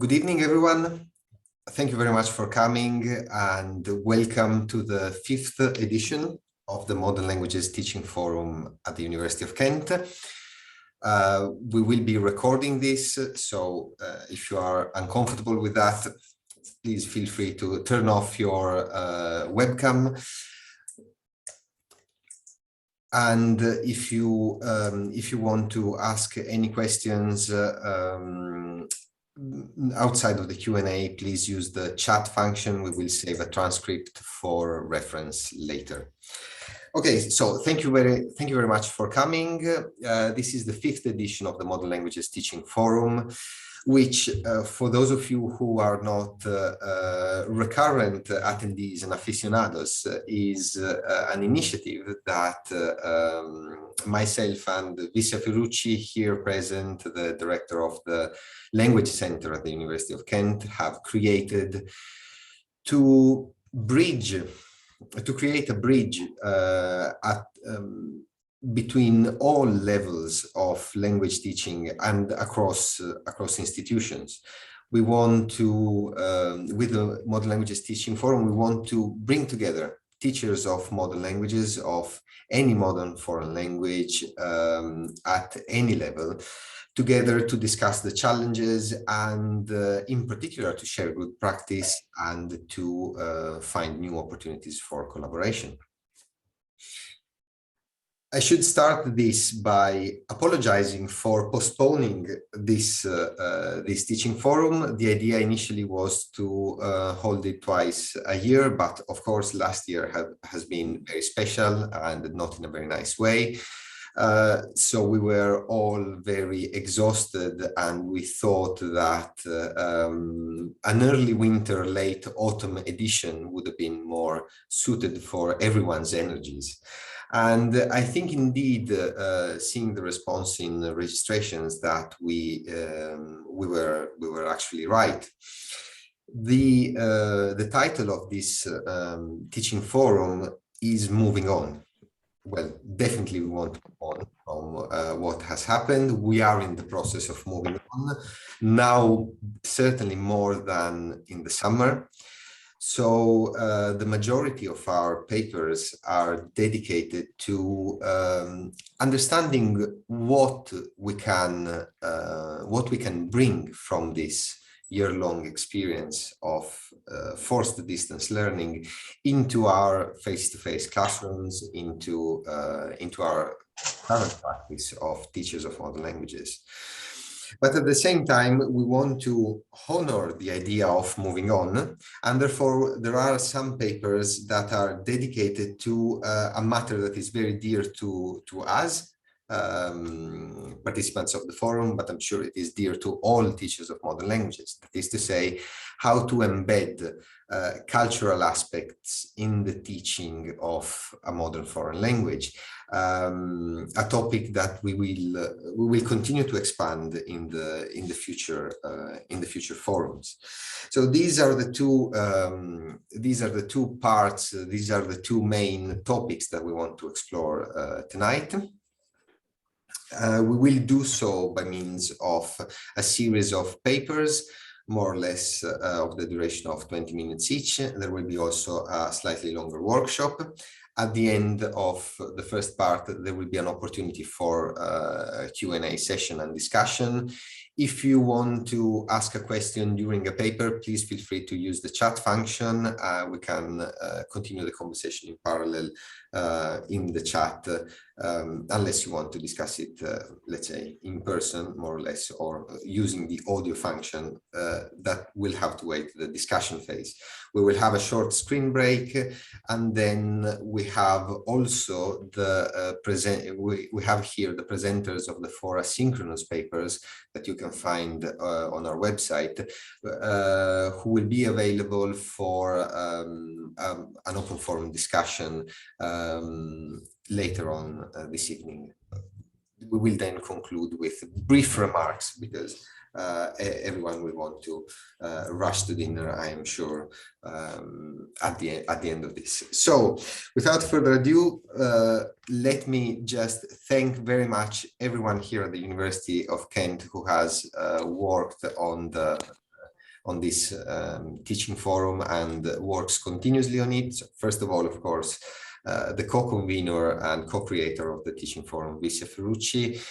Good evening, everyone. Thank you very much for coming and welcome to the 5th edition of the Modern Languages Teaching Forum at the University of Kent. We will be recording this, so if you are uncomfortable with that, please feel free to turn off your webcam. And if you want to ask any questions outside of the Q&A, please use the chat function. We will save a transcript for reference later. Okay, so thank you very much for coming. This is the 5th edition of the Modern Languages Teaching Forum, which for those of you who are not recurrent attendees and aficionados is an initiative that myself and Visia Ferrucci, here present, the director of the Language Center at the University of Kent, have created to create a bridge between all levels of language teaching and across institutions. We want to, with the Modern Languages Teaching Forum, we want to bring together teachers of modern languages, of any modern foreign language at any level, together to discuss the challenges and in particular to share good practice and to find new opportunities for collaboration. I should start this by apologizing for postponing this teaching forum. The idea initially was to hold it twice a year, but of course last year has been very special and not in a very nice way. So we were all very exhausted, and we thought that an early winter, late autumn edition would have been more suited for everyone's energies. And I think indeed, seeing the response in the registrations, that we were actually right. The title of this teaching forum is Moving On. Well, definitely we want to move on from what has happened. We are in the process of moving on now, certainly more than in the summer. So the majority of our papers are dedicated to understanding what we can bring from this year-long experience of forced distance learning into our face-to-face classrooms, into our current practice of teachers of modern languages. But at the same time, we want to honor the idea of moving on, and therefore there are some papers that are dedicated to a matter that is very dear to us, participants of the forum, but I'm sure it is dear to all teachers of modern languages. That is to say, how to embed cultural aspects in the teaching of a modern foreign language. A topic that we will continue to expand in the future forums. So these are the two parts. These are the two main topics that we want to explore tonight. We will do so by means of a series of papers, more or less of the duration of 20 minutes each. There will be also a slightly longer workshop. At the end of the first part, there will be an opportunity for a Q&A session and discussion. If you want to ask a question during a paper, please feel free to use the chat function. We can continue the conversation in parallel in the chat, unless you want to discuss it, let's say, in person, more or less, or using the audio function. That will have to wait the discussion phase. We will have a short screen break, and then we have also the we have here the presenters of the 4 asynchronous papers that you can find on our website, who will be available for an open forum discussion later on this evening. We will then conclude with brief remarks, because everyone will want to rush to dinner, I am sure, at the end of this. So without further ado, let me just thank very much everyone here at the University of Kent who has worked on the on this teaching forum and works continuously on it. So first of all, of course, the co-convener and co-creator of the teaching forum, Vicia Ferrucci,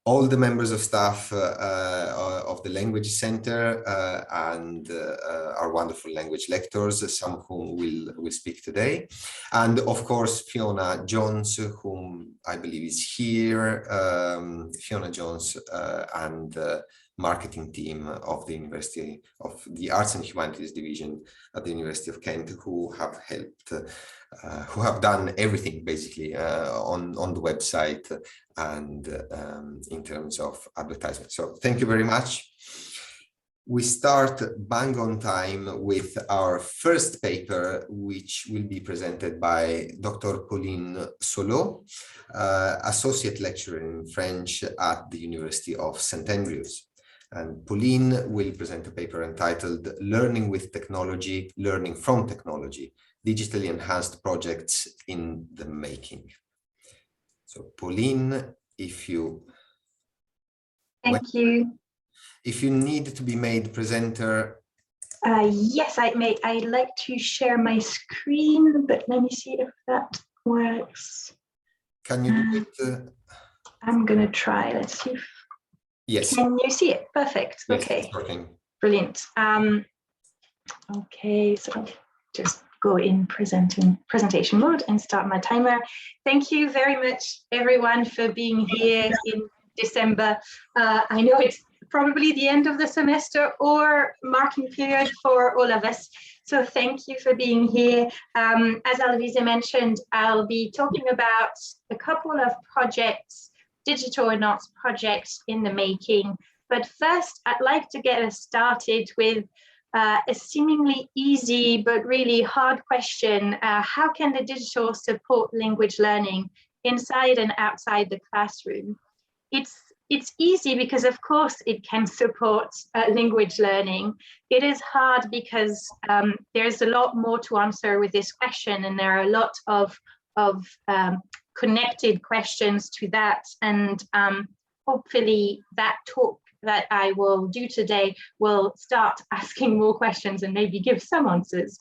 all the members of staff of the Language Center and our wonderful language lectors, some of whom will speak today. And of course, Fiona Jones, whom I believe is here, Fiona Jones and marketing team of the University of the Arts and Humanities Division at the University of Kent, who have helped, who have done everything basically on the website and in terms of advertisement. So thank you very much. We start bang on time with our first paper, which will be presented by Dr. Pauline Souleau, Associate Lecturer in French at the University of St. Andrews. And Pauline will present a paper entitled Learning with Technology, Learning from Technology, Digitally Enhanced Projects in the Making. So Pauline, if you... Thank you. If you need to be made presenter. Yes, I'd like to share my screen, but let me see if that works. Can you do it? I'm going to try. Let's see if... Yes. Can you see it? Perfect. Yes, okay. It's working. Brilliant. Okay, so I'll just go in presentation mode and start my timer. Thank you very much, everyone, for being here in December. I know it's probably the end of the semester or marking period for all of us. So thank you for being here. As Alvise mentioned, I'll be talking about a couple of projects, digital and arts projects in the making. But first, I'd like to get us started with a seemingly easy but really hard question. How can the digital support language learning inside and outside the classroom? It's easy because, of course, it can support language learning. It is hard because there's a lot more to answer with this question, and there are a lot of connected questions to that. And hopefully that talk that I will do today will start asking more questions and maybe give some answers.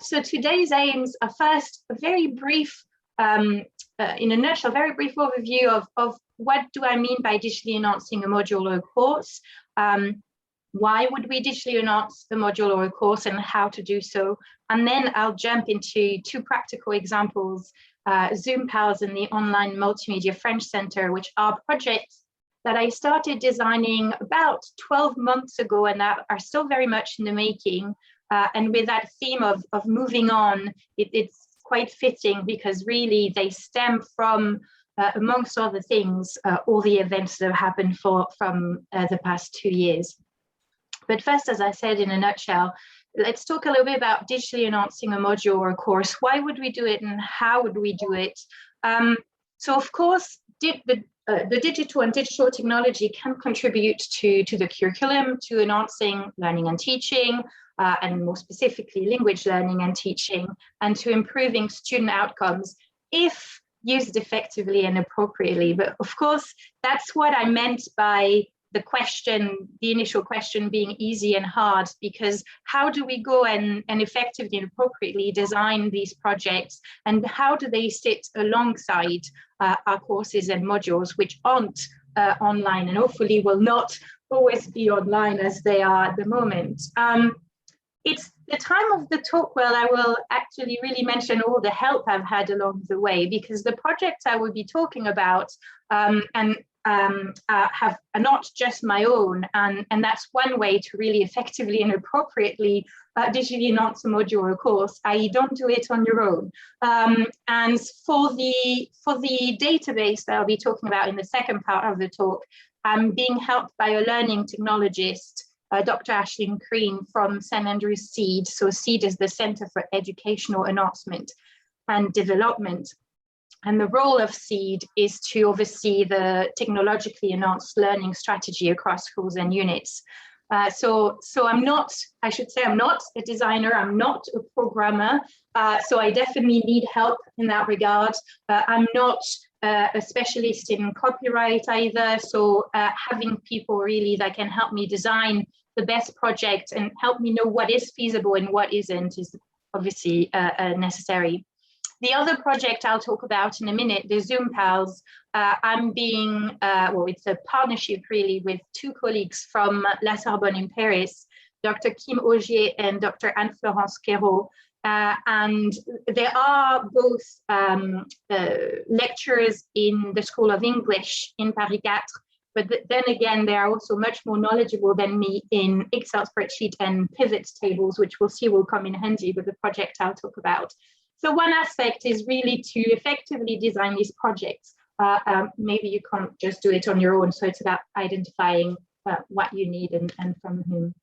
So today's aims are first a very brief, in a nutshell, very brief overview of what do I mean by digitally enhancing a module or a course? Why would we digitally enhance a module or a course and how to do so? And then I'll jump into two practical examples, Zoom Pals and the Online Multimedia French Center, which are projects that I started designing about 12 months ago and that are still very much in the making. And with that theme of moving on, it's quite fitting because really they stem from, amongst other things, all the events that have happened from the past 2 years. But first, as I said, in a nutshell, let's talk a little bit about digitally enhancing a module or a course. Why would we do it and how would we do it? So of course, the digital and digital technology can contribute to the curriculum, to enhancing learning and teaching, and more specifically language learning and teaching, and to improving student outcomes if used effectively and appropriately. But of course, that's what I meant by the question, the initial question being easy and hard, because how do we go and effectively and appropriately design these projects, and how do they sit alongside our courses and modules, which aren't online and hopefully will not always be online as they are at the moment. It's the time of the talk where I will actually really mention all the help I've had along the way, because the projects I will be talking about are not just my own, and that's one way to really effectively and appropriately digitally enhance a module or a course, i.e. don't do it on your own. And for the database that I'll be talking about in the second part of the talk, I'm being helped by a learning technologist, Dr. Aisling Crean from St. Andrews SEED. So SEED is the Center for Educational Enhancement and Development. And the role of SEED is to oversee the technologically enhanced learning strategy across schools and units. So I'm not, I should say, I'm not a designer, I'm not a programmer, so I definitely need help in that regard. I'm not a specialist in copyright either. So having people really that can help me design the best project and help me know what is feasible and what isn't is obviously necessary. The other project I'll talk about in a minute, the Zoom Pals, I'm being, well, it's a partnership really with two colleagues from La Sorbonne in Paris, Dr. Kim Augier and Dr. Anne-Florence Quérault. And they are both lecturers in the School of English in Paris 4, but then again, they are also much more knowledgeable than me in Excel spreadsheet and pivot tables, which we'll see will come in handy with the project I'll talk about. So one aspect is really to effectively design these projects. Maybe you can't just do it on your own, so it's about identifying what you need and from whom.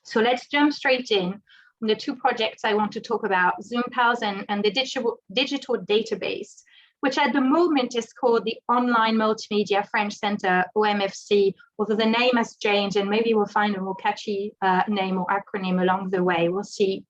So let's jump straight in. The two projects I want to talk about, Zoom Pals and the digital database, which at the moment is called the Online Multimedia French Center, OMFC, although the name has changed and maybe we'll find a more catchy name or acronym along the way, we'll see.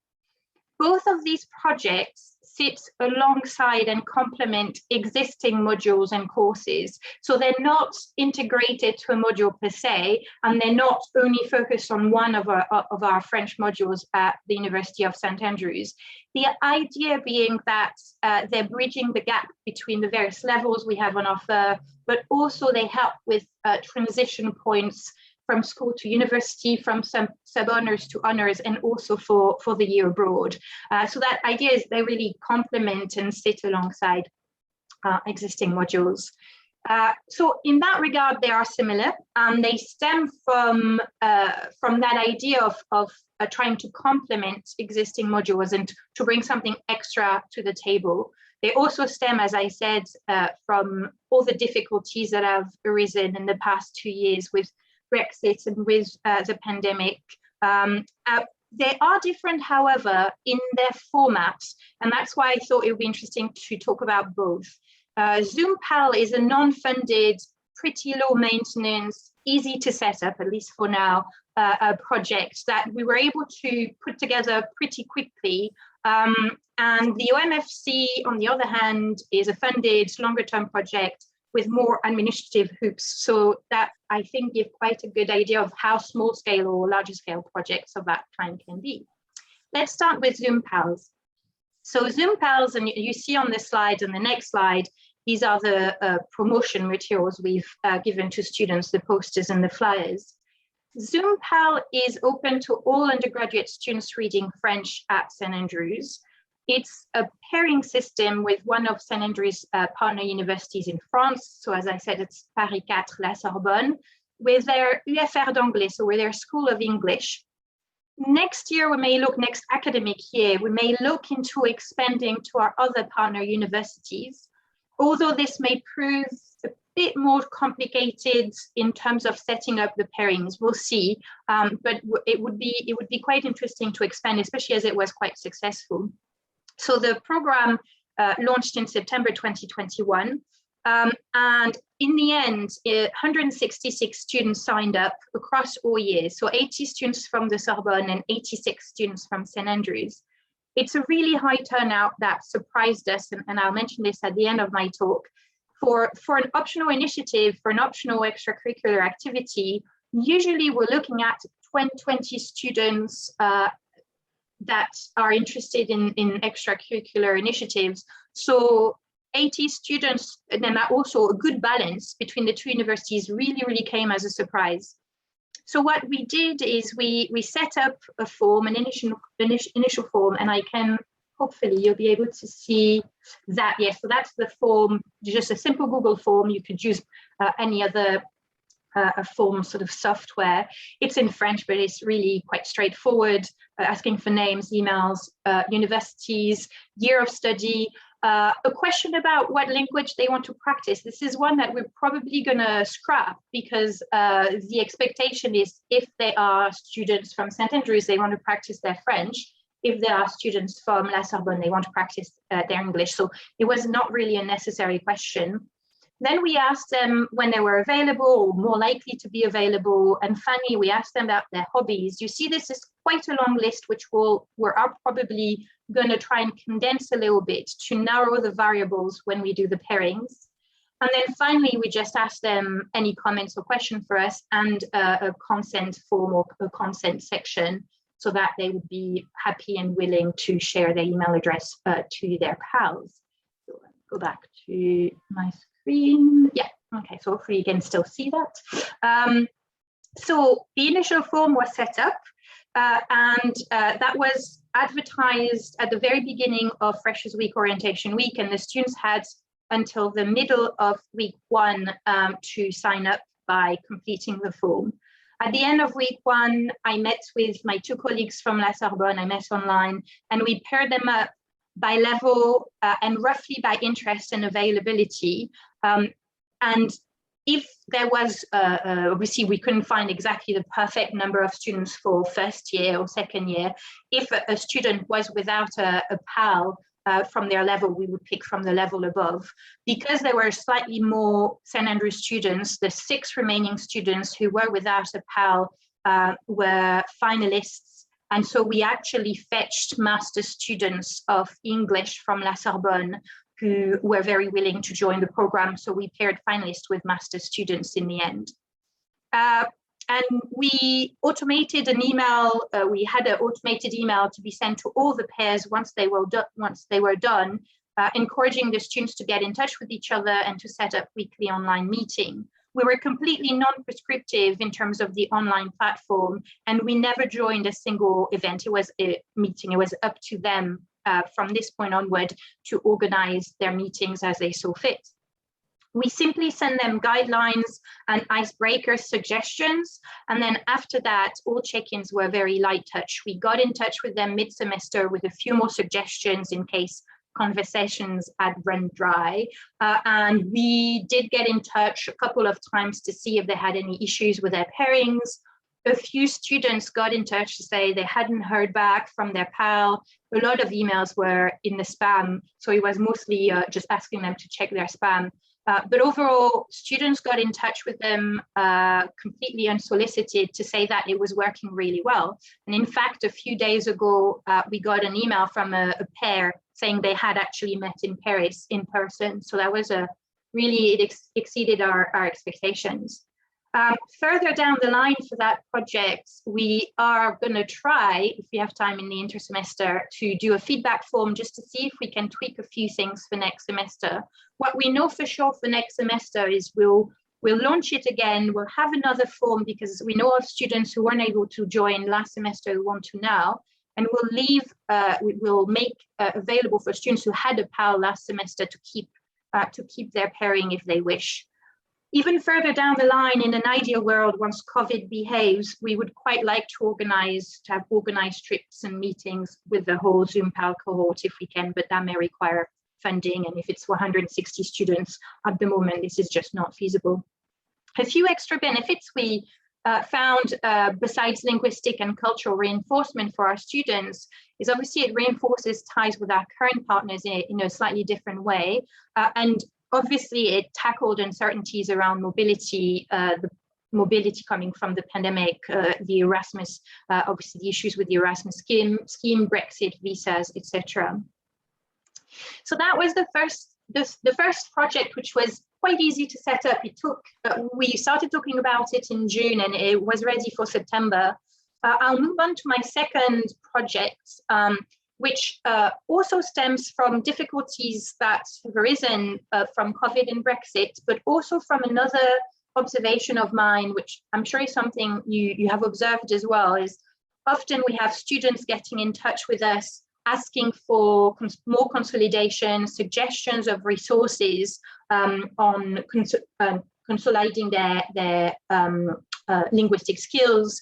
Both of these projects sit alongside and complement existing modules and courses. So they're not integrated to a module per se, and they're not only focused on one of our French modules at the University of St. Andrews. The idea being that they're bridging the gap between the various levels we have on offer, but also they help with transition points from school to university, from some sub-honors to honors, and also for the year abroad. So that idea is they really complement and sit alongside existing modules. So in that regard, they are similar, and they stem from that idea of trying to complement existing modules and to bring something extra to the table. They also stem, as I said, from all the difficulties that have arisen in the past 2 years with Brexit and with the pandemic. They are different, however, in their formats, and that's why I thought it would be interesting to talk about both. Zoom Pal is a non-funded, pretty low maintenance, easy to set up, at least for now, a project that we were able to put together pretty quickly. And the OMFC, on the other hand, is a funded, longer term project with more administrative hoops. So that, I think, give quite a good idea of how small scale or larger scale projects of that kind can be. Let's start with Zoom Pals. So Zoom Pals, and you see on this slide and the next slide, these are the promotion materials we've given to students, the posters and the flyers. Zoom Pal is open to all undergraduate students reading French at St. Andrews. It's a pairing system with one of St. Andrews' partner universities in France. So as I said, it's Paris 4, La Sorbonne, with their UFR d'Anglais, so with their School of English. Next year, next academic year, we may look into expanding to our other partner universities, although this may prove a bit more complicated in terms of setting up the pairings. We'll see, but it would be quite interesting to expand, especially as it was quite successful. So the program launched in September 2021, and in the end, 166 students signed up across all years. So 80 students from the Sorbonne and 86 students from St. Andrews. It's a really high turnout that surprised us, and I'll mention this at the end of my talk. For an optional initiative, for an optional extracurricular activity, usually we're looking at 20 students that are interested in extracurricular initiatives. So 80 students, and then also a good balance between the two universities really came as a surprise. So what we did is we set up a form, an initial form, and I can, hopefully you'll be able to see that. Yes, so that's the form, just a simple Google form. You could use any other a form sort of software. It's in French, but it's really quite straightforward, asking for names, emails, universities, year of study, a question about what language they want to practice. This is one that we're probably going to scrap because the expectation is if they are students from St. Andrews, they want to practice their French. If they are students from La Sorbonne, they want to practice their English. So it was not really a necessary question. Then we asked them when they were available or more likely to be available. And finally, we asked them about their hobbies. You see, this is quite a long list, which we're probably going to try and condense a little bit to narrow the variables when we do the pairings. And then finally, we just asked them any comments or questions for us, and a consent form or a consent section, so that they would be happy and willing to share their email address to their pals. So let's go back to my screen. Yeah, okay, so hopefully you can still see that. So the initial form was set up, and that was advertised at the very beginning of Freshers Week Orientation Week, and the students had until the middle of week 1 to sign up by completing the form. At the end of week 1, I met with my 2 colleagues from La Sorbonne. I met online, and we paired them up by level and roughly by interest and availability. And if there was, obviously we couldn't find exactly the perfect number of students for first year or second year. If a student was without a PAL from their level, we would pick from the level above. Because there were slightly more St. Andrews students, the 6 remaining students who were without a PAL were finalists. And so we actually fetched master students of English from La Sorbonne who were very willing to join the program. So we paired finalists with master students in the end. And we automated an email. We had an automated email to be sent to all the pairs once they were done, encouraging the students to get in touch with each other and to set up weekly online meeting. We were completely non-prescriptive in terms of the online platform, and we never joined a single event. It was a meeting. It was up to them from this point onward to organize their meetings as they saw fit. We simply send them guidelines and icebreaker suggestions. And then after that, all check-ins were very light touch. We got in touch with them mid-semester with a few more suggestions in case conversations had run dry. And we did get in touch a couple of times to see if they had any issues with their pairings. A few students got in touch to say they hadn't heard back from their PAL. A lot of emails were in the spam. So it was mostly just asking them to check their spam. But overall, students got in touch with them completely unsolicited to say that it was working really well. And in fact, a few days ago, we got an email from a pair saying they had actually met in Paris in person. So that was it exceeded our expectations. Further down the line for that project, we are going to try, if we have time in the intersemester, to do a feedback form just to see if we can tweak a few things for next semester. What we know for sure for next semester is we'll launch it again. We'll have another form because we know of students who weren't able to join last semester who want to now, and we'll make available for students who had a PAL last semester to keep their pairing if they wish. Even further down the line, in an ideal world, once COVID behaves, we would quite like to have organized trips and meetings with the whole Zoom PAL cohort if we can, but that may require funding. And if it's 160 students at the moment, this is just not feasible. A few extra benefits we found besides linguistic and cultural reinforcement for our students is obviously it reinforces ties with our current partners in a slightly different way. And obviously, it tackled uncertainties around mobility, the mobility coming from the pandemic, the Erasmus, obviously the issues with the Erasmus scheme, Brexit, visas, etc. So that was the first project, which was quite easy to set up. We started talking about it in June, and it was ready for September. I'll move on to my second project, which also stems from difficulties that have arisen from COVID and Brexit, but also from another observation of mine, which I'm sure is something you have observed as well, is often we have students getting in touch with us, asking for more consolidation, suggestions of resources on consolidating their linguistic skills.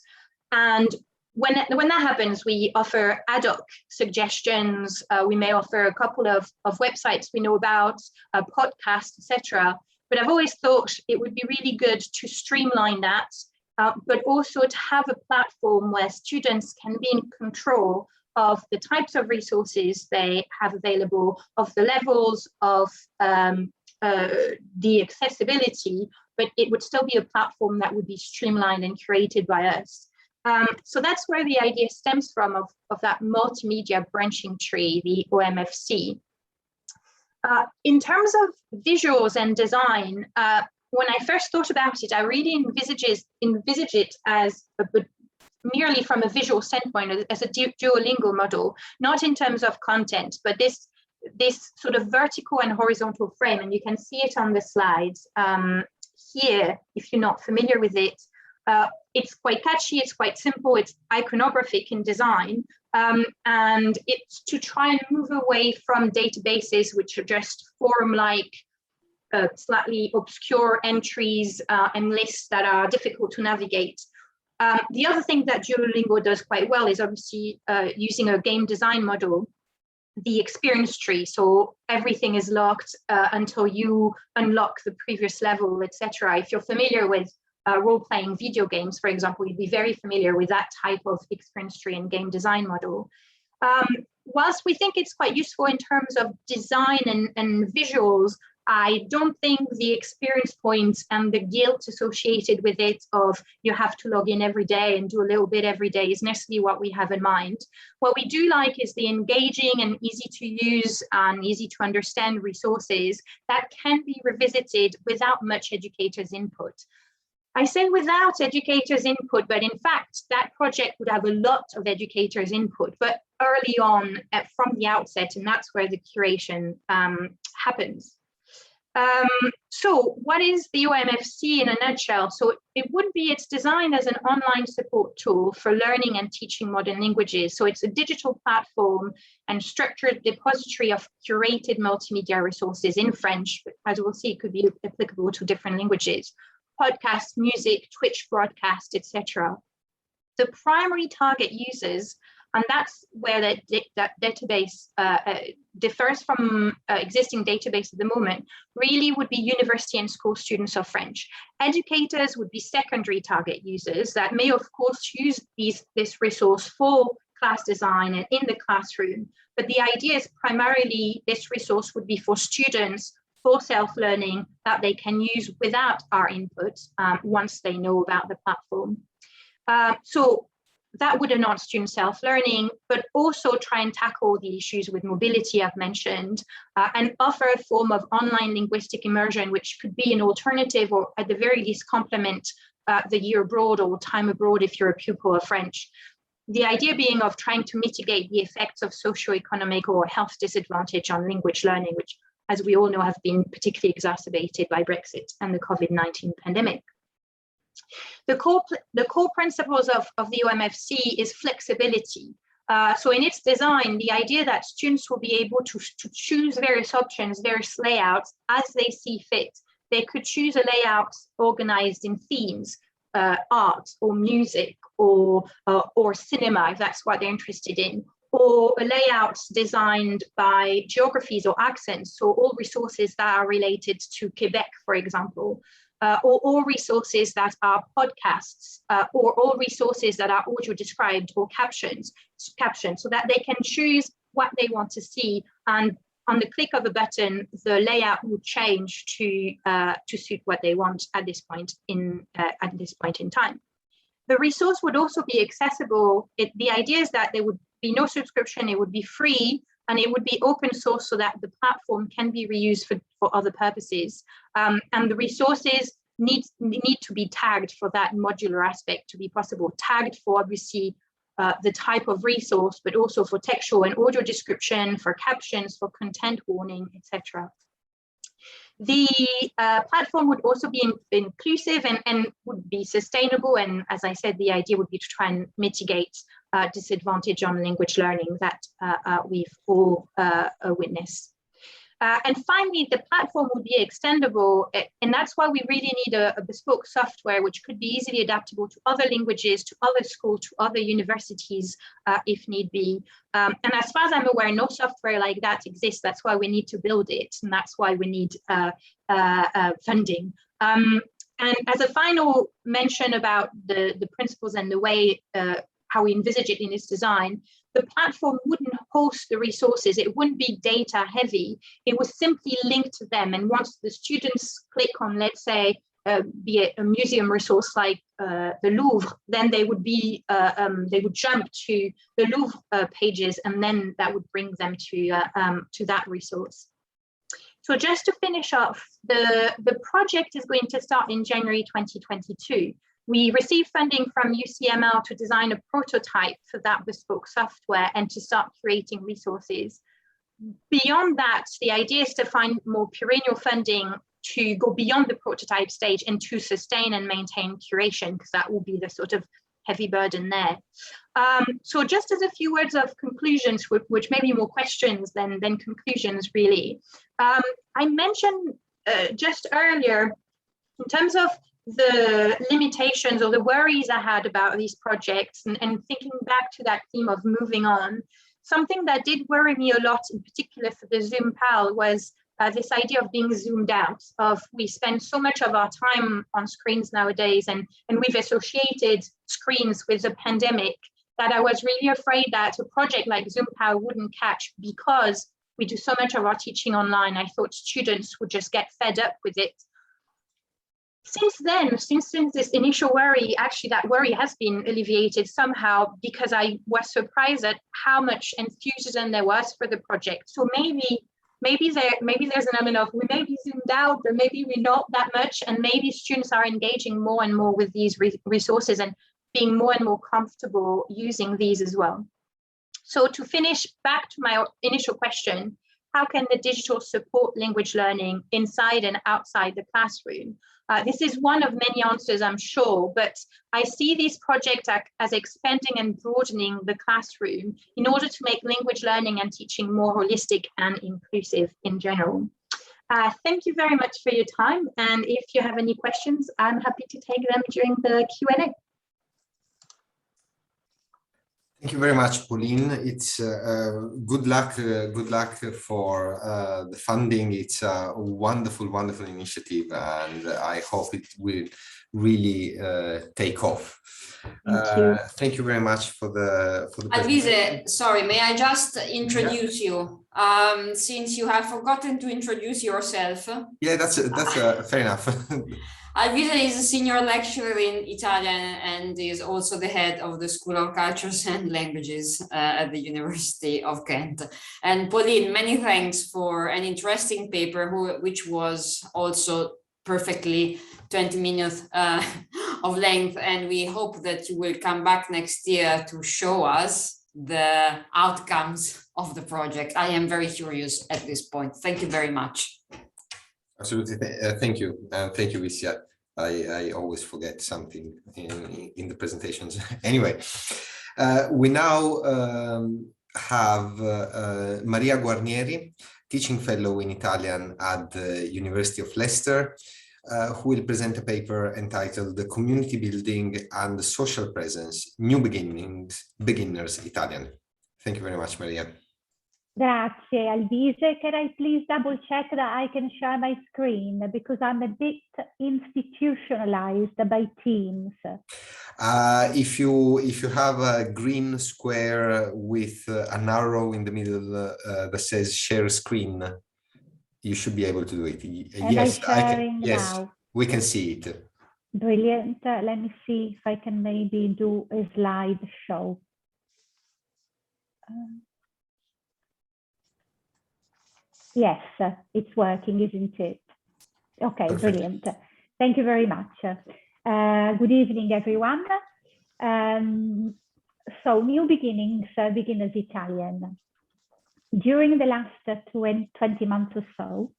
And when that happens, we offer ad hoc suggestions. We may offer a couple of websites we know about, podcasts, etc. But I've always thought it would be really good to streamline that, but also to have a platform where students can be in control of the types of resources they have available, of the levels of the accessibility, but it would still be a platform that would be streamlined and created by us. So that's where the idea stems from of that multimedia branching tree, the OMFC. In terms of visuals and design, when I first thought about it, I really envisage it as merely from a visual standpoint, as a Duolingo model, not in terms of content, but this sort of vertical and horizontal frame, and you can see it on the slides here, if you're not familiar with it. It's quite catchy, it's quite simple, it's iconographic in design, and it's to try and move away from databases which are just forum-like, slightly obscure entries and lists that are difficult to navigate. The other thing that Duolingo does quite well is obviously using a game design model, the experience tree. So everything is locked until you unlock the previous level, etc. If you're familiar with role-playing video games, for example, you'd be very familiar with that type of experience tree and game design model. Whilst we think it's quite useful in terms of design and visuals, I don't think the experience points and the guilt associated with it of you have to log in every day and do a little bit every day is necessarily what we have in mind. What we do like is the engaging and easy to use and easy to understand resources that can be revisited without much educators' input. I say without educators' input, but in fact, that project would have a lot of educators' input, but early on from the outset, and that's where the curation happens. So what is the OMFC in a nutshell? So it's designed as an online support tool for learning and teaching modern languages. So it's a digital platform and structured depository of curated multimedia resources in French, but as we'll see, it could be applicable to different languages, podcasts, music, Twitch broadcast, etc. The primary target users, and that's where that database differs from existing database at the moment, really would be university and school students of French. Educators would be secondary target users that may, of course, use this resource for class design and in the classroom. But the idea is primarily this resource would be for students, for self-learning, that they can use without our input once they know about the platform. So that would enhance student self-learning, but also try and tackle the issues with mobility I've mentioned, and offer a form of online linguistic immersion, which could be an alternative or at the very least complement the year abroad or time abroad if you're a pupil of French. The idea being of trying to mitigate the effects of socioeconomic or health disadvantage on language learning, which, as we all know, have been particularly exacerbated by Brexit and the COVID-19 pandemic. The core principles of the OMFC is flexibility. So in its design, the idea that students will be able to choose various options, various layouts as they see fit. They could choose a layout organized in themes, art or music or cinema, if that's what they're interested in, or a layout designed by geographies or accents, so all resources that are related to Quebec, for example. Or all resources that are podcasts, or all resources that are audio described or captioned, so that they can choose what they want to see, and on the click of a button, the layout will change to suit what they want at this point in time. The resource would also be accessible. The idea is that there would be no subscription; it would be free. And it would be open source so that the platform can be reused for other purposes. And the resources need to be tagged for that modular aspect to be possible. Tagged for obviously the type of resource, but also for textual and audio description, for captions, for content warning, etc. The platform would also be inclusive and would be sustainable. And as I said, the idea would be to try and mitigate disadvantage on language learning that we've all witnessed. And finally, the platform would be extendable, and that's why we really need a bespoke software which could be easily adaptable to other languages, to other schools, to other universities, if need be. And as far as I'm aware, no software like that exists. That's why we need to build it, and that's why we need funding. And as a final mention about the principles and the way how we envisage it in its design, the platform wouldn't host the resources. It wouldn't be data heavy. It was simply linked to them. And once the students click on, let's say, be it a museum resource like the Louvre, then they would jump to the Louvre pages, and then that would bring them to that resource. So just to finish off, the project is going to start in January 2022. We received funding from UCML to design a prototype for that bespoke software and to start creating resources. Beyond that, the idea is to find more perennial funding to go beyond the prototype stage and to sustain and maintain curation, because that will be the sort of heavy burden there. So just as a few words of conclusions, which may be more questions than conclusions, really. I mentioned just earlier, in terms of the limitations or the worries I had about these projects, and thinking back to that theme of moving on, something that did worry me a lot, in particular for the Zoom PAL, was this idea of being zoomed out, of we spend so much of our time on screens nowadays, and we've associated screens with the pandemic, that I was really afraid that a project like Zoom PAL wouldn't catch because we do so much of our teaching online. I thought students would just get fed up with it. Since then, since this initial worry, actually that worry has been alleviated somehow, because I was surprised at how much enthusiasm there was for the project. So maybe there's an element of we may be zoomed out, but maybe we're not that much, and maybe students are engaging more and more with these resources and being more and more comfortable using these as well. So to finish, back to my initial question, how can the digital support language learning inside and outside the classroom? This is one of many answers, I'm sure, but I see these projects as expanding and broadening the classroom in order to make language learning and teaching more holistic and inclusive in general. Thank you very much for your time. And if you have any questions, I'm happy to take them during the Q&A. Thank you very much, Pauline. It's good luck for the funding. It's a wonderful, wonderful initiative, and I hope it will really take off. Thank you very much for the Alvise, sorry, may I just introduce you? Since you have forgotten to introduce yourself. Yeah, that's fair enough. Alvise is a senior lecturer in Italian and is also the head of the School of Cultures and Languages at the University of Kent. And Pauline, many thanks for an interesting paper, which was also perfectly 20 minutes of length. And we hope that you will come back next year to show us the outcomes of the project. I am very curious at this point. Thank you very much. Absolutely. Thank you. Thank you, Visya. I always forget something in the presentations. Anyway, we now have Maria Guarnieri, teaching fellow in Italian at the University of Leicester, who will present a paper entitled "The Community Building and the Social Presence, New Beginners Italian." Thank you very much, Maria. Grazie, Alvise. Can I please double check that I can share my screen, because I'm a bit institutionalized by Teams. If you have a green square with an arrow in the middle that says share screen, you should be able to do it. Yes, I can. Yes, now. We can see it. Brilliant. Let me see if I can maybe do a slideshow. Yes, it's working, isn't it? Okay, perfect. Brilliant. Thank you very much. Good evening, everyone. So, New Beginnings, Beginners Italian. During the last 20 months or so,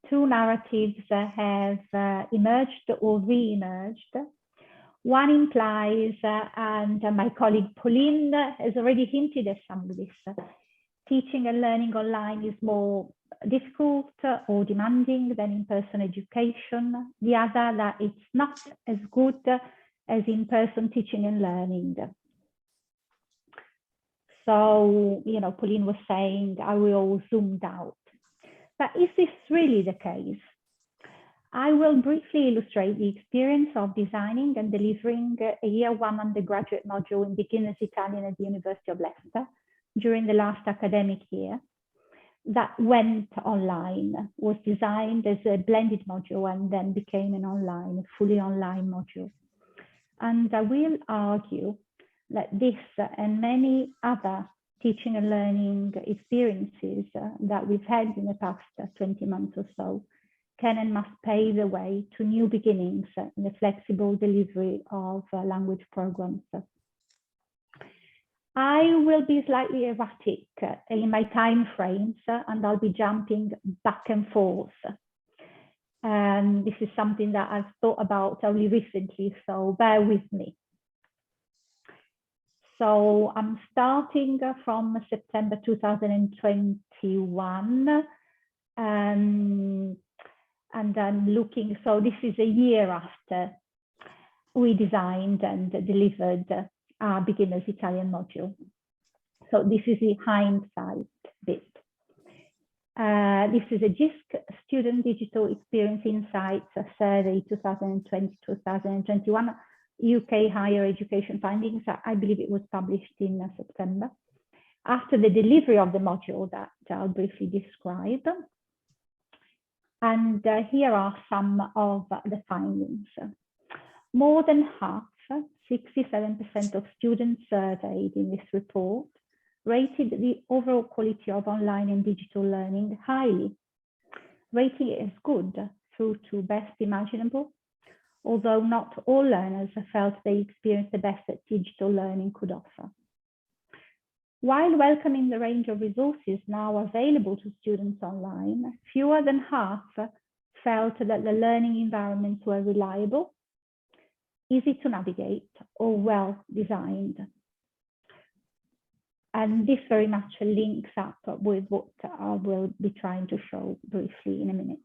two narratives have emerged or re-emerged. One implies, and my colleague Pauline has already hinted at some of this, teaching and learning online is more difficult or demanding than in-person education. The other, that it's not as good as in-person teaching and learning. So, you know, Pauline was saying, are we all zoomed out? But is this really the case? I will briefly illustrate the experience of designing and delivering a year one undergraduate module in Beginners Italian at the University of Leicester during the last academic year that went online, was designed as a blended module and then became a fully online module. And I will argue that this and many other teaching and learning experiences that we've had in the past 20 months or so can and must pave the way to new beginnings in the flexible delivery of language programs. I will be slightly erratic in my time frames, and I'll be jumping back and forth. And this is something that I've thought about only recently, so bear with me. So I'm starting from September 2021, and I'm looking, so this is a year after we designed and delivered our beginner's Italian module. So this is the hindsight bit. This is a GISC Student Digital Experience Insights Survey 2020-2021 UK Higher Education Findings. I believe it was published in September. After the delivery of the module that I'll briefly describe. And here are some of the findings. More than half, 67% of students surveyed in this report rated the overall quality of online and digital learning highly, rating it as good through to best imaginable, although not all learners felt they experienced the best that digital learning could offer. While welcoming the range of resources now available to students online, fewer than half felt that the learning environments were reliable, easy to navigate, or well designed. And this very much links up with what I will be trying to show briefly in a minute.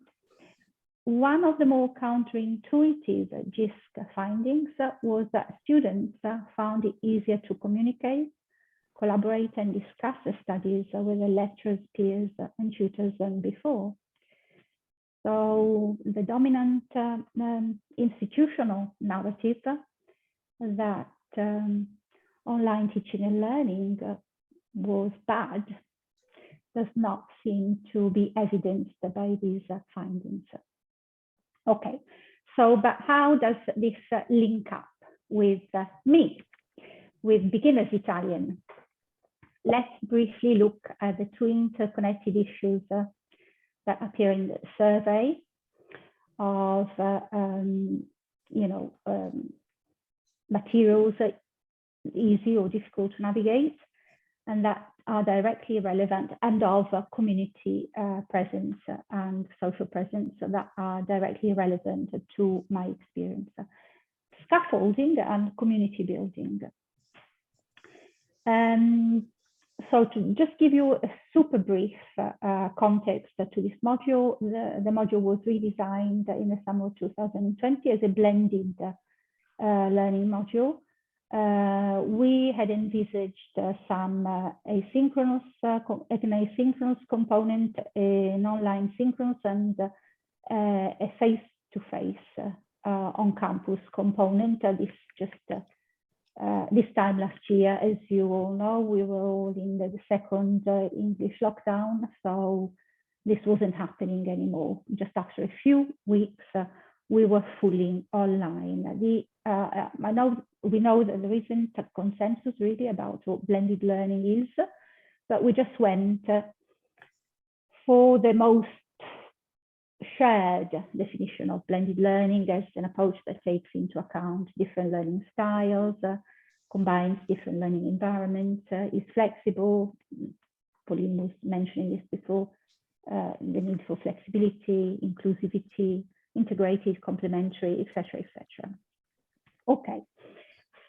One of the more counterintuitive GISC findings was that students found it easier to communicate, collaborate and discuss the studies with their lecturers, peers and tutors than before. So the dominant institutional narrative that online teaching and learning was bad does not seem to be evidenced by these findings. Okay, so but how does this link up with me, with beginner's Italian? Let's briefly look at the two interconnected issues that appear in the survey of materials easy or difficult to navigate, and that are directly relevant, and of community presence and social presence that are directly relevant to my experience. Scaffolding and community building. So to just give you a super brief context to this module, the module was redesigned in the summer of 2020 as a blended learning module. We had envisaged some asynchronous component, an online synchronous, and a face-to-face on-campus component. This time last year, as you all know, we were all in the second English lockdown, so this wasn't happening anymore. Just after a few weeks, we were fully online. We know that there isn't a consensus really about what blended learning is, but we just went for the most shared definition of blended learning as an approach that takes into account different learning styles, combines different learning environments, is flexible. Pauline was mentioning this before, the need for flexibility, inclusivity, integrated, complementary, etc., etc. Okay,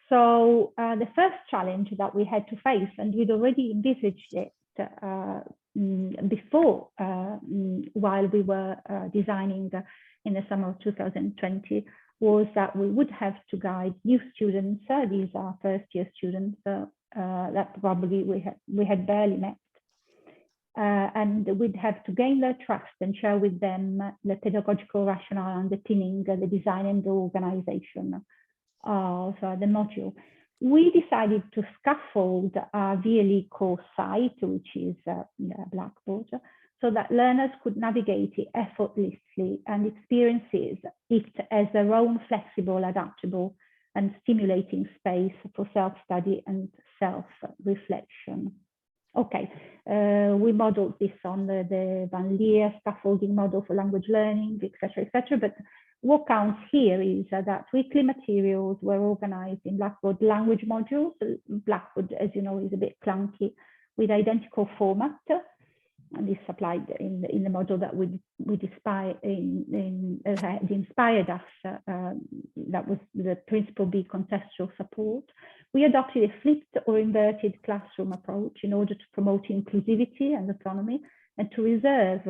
so the first challenge that we had to face, and we'd already envisaged it before, while we were designing in the summer of 2020, was that we would have to guide new students. These are first-year students that probably we had barely met. And we'd have to gain their trust and share with them the pedagogical rationale underpinning the design and the organization of the module. We decided to scaffold our VLE course site, which is Blackboard, so that learners could navigate it effortlessly and experiences it as their own flexible, adaptable, and stimulating space for self-study and self-reflection. Okay, we modeled this on the Van Leer scaffolding model for language learning, etc., etc. But what counts here is that weekly materials were organized in Blackboard language modules. Blackboard, as you know, is a bit clunky, with identical format. And this applied in the model that had inspired us. That was the principle B, contextual support. We adopted a flipped or inverted classroom approach in order to promote inclusivity and autonomy, and to reserve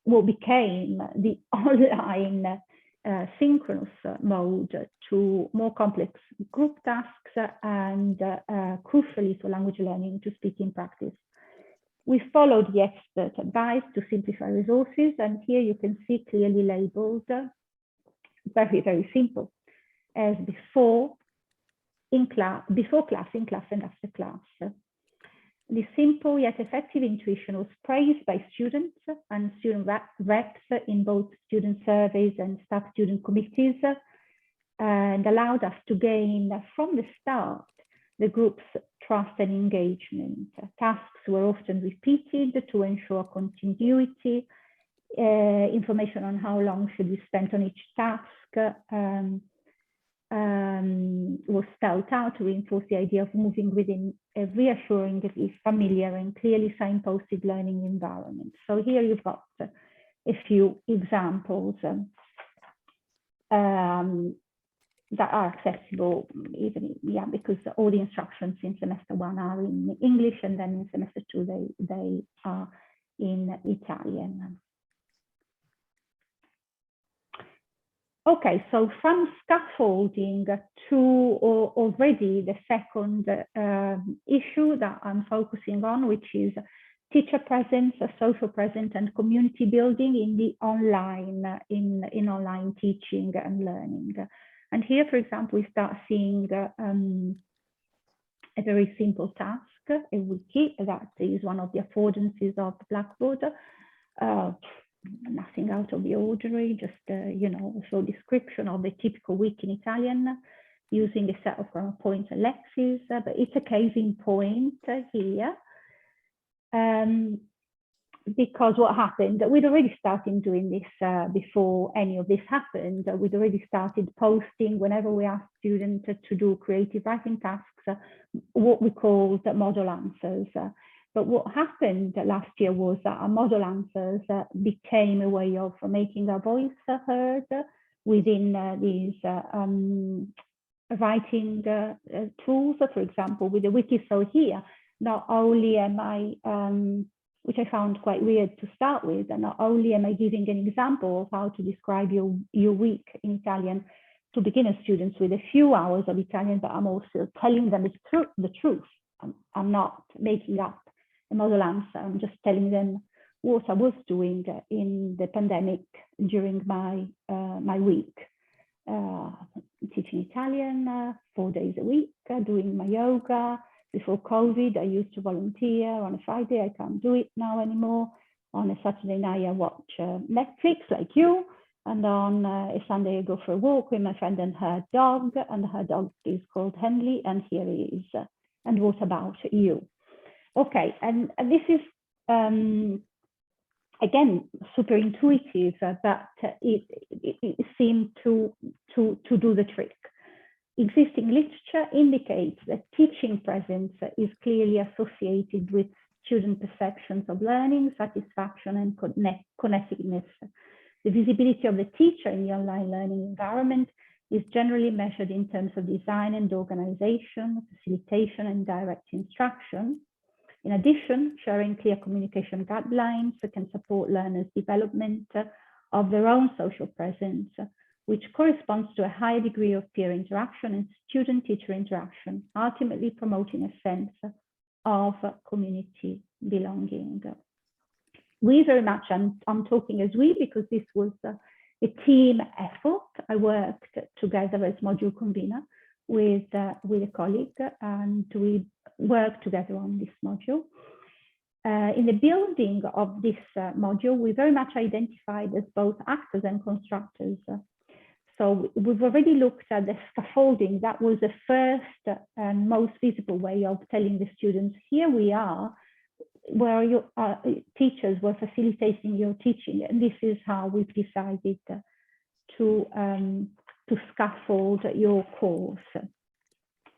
what became the online synchronous mode to more complex group tasks and crucially for language learning to speak in practice. We followed the expert advice to simplify resources, and here you can see clearly labeled, very, very simple, as before class, in class, and after class. This simple yet effective intuition was praised by students and student reps in both student surveys and staff-student committees, and allowed us to gain from the start the group's trust and engagement. Tasks were often repeated to ensure continuity. Information on how long should be spent on each task was spelled out to reinforce the idea of moving within a reassuringly familiar and clearly signposted learning environment. So here you've got a few examples that are accessible, even because all the instructions in semester 1 are in English, and then in semester 2 they are in Italian. Okay, so from scaffolding to already the second issue that I'm focusing on, which is teacher presence, social presence, and community building in the online in online teaching and learning. And here, for example, we start seeing a very simple task, a wiki that is one of the affordances of Blackboard. Nothing out of the ordinary, just you know, a short description of the typical wiki in Italian, using a set of grammar points and lexis, but it's a case in point here. Because what happened, we'd already started doing this before any of this happened. We'd already started posting whenever we asked students to do creative writing tasks, what we called model answers. But what happened last year was that our model answers became a way of making our voice heard within these writing tools, for example, with the wiki. So here, not only am I, which I found quite weird to start with, and not only am I giving an example of how to describe your week in Italian to beginner students with a few hours of Italian, but I'm also telling them the truth. I'm not making up a model answer. I'm just telling them what I was doing in the pandemic during my my week. Teaching Italian 4 days a week, doing my yoga. Before COVID, I used to volunteer on a Friday. I can't do it now anymore. On a Saturday night, I watch Netflix like you. And on a Sunday, I go for a walk with my friend and her dog. And her dog is called Henley. And here he is. And what about you? Okay, and this is, again, super intuitive, but it seemed to do the trick. Existing literature indicates that teaching presence is clearly associated with student perceptions of learning, satisfaction, and connectedness. The visibility of the teacher in the online learning environment is generally measured in terms of design and organization, facilitation, and direct instruction. In addition, sharing clear communication guidelines can support learners' development of their own social presence, which corresponds to a high degree of peer interaction and student-teacher interaction, ultimately promoting a sense of community belonging. We very much, I'm talking as we, because this was a team effort. I worked together as module convener with a colleague, and we worked together on this module. In the building of this module, we very much identified as both actors and constructors. So we've already looked at the scaffolding. That was the first and most visible way of telling the students, here we are, where your teachers were facilitating your teaching, and this is how we've decided to scaffold your course.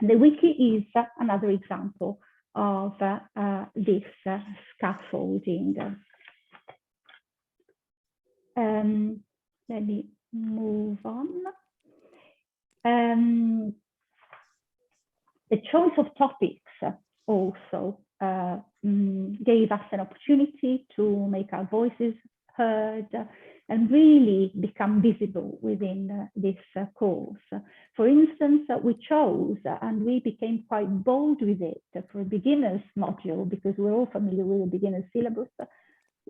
The wiki is another example of this scaffolding. Let me move on. The choice of topics also gave us an opportunity to make our voices heard and really become visible within this course. For instance, we chose, and we became quite bold with it for a beginner's module, because we're all familiar with the beginner's syllabus.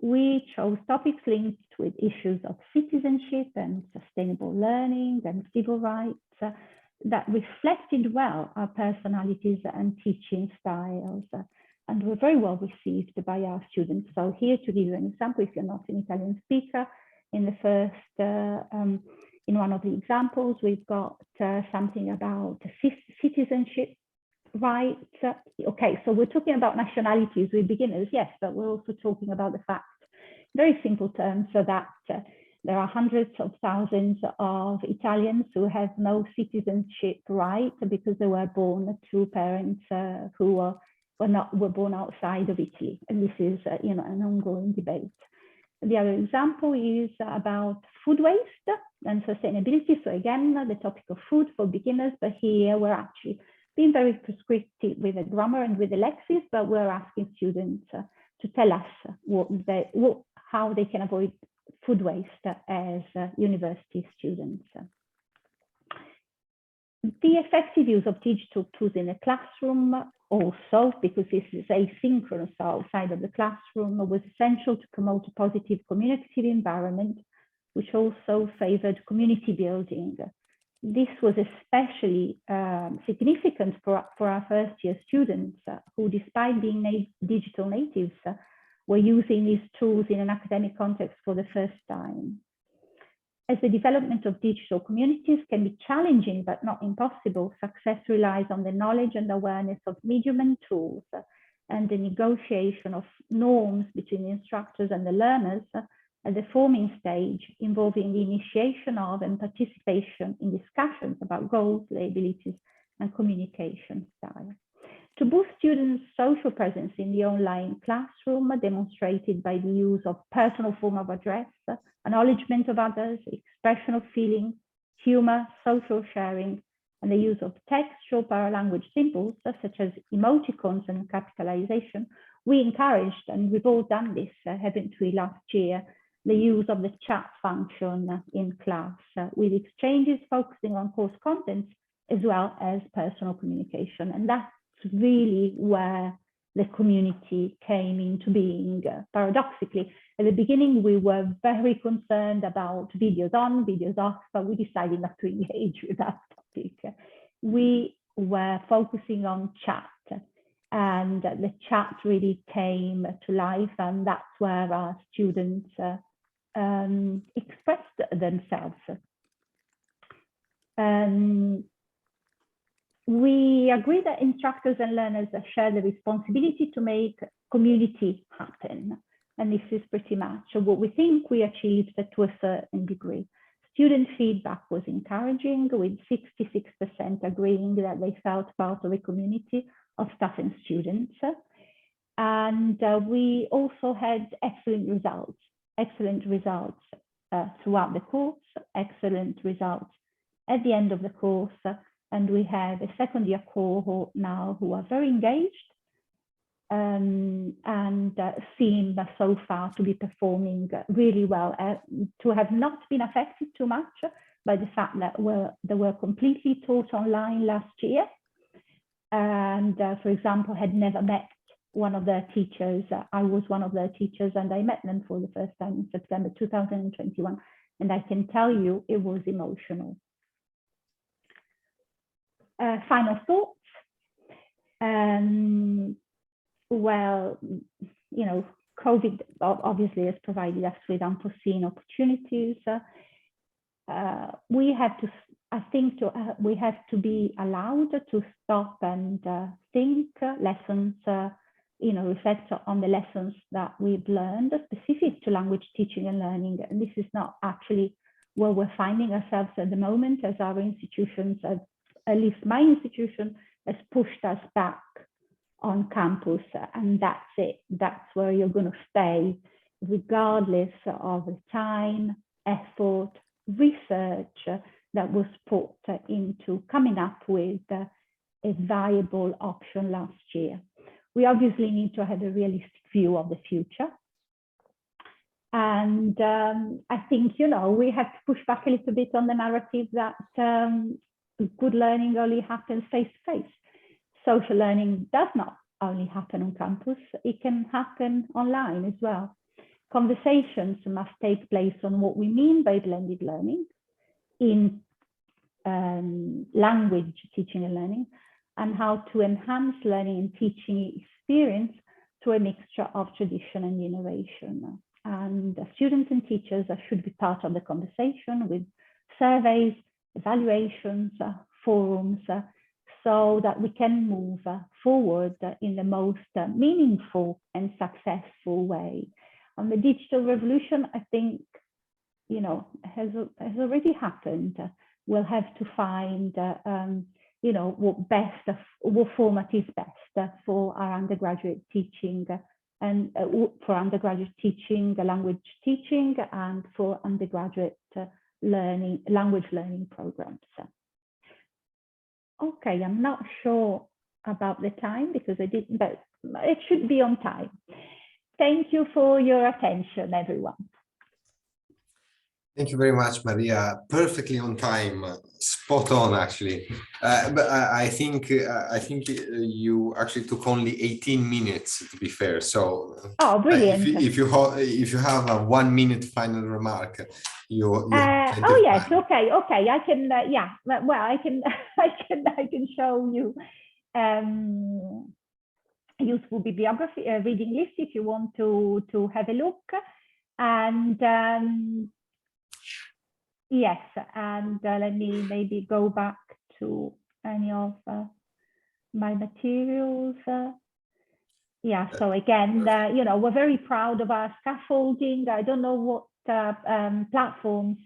We chose topics linked with issues of citizenship and sustainable learning and civil rights that reflected well our personalities and teaching styles, and were very well received by our students. So here, to give you an example, if you're not an Italian speaker, in the first, in one of the examples, we've got something about citizenship rights. Okay, so we're talking about nationalities with beginners, yes, but we're also talking about the fact, very simple terms, so that there are hundreds of thousands of Italians who have no citizenship right because they were born to parents who were born outside of Italy, and this is an ongoing debate. The other example is about food waste and sustainability. So again, the topic of food for beginners, but here we're actually being very prescriptive with the grammar and with the lexis, but we're asking students to tell us how they can avoid food waste as university students. The effective use of digital tools in the classroom also, because this is asynchronous outside of the classroom, was essential to promote a positive communicative environment, which also favored community building. This was especially significant for our first year students who, despite being digital natives, were using these tools in an academic context for the first time. As the development of digital communities can be challenging but not impossible, success relies on the knowledge and awareness of medium and tools, and the negotiation of norms between the instructors and the learners at the forming stage, involving the initiation of and participation in discussions about goals, abilities, and communication style. To boost students' social presence in the online classroom, demonstrated by the use of personal form of address, acknowledgement of others, expression of feeling, humor, social sharing, and the use of textual paralanguage symbols, such as emoticons and capitalization, we encouraged, and we've all done this, haven't we, last year, the use of the chat function in class, with exchanges focusing on course contents as well as personal communication. And that's really where the community came into being. Paradoxically, at the beginning, we were very concerned about videos on, videos off, but we decided not to engage with that topic. We were focusing on chat, and the chat really came to life, and that's where our students expressed themselves. We agree that instructors and learners share the responsibility to make community happen. And this is pretty much what we think we achieved to a certain degree. Student feedback was encouraging, with 66% agreeing that they felt part of a community of staff and students. And we also had excellent results throughout the course, excellent results at the end of the course. And we have a second year cohort now who are very engaged and seem so far to be performing really well, to have not been affected too much by the fact that they were completely taught online last year. And for example, had never met one of their teachers. I was one of their teachers, and I met them for the first time in September 2021. And I can tell you it was emotional. Final thoughts. Well, you know, COVID obviously has provided us with unforeseen opportunities. we have to, I think, we have to be allowed to stop and think lessons, reflect on the lessons that we've learned specific to language teaching and learning. And this is not actually where we're finding ourselves at the moment, as our institutions, at least my institution, has pushed us back on campus, and that's it. That's where you're going to stay, regardless of the time, effort, research that was put into coming up with a viable option last year. We obviously need to have a realistic view of the future. And I think, we have to push back a little bit on the narrative that good learning only happens face-to-face. Social learning does not only happen on campus, it can happen online as well. Conversations must take place on what we mean by blended learning in language teaching and learning, and how to enhance learning and teaching experience through a mixture of tradition and innovation. And students and teachers should be part of the conversation with surveys, evaluations, forums, so that we can move forward in the most meaningful and successful way. The digital revolution, I think, has already happened. We'll have to find, what format is best for our undergraduate teaching, and for undergraduate teaching, the language teaching, and for undergraduate learning, language learning programs. Okay, I'm not sure about the time because I didn't, but it should be on time. Thank you for your attention, everyone. Thank you very much, Maria. Perfectly on time, spot on, actually. But I think you actually took only 18 minutes, to be fair. So, oh, brilliant! If you have a 1 minute final remark, you oh yes, okay. I can. Yeah. Well, I can. I can show you. Useful bibliography, reading list if you want to have a look, and yes, and let me maybe go back to any of my materials. Yeah, so again, we're very proud of our scaffolding. I don't know what platforms,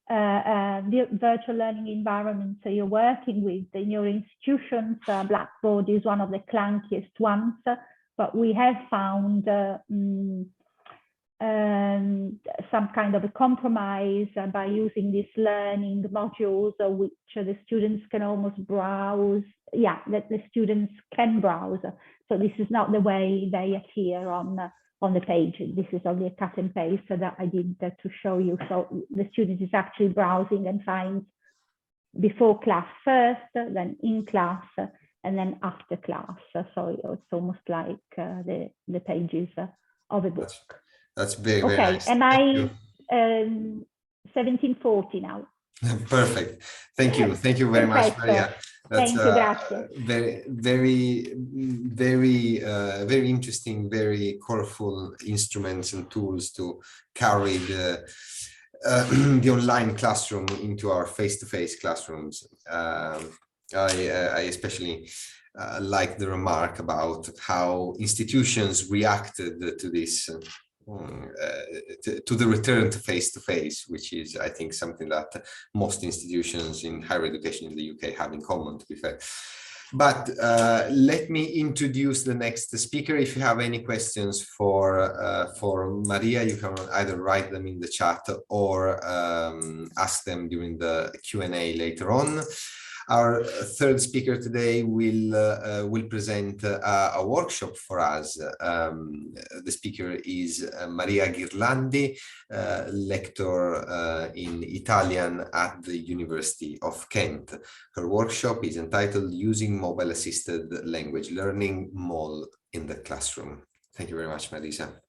virtual learning environments you're working with in your institutions. Blackboard is one of the clunkiest ones, but we have found some kind of a compromise by using these learning modules, which the students can almost browse. Yeah, that the students can browse. So this is not the way they appear on the page. This is only a cut and paste that I did to show you. So the student is actually browsing and finds before class first, then in class, and then after class. So it's almost like the pages of a book. That's very, very nice. And I 1740 now. Perfect. Thank you. Thank you very much, Maria. That's very, very, very, very interesting, very colorful instruments and tools to carry the online classroom into our face-to-face classrooms. I especially like the remark about how institutions reacted to this. To the return to face-to-face, which is, I think, something that most institutions in higher education in the UK have in common, to be fair. But let me introduce the next speaker. If you have any questions for Maria, you can either write them in the chat or ask them during the Q&A later on. Our third speaker today will present a workshop for us. The speaker is Maria Ghirlandi, lecturer in Italian at the University of Kent. Her workshop is entitled Using Mobile Assisted Language Learning, MAL, in the Classroom. Thank you very much, Marisa.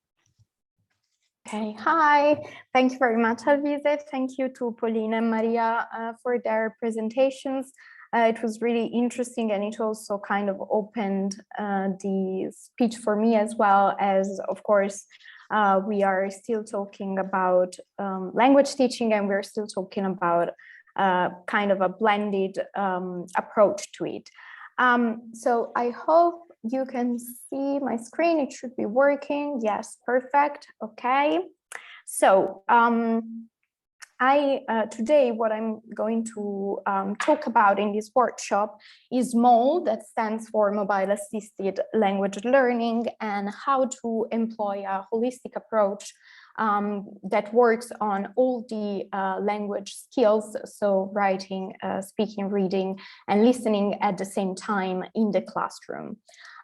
Okay, hi. Thank you very much, Alvise. Thank you to Pauline and Maria for their presentations. It was really interesting, and it also kind of opened the speech for me, as well as, of course, We are still talking about language teaching, and we're still talking about kind of a blended approach to it. So I hope you can see my screen. It should be working. Yes, perfect. Okay. So today what I'm going to talk about in this workshop is MOL, that stands for Mobile Assisted Language Learning, and how to employ a holistic approach that works on all the language skills, so writing, speaking, reading, and listening at the same time in the classroom.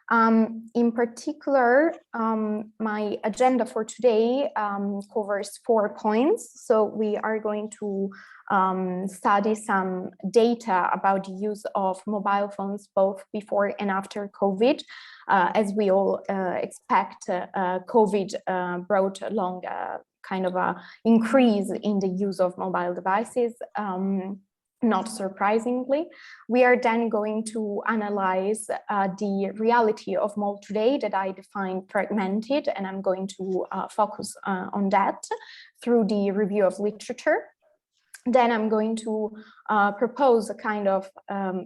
In particular, my agenda for today covers 4 points. So we are going to study some data about the use of mobile phones both before and after COVID. As we all expect, COVID brought along a kind of a increase in the use of mobile devices. Not surprisingly. We are then going to analyze the reality of MOL today that I defined fragmented, and I'm going to focus on that through the review of literature. Then I'm going to propose a kind of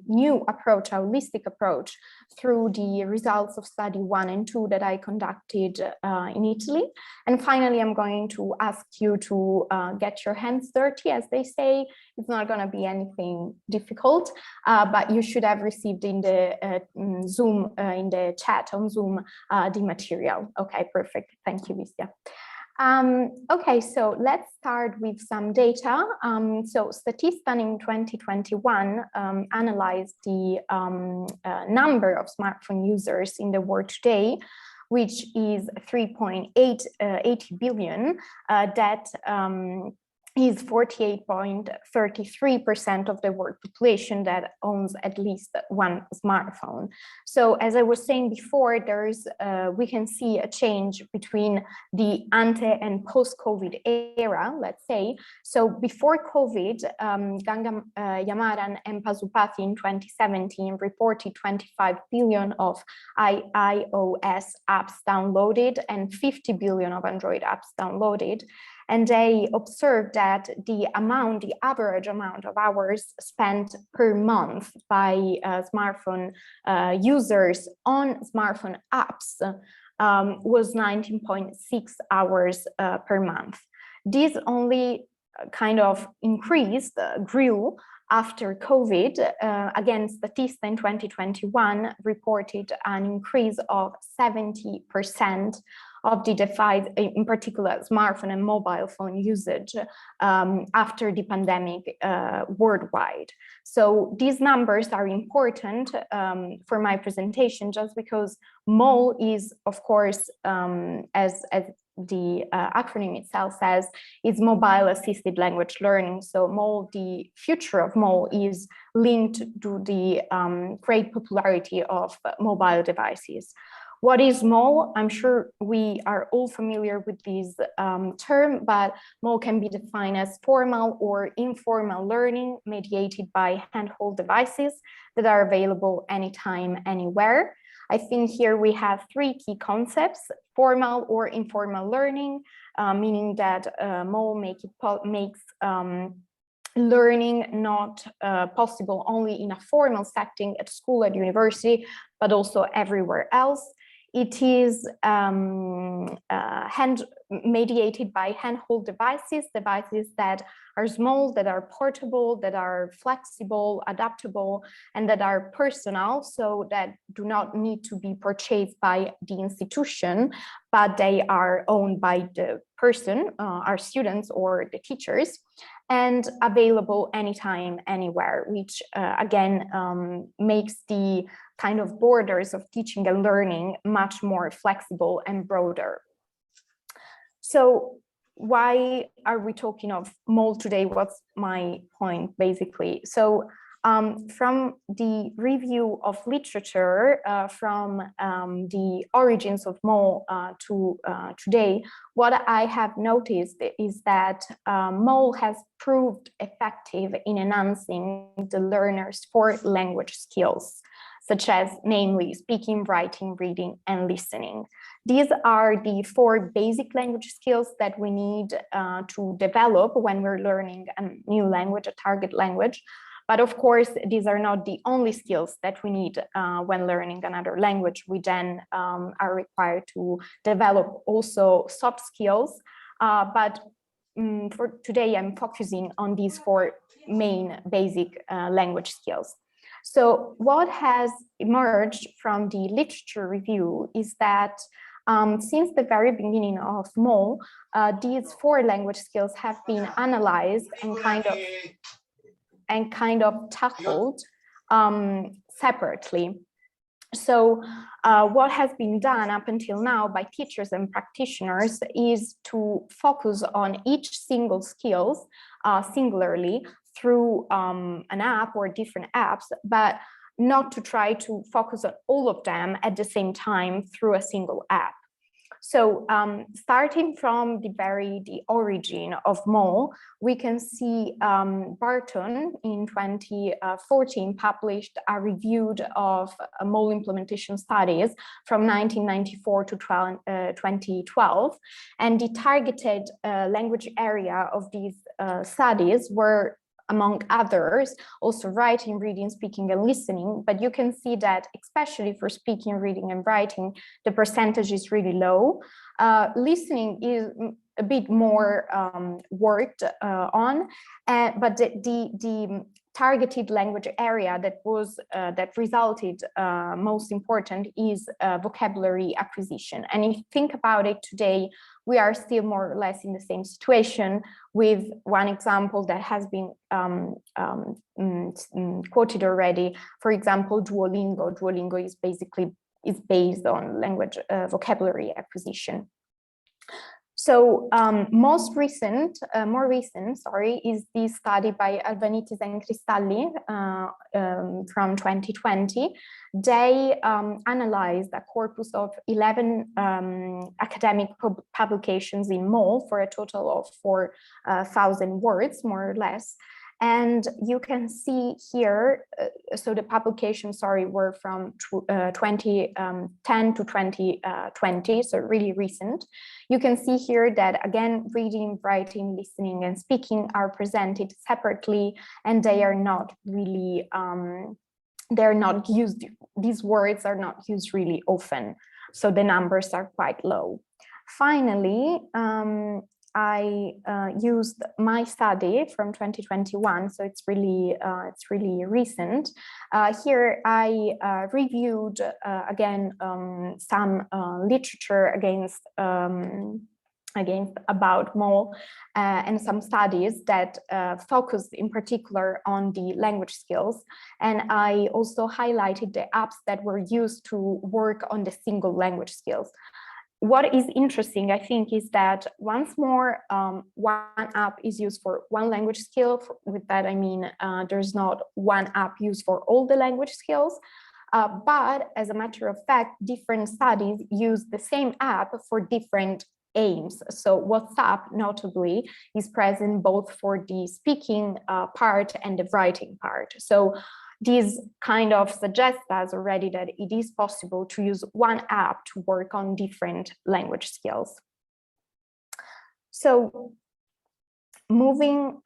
new approach, a holistic approach, through the results of study 1 and 2 that I conducted in Italy. And finally, I'm going to ask you to get your hands dirty, as they say. It's not going to be anything difficult, but you should have received in the Zoom, in the chat on Zoom, the material. Okay, perfect. Thank you, Visya. Okay, so let's start with some data. So Statista in 2021 analyzed the number of smartphone users in the world today, which is 3.80 billion. That is 48.33% of the world population that owns at least one smartphone. So as I was saying before, there's we can see a change between the ante and post-COVID era, let's say. So before COVID, Yamaran and Pasupati in 2017 reported 25 billion of iOS apps downloaded and 50 billion of Android apps downloaded. And they observed that the average amount of hours spent per month by smartphone users on smartphone apps was 19.6 hours per month. This only kind of grew after COVID. Again, Statista in 2021 reported an increase of 70% of the device, in particular smartphone and mobile phone usage after the pandemic worldwide. So these numbers are important for my presentation, just because MOL is, of course, as the acronym itself says, is mobile assisted language learning. So MOL, the future of MOL, is linked to the great popularity of mobile devices. What is MOL? I'm sure we are all familiar with this term, but MOL can be defined as formal or informal learning mediated by handheld devices that are available anytime, anywhere. I think here we have 3 key concepts: formal or informal learning, meaning that MOL makes learning not possible only in a formal setting at school, at university, but also everywhere else. It is mediated by handheld devices that are small, that are portable, that are flexible, adaptable, and that are personal, so that do not need to be purchased by the institution, but they are owned by the person, our students or the teachers, and available anytime, anywhere, which again makes the kind of borders of teaching and learning much more flexible and broader. So why are we talking of MOL today? What's my point, basically? So From the review of literature from the origins of Mo to today, what I have noticed is that Mo has proved effective in enhancing the learner's 4 language skills, such as namely speaking, writing, reading, and listening. These are the 4 basic language skills that we need to develop when we're learning a new language, a target language. But of course, these are not the only skills that we need when learning another language. We then are required to develop also soft skills. But for today, I'm focusing on these 4 main basic language skills. So what has emerged from the literature review is that since the very beginning of Mo, these 4 language skills have been analyzed and kind of tackled separately. So what has been done up until now by teachers and practitioners is to focus on each single skills singularly through an app or different apps, but not to try to focus on all of them at the same time through a single app. So starting from the origin of Mo, we can see Bayón in 2014 published a review of Mo implementation studies from 1994 to 2012. And the targeted language area of these studies were, among others, also writing, reading, speaking, and listening. But you can see that, especially for speaking, reading, and writing, the percentage is really low. Listening is a bit more worked on, but the targeted language area that resulted most important is vocabulary acquisition. And if you think about it today, we are still more or less in the same situation, with one example that has been quoted already. For example, Duolingo. Duolingo is based on language vocabulary acquisition. So more recent, is this study by Albanitis and Cristalli from 2020. They analyzed a corpus of 11 academic publications in Mo for a total of 4,000 words, more or less. And you can see here, so the publications, were from 2010 to 2020, so really recent. You can see here that, again, reading, writing, listening, and speaking are presented separately, and they are not really, they're not used, these words are not used really often, so the numbers are quite low. Finally, I used my study from 2021, so it's really recent. Here I reviewed again some literature against about Mo and some studies that focused in particular on the language skills. And I also highlighted the apps that were used to work on the single language skills. What is interesting, I think, is that once more, one app is used for one language skill. With that, I mean, there's not one app used for all the language skills. But as a matter of fact, different studies use the same app for different aims. So WhatsApp, notably, is present both for the speaking part and the writing part. So this kind of suggests us already that it is possible to use one app to work on different language skills. So moving,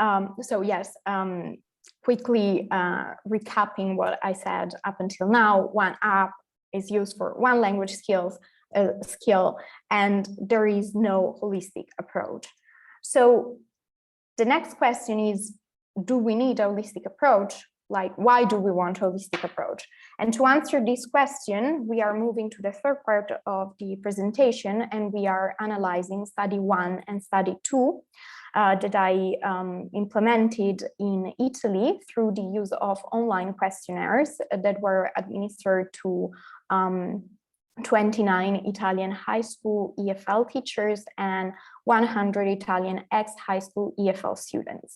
quickly recapping what I said up until now, one app is used for one language skill, and there is no holistic approach. So the next question is, do we need a holistic approach? Like, why do we want a holistic approach? And to answer this question, we are moving to the third part of the presentation, and we are analyzing study 1 and study 2 that I implemented in Italy through the use of online questionnaires that were administered to 29 Italian high school EFL teachers and 100 Italian ex-high school EFL students.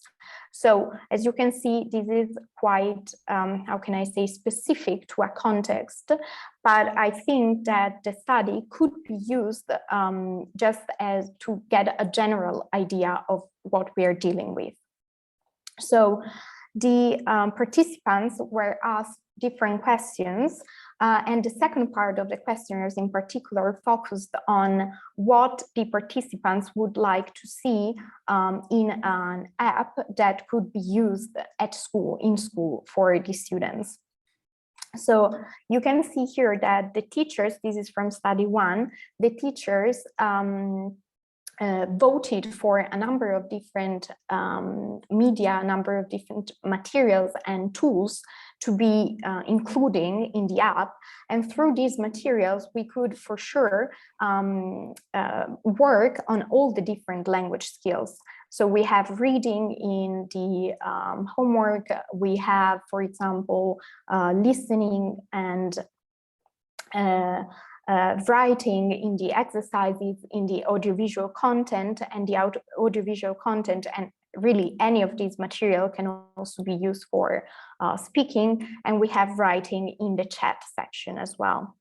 So as you can see, this is quite, how can I say, specific to a context, but I think that the study could be used just as to get a general idea of what we are dealing with. So the participants were asked different questions, and the second part of the questionnaires in particular focused on what the participants would like to see in an app that could be used at school, in school, for the students. So you can see here that the teachers, this is from study 1, the teachers voted for a number of different media, a number of different materials and tools to be including in the app. And through these materials, we could for sure work on all the different language skills. So we have reading in the homework, we have, for example, listening and writing in the exercises, in the audiovisual content, and the audiovisual content, and really any of these material can also be used for speaking, and we have writing in the chat section as well.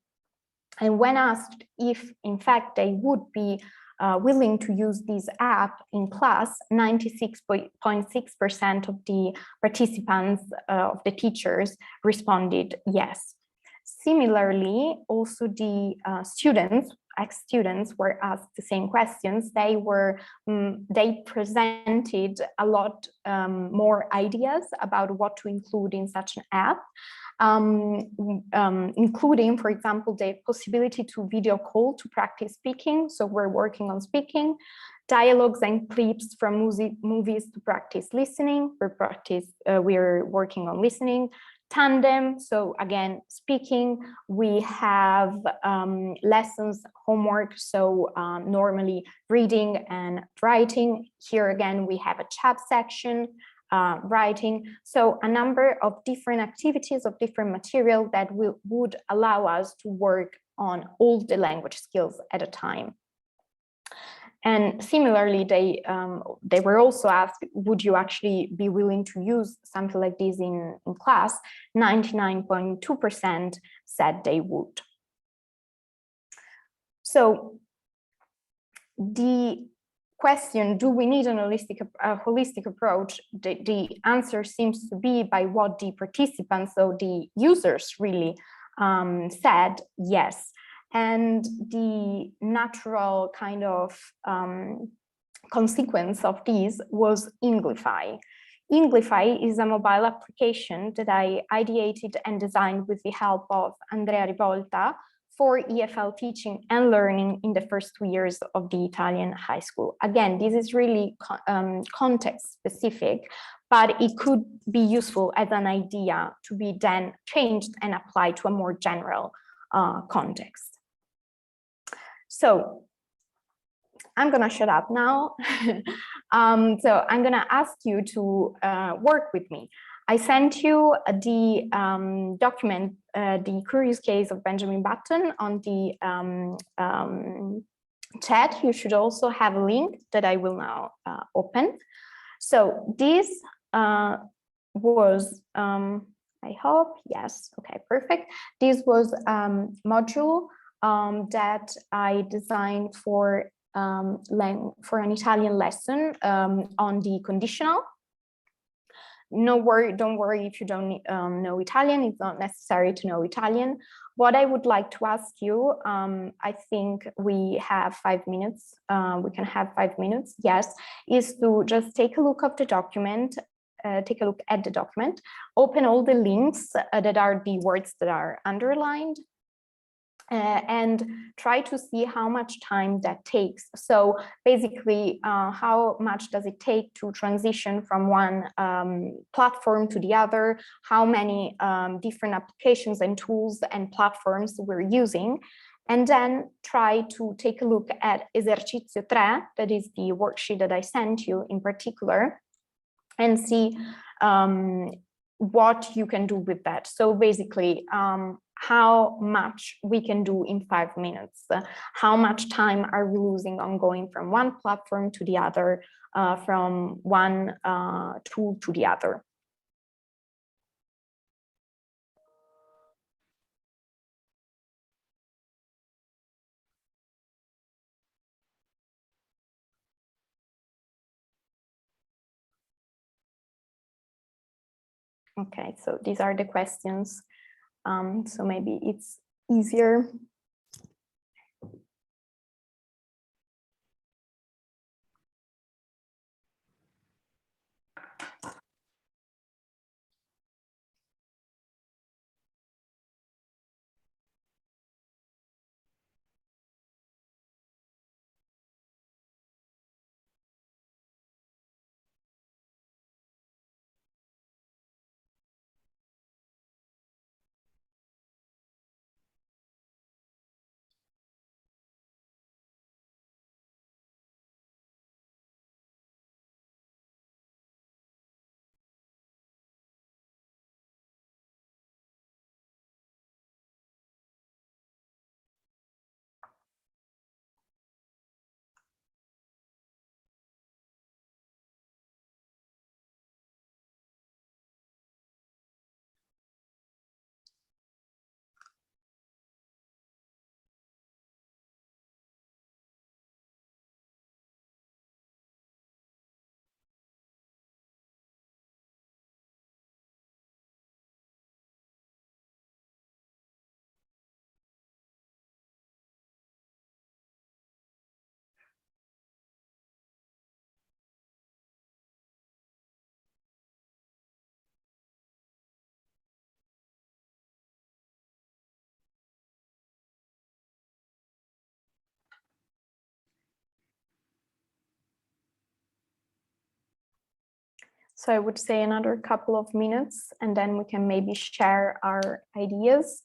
And when asked if in fact they would be willing to use this app in class, 96.6% of the participants, of the teachers, responded yes. Similarly, also the students, ex-students, were asked the same questions. They presented a lot more ideas about what to include in such an app, including, for example, the possibility to video call to practice speaking. So we're working on speaking, dialogues and clips from movies to practice listening. We're working on listening. Tandem, so again, speaking. We have lessons, homework, so normally reading and writing. Here again, we have a chat section, writing. So a number of different activities of different material that would allow us to work on all the language skills at a time. And similarly, they were also asked, would you actually be willing to use something like this in class? 99.2% said they would. So the question, do we need a holistic approach? The answer seems to be by what the participants, so the users really said yes. And the natural kind of consequence of this was Englify. Englify is a mobile application that I ideated and designed with the help of Andrea Rivolta for EFL teaching and learning in the first 2 years of the Italian high school. Again, this is really context specific, but it could be useful as an idea to be then changed and applied to a more general context. So I'm gonna shut up now. So I'm gonna ask you to work with me. I sent you the document, the curious case of Benjamin Button, on the chat. You should also have a link that I will now open. So this was, I hope, yes, okay, perfect. This was module that I designed for an Italian lesson on the conditional. Don't worry if you don't know Italian, it's not necessary to know Italian. What I would like to ask you, I think we have 5 minutes, we can have 5 minutes, yes, is to just take a look of the document, take a look at the document, open all the links that are the words that are underlined, and try to see how much time that takes. So basically, how much does it take to transition from one platform to the other, how many different applications and tools and platforms we're using, and then try to take a look at Esercizio 3, that is the worksheet that I sent you in particular, and see what you can do with that. So basically, how much we can do in 5 minutes. How much time are we losing on going from one platform to the other, from one tool to the other? Okay, so these are the questions. So maybe it's easier. So I would say another couple of minutes, and then we can maybe share our ideas.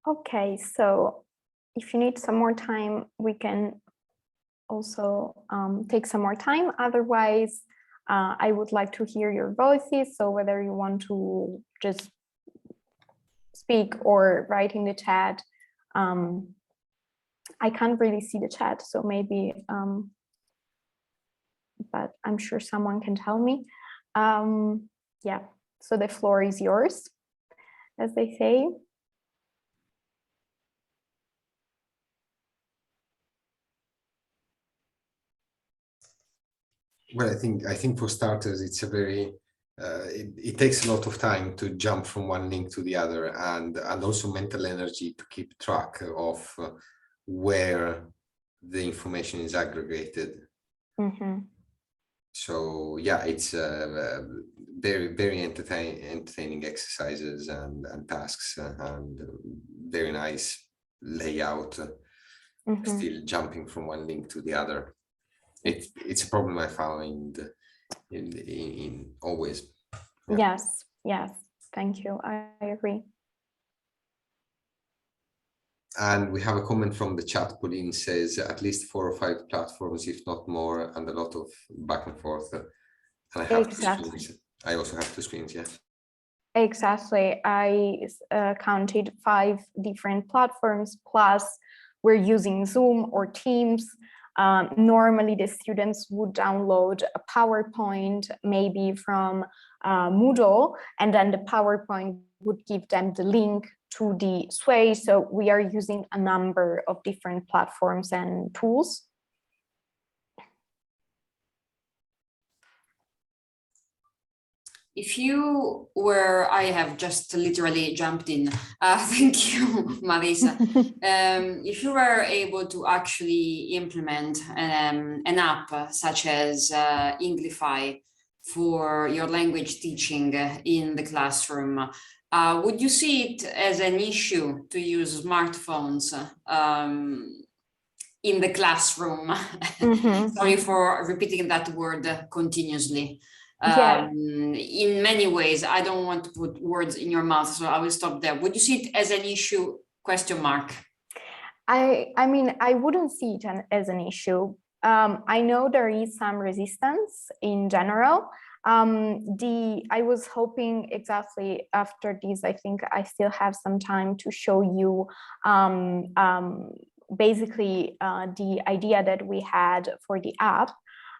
Okay, so if you need some more time, we can also take some more time. Otherwise, I would like to hear your voices. So whether you want to just speak or write in the chat. I can't really see the chat, so maybe, but I'm sure someone can tell me. Yeah, so the floor is yours, as they say. Well, I think for starters, it's a very it takes a lot of time to jump from one link to the other, and also mental energy to keep track of where the information is aggregated. Mm-hmm. So yeah, it's very, very entertaining exercises and tasks, and very nice layout. Mm-hmm. Still jumping from one link to the other. It's a problem I found in always. Yeah. Yes, thank you. I agree. And we have a comment from the chat. Pauline says at least 4 or 5 platforms, if not more, and a lot of back and forth. And I have Exactly. 2 screens. I also have 2 screens, yes. Exactly. I counted 5 different platforms, plus we're using Zoom or Teams. Normally the students would download a PowerPoint, maybe from Moodle, and then the PowerPoint would give them the link to the Sway. So we are using a number of different platforms and tools. If you were, I have just literally jumped in. Thank you, Marisa. If you were able to actually implement an app such as Inglify for your language teaching in the classroom, would you see it as an issue to use smartphones in the classroom? Mm-hmm. Sorry for repeating that word continuously. Yeah. In many ways, I don't want to put words in your mouth, so I will stop there. Would you see it as an issue? Question mark. I mean, I wouldn't see it as an issue. I know there is some resistance in general. I was hoping exactly after this, I think I still have some time to show you basically the idea that we had for the app.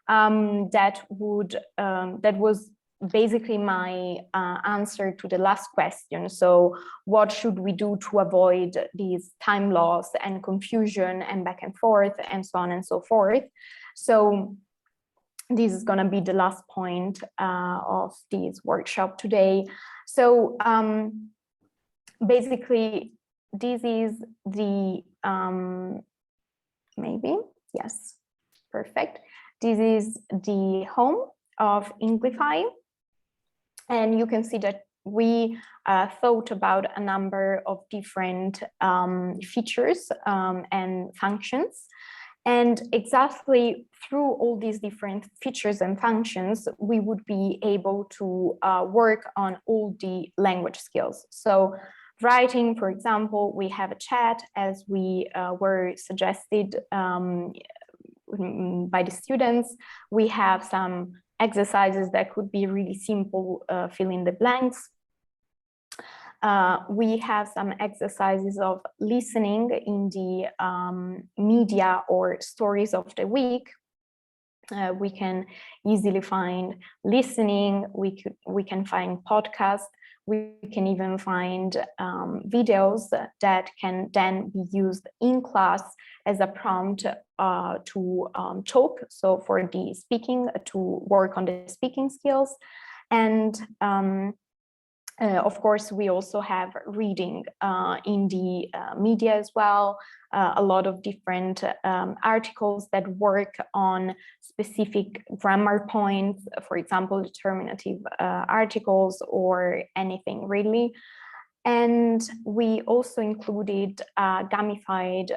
That was basically my answer to the last question. So what should we do to avoid these time loss and confusion and back and forth and so on and so forth? So this is going to be the last point of this workshop today. So basically this is the maybe, yes, perfect. This is the home of Inglify, and you can see that we thought about a number of different features and functions. And exactly through all these different features and functions, we would be able to work on all the language skills. So writing, for example, we have a chat as we were suggested by the students. We have some exercises that could be really simple, fill in the blanks. We have some exercises of listening in the media or stories of the week. We can easily find listening. We can find podcasts. We can even find videos that can then be used in class as a prompt to talk. So for the speaking, to work on the speaking skills. And of course, we also have reading in the media as well. A lot of different articles that work on specific grammar points, for example, determinative articles or anything really. And we also included a gamified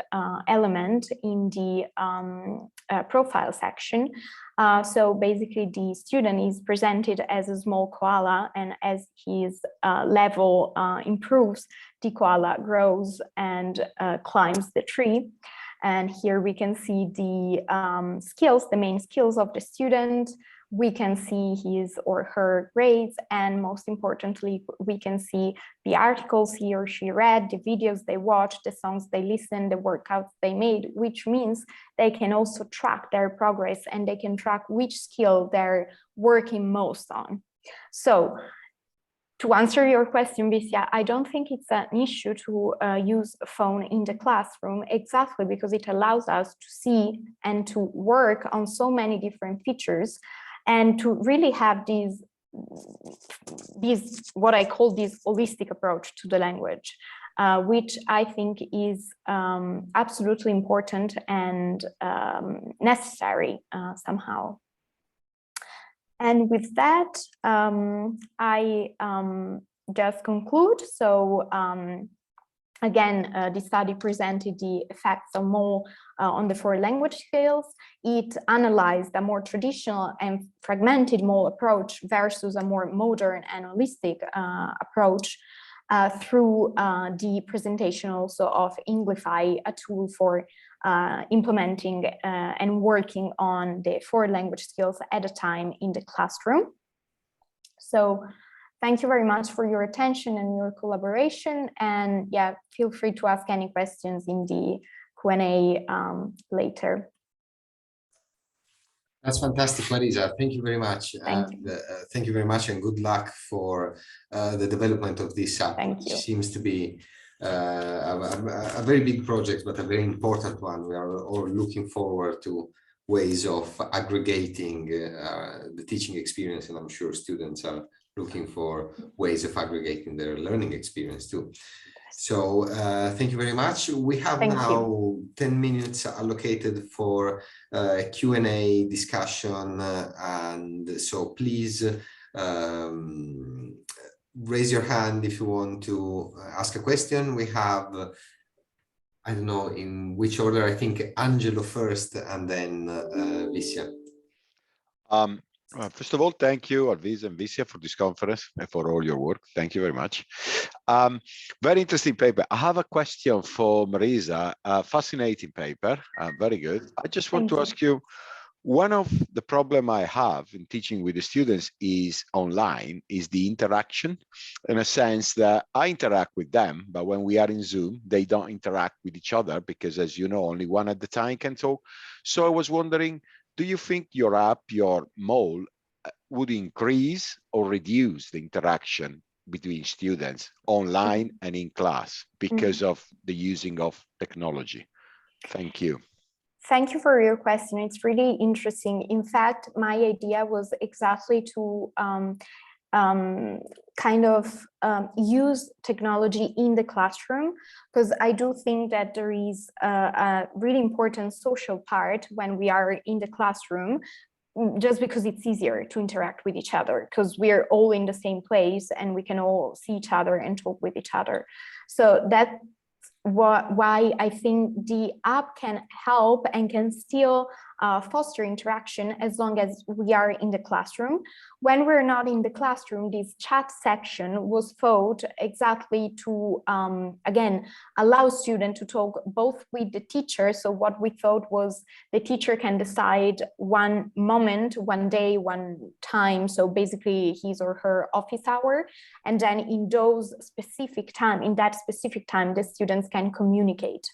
element in the profile section. So basically the student is presented as a small koala, and as his level improves, the koala grows and climbs the tree. And here we can see the skills, the main skills of the student. We can see his or her grades, and most importantly, we can see the articles he or she read, the videos they watched, the songs they listened, the workouts they made, which means they can also track their progress and they can track which skill they're working most on. So to answer your question, Visya, I don't think it's an issue to use a phone in the classroom, exactly because it allows us to see and to work on so many different features and to really have these what I call this holistic approach to the language. which I think is absolutely important and necessary somehow. And with that, I just conclude. So again, the study presented the effects of MOL on the 4 language skills. It analyzed a more traditional and fragmented MOL approach versus a more modern and holistic approach through the presentation also of Inglify, a tool for implementing and working on the 4 language skills at a time in the classroom. So thank you very much for your attention and your collaboration. And yeah, feel free to ask any questions in the Q&A later. That's fantastic, Marisa. Thank you very much. Thank you very much, and good luck for the development of this app. Thank you. It seems to be a very big project, but a very important one. We are all looking forward to ways of aggregating the teaching experience, and I'm sure students are looking for ways of aggregating their learning experience too. So thank you very much. We have now 10 minutes allocated for Q&A discussion, and so please raise your hand if you want to ask a question. We have, I don't know in which order, I think Angelo first and then Visya. First of all, thank you, Alvise and Visya, for this conference and for all your work. Thank you very much. Very interesting paper. I have a question for Marisa. Fascinating paper, very good. I just want to ask you, one of the problem I have in teaching with the students is online, is the interaction, in a sense that I interact with them, but when we are in Zoom, they don't interact with each other because, as you know, only one at the time can talk. So I was wondering, do you think your app, your MOL, would increase or reduce the interaction between students online and in class because of the using of technology? Thank you. Thank you for your question. It's really interesting. In fact, my idea was exactly to use technology in the classroom, because I do think that there is a really important social part when we are in the classroom, just because it's easier to interact with each other, because we're all in the same place and we can all see each other and talk with each other. So that's why I think the app can help and can still foster interaction as long as we are in the classroom. When we're not in the classroom, this chat section was thought exactly to, again, allow students to talk both with the teacher. So what we thought was the teacher can decide one moment, one day, one time. So basically his or her office hour. And then in those specific time, in that specific time, the students can communicate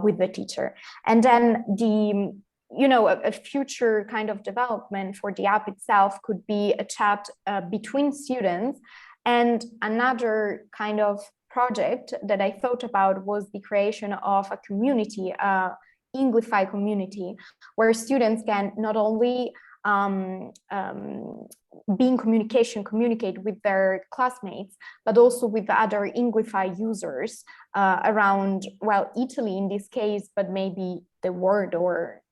with the teacher. And then the a future kind of development for the app itself could be a chat between students. And another kind of project that I thought about was the creation of a community, Inglify community, where students can not only be in communicate with their classmates, but also with other Inglify users around, well, Italy in this case, but maybe the world or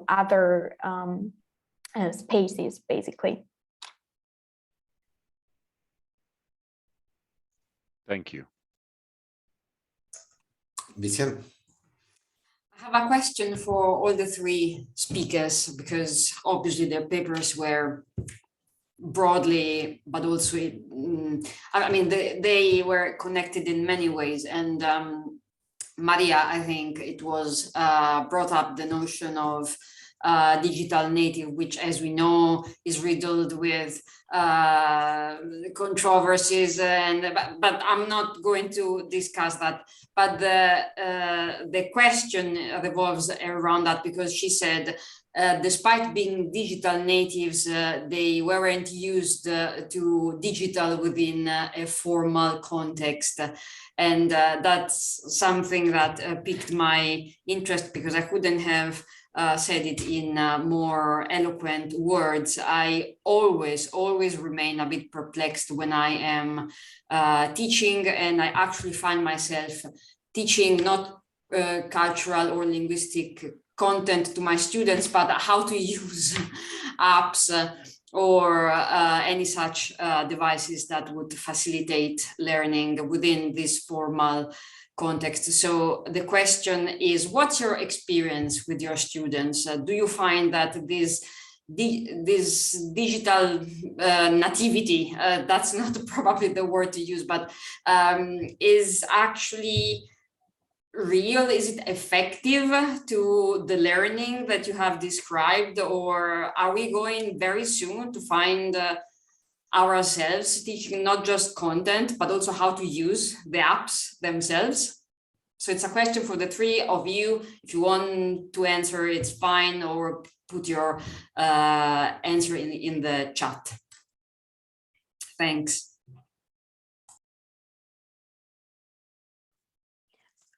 other spaces, basically. Thank you. Visya? I have a question for all the 3 speakers, because obviously their papers were broadly, but also, I mean, they were connected in many ways. And Maria, I think it was brought up the notion of digital native, which, as we know, is riddled with controversies, but I'm not going to discuss that. But the question revolves around that, because she said, despite being digital natives, they weren't used to digital within a formal context. And that's something that piqued my interest, because I couldn't have said it in more eloquent words. I always remain a bit perplexed when I am teaching, and I actually find myself teaching not cultural or linguistic content to my students, but how to use apps or any such devices that would facilitate learning within this formal context. So the question is, what's your experience with your students? Do you find that this digital nativity, that's not probably the word to use, but is actually real? Is it effective to the learning that you have described, or are we going very soon to find ourselves teaching not just content, but also how to use the apps themselves? So it's a question for the three of you. If you want to answer, it's fine, or put your answer in the chat. Thanks.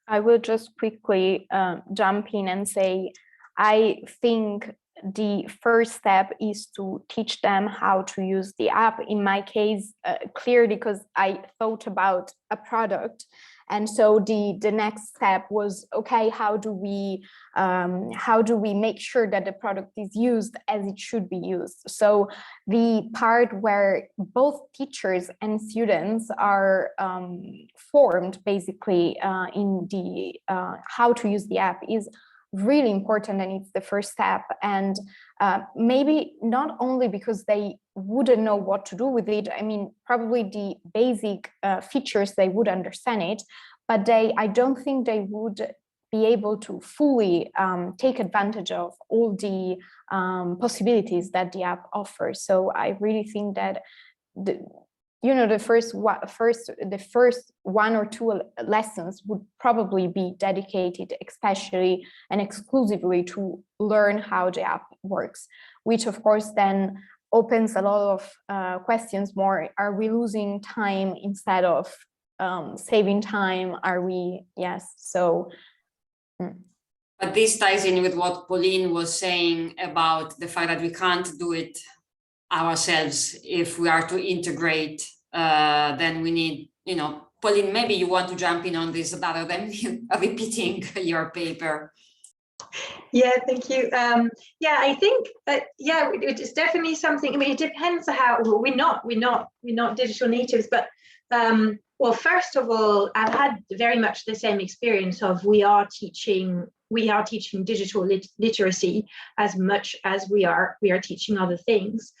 I will just quickly jump in and say, I think the first step is to teach them how to use the app. In my case, clearly, because I thought about a product. And so the next step was, okay, how do we make sure that the product is used as it should be used? So the part where both teachers and students are formed basically in the how to use the app is really important, and it's the first step. And maybe not only because they wouldn't know what to do with it, I mean, probably the basic features, they would understand it, but I don't think they would be able to fully take advantage of all the possibilities that the app offers. So I really think that the first 1 or 2 lessons would probably be dedicated especially and exclusively to learn how the app works, which of course then opens a lot of questions more. Are we losing time instead of saving time? Are we? Yes. So. But this ties in with what Pauline was saying about the fact that we can't do it ourselves. If we are to integrate, then we need, Pauline, maybe you want to jump in on this rather than repeating your paper. Yeah, thank you. I think it's definitely something. I mean, it depends how we're not digital natives, but well, first of all, I've had very much the same experience of we are teaching digital literacy as much as we are teaching other things.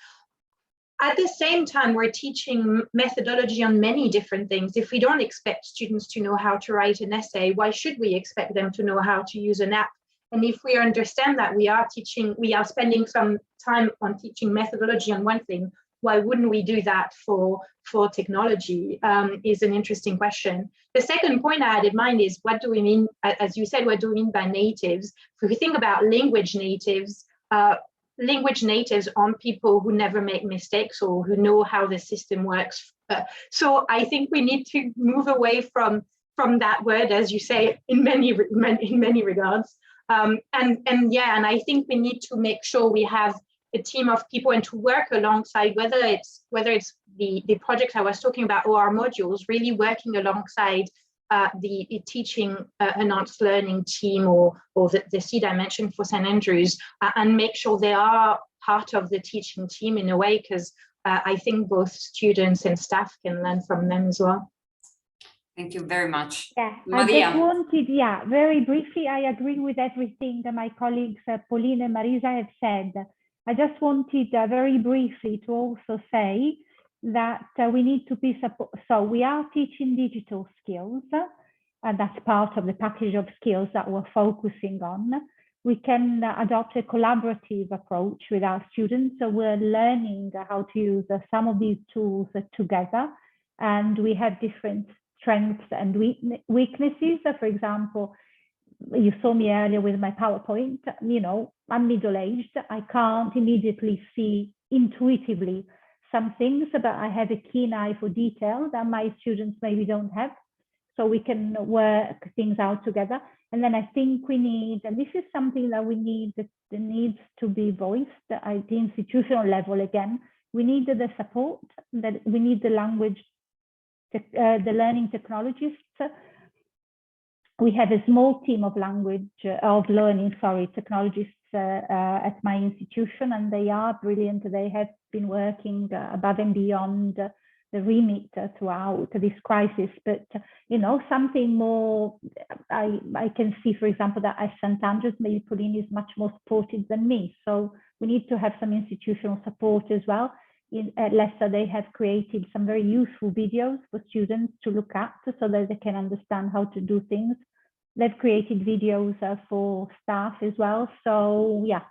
At the same time, we're teaching methodology on many different things. If we don't expect students to know how to write an essay, why should we expect them to know how to use an app? And if we understand that we are spending some time on teaching methodology on one thing, why wouldn't we do that for technology? Is an interesting question. The second point I had in mind is, what do we mean, as you said, what do we mean by natives? If we think about language natives aren't people who never make mistakes or who know how the system works. So I think we need to move away from that word, as you say, in many regards. And I think we need to make sure we have a team of people and to work alongside, whether it's the project I was talking about or our modules, really working alongside the teaching enhanced learning team or the C dimension for St. Andrews, and make sure they are part of the teaching team in a way, because I think both students and staff can learn from them as well. Thank you very much. Yeah, Maria. I just wanted, very briefly, I agree with everything that my colleagues Pauline and Marisa have said. I just wanted very briefly to also say that we need to be support. So we are teaching digital skills, and that's part of the package of skills that we're focusing on. We can adopt a collaborative approach with our students. So we're learning how to use some of these tools together, and we have different strengths and weaknesses. For example, you saw me earlier with my PowerPoint, I'm middle-aged. I can't immediately see intuitively some things, but I have a keen eye for detail that my students maybe don't have. so we can work things out together. And then I think we need, and this is something that we need, that needs to be voiced at the institutional level again. We need the support, that we need the language, the learning technologists. We have a small team of technologists at my institution, and they are brilliant. They have been working above and beyond the remit throughout this crisis. But you know, something more, I can see, for example, that at St. Andrews, maybe Pauline is much more supported than me. So we need to have some institutional support as well. At Leicester, they have created some very useful videos for students to look at so that they can understand how to do things. They've created videos for staff as well. So yeah,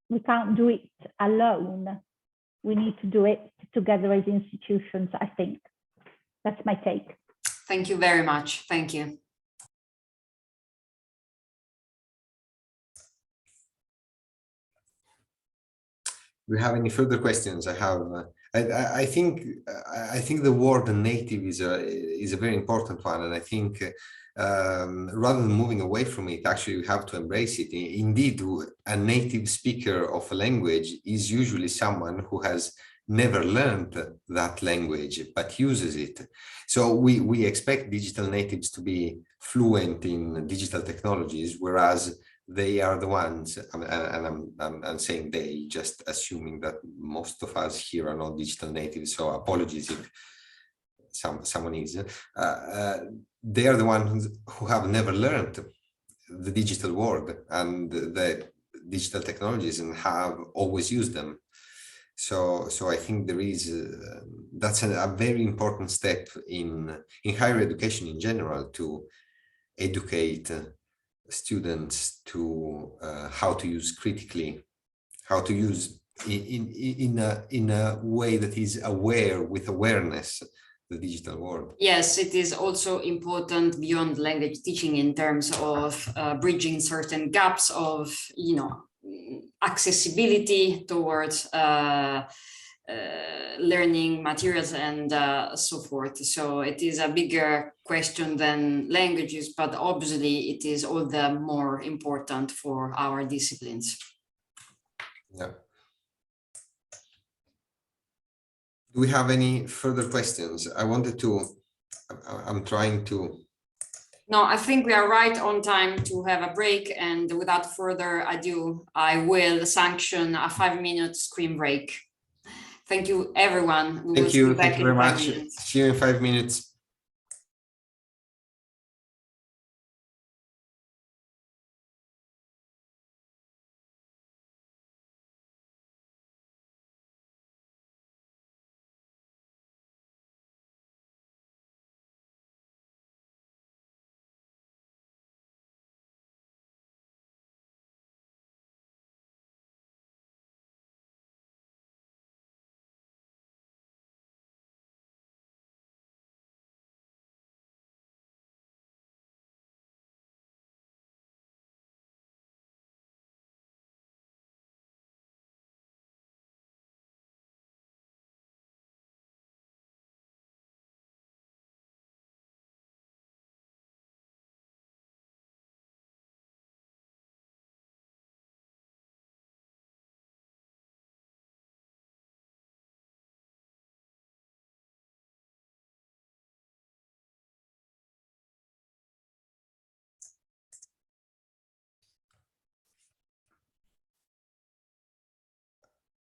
we can't do it alone. We need to do it together as institutions, I think. That's my take. Thank you very much. Thank you. Do you have any further questions? I have. I think the word native is a very important one, and I think rather than moving away from it, actually we have to embrace it. Indeed, a native speaker of a language is usually someone who has never learned that language but uses it. So we expect digital natives to be fluent in digital technologies, whereas they are the ones, and I'm saying they, just assuming that most of us here are not digital natives, so apologies if someone is. They are the ones who have never learned the digital world and the digital technologies and have always used them. So I think there is that's a very important step in higher education in general, to educate students to how to use critically, how to use in a way that is aware, with awareness, the digital world. Yes, it is also important beyond language teaching in terms of bridging certain gaps of, you know, accessibility towards learning materials and so forth. So it is a bigger question than languages, but obviously it is all the more important for our disciplines. Yeah. Do we have any further questions? I'm trying to. No, I think we are right on time to have a break, and without further ado, I will sanction a 5-minute screen break. Thank you, everyone. Thank you very much. See you in 5 minutes.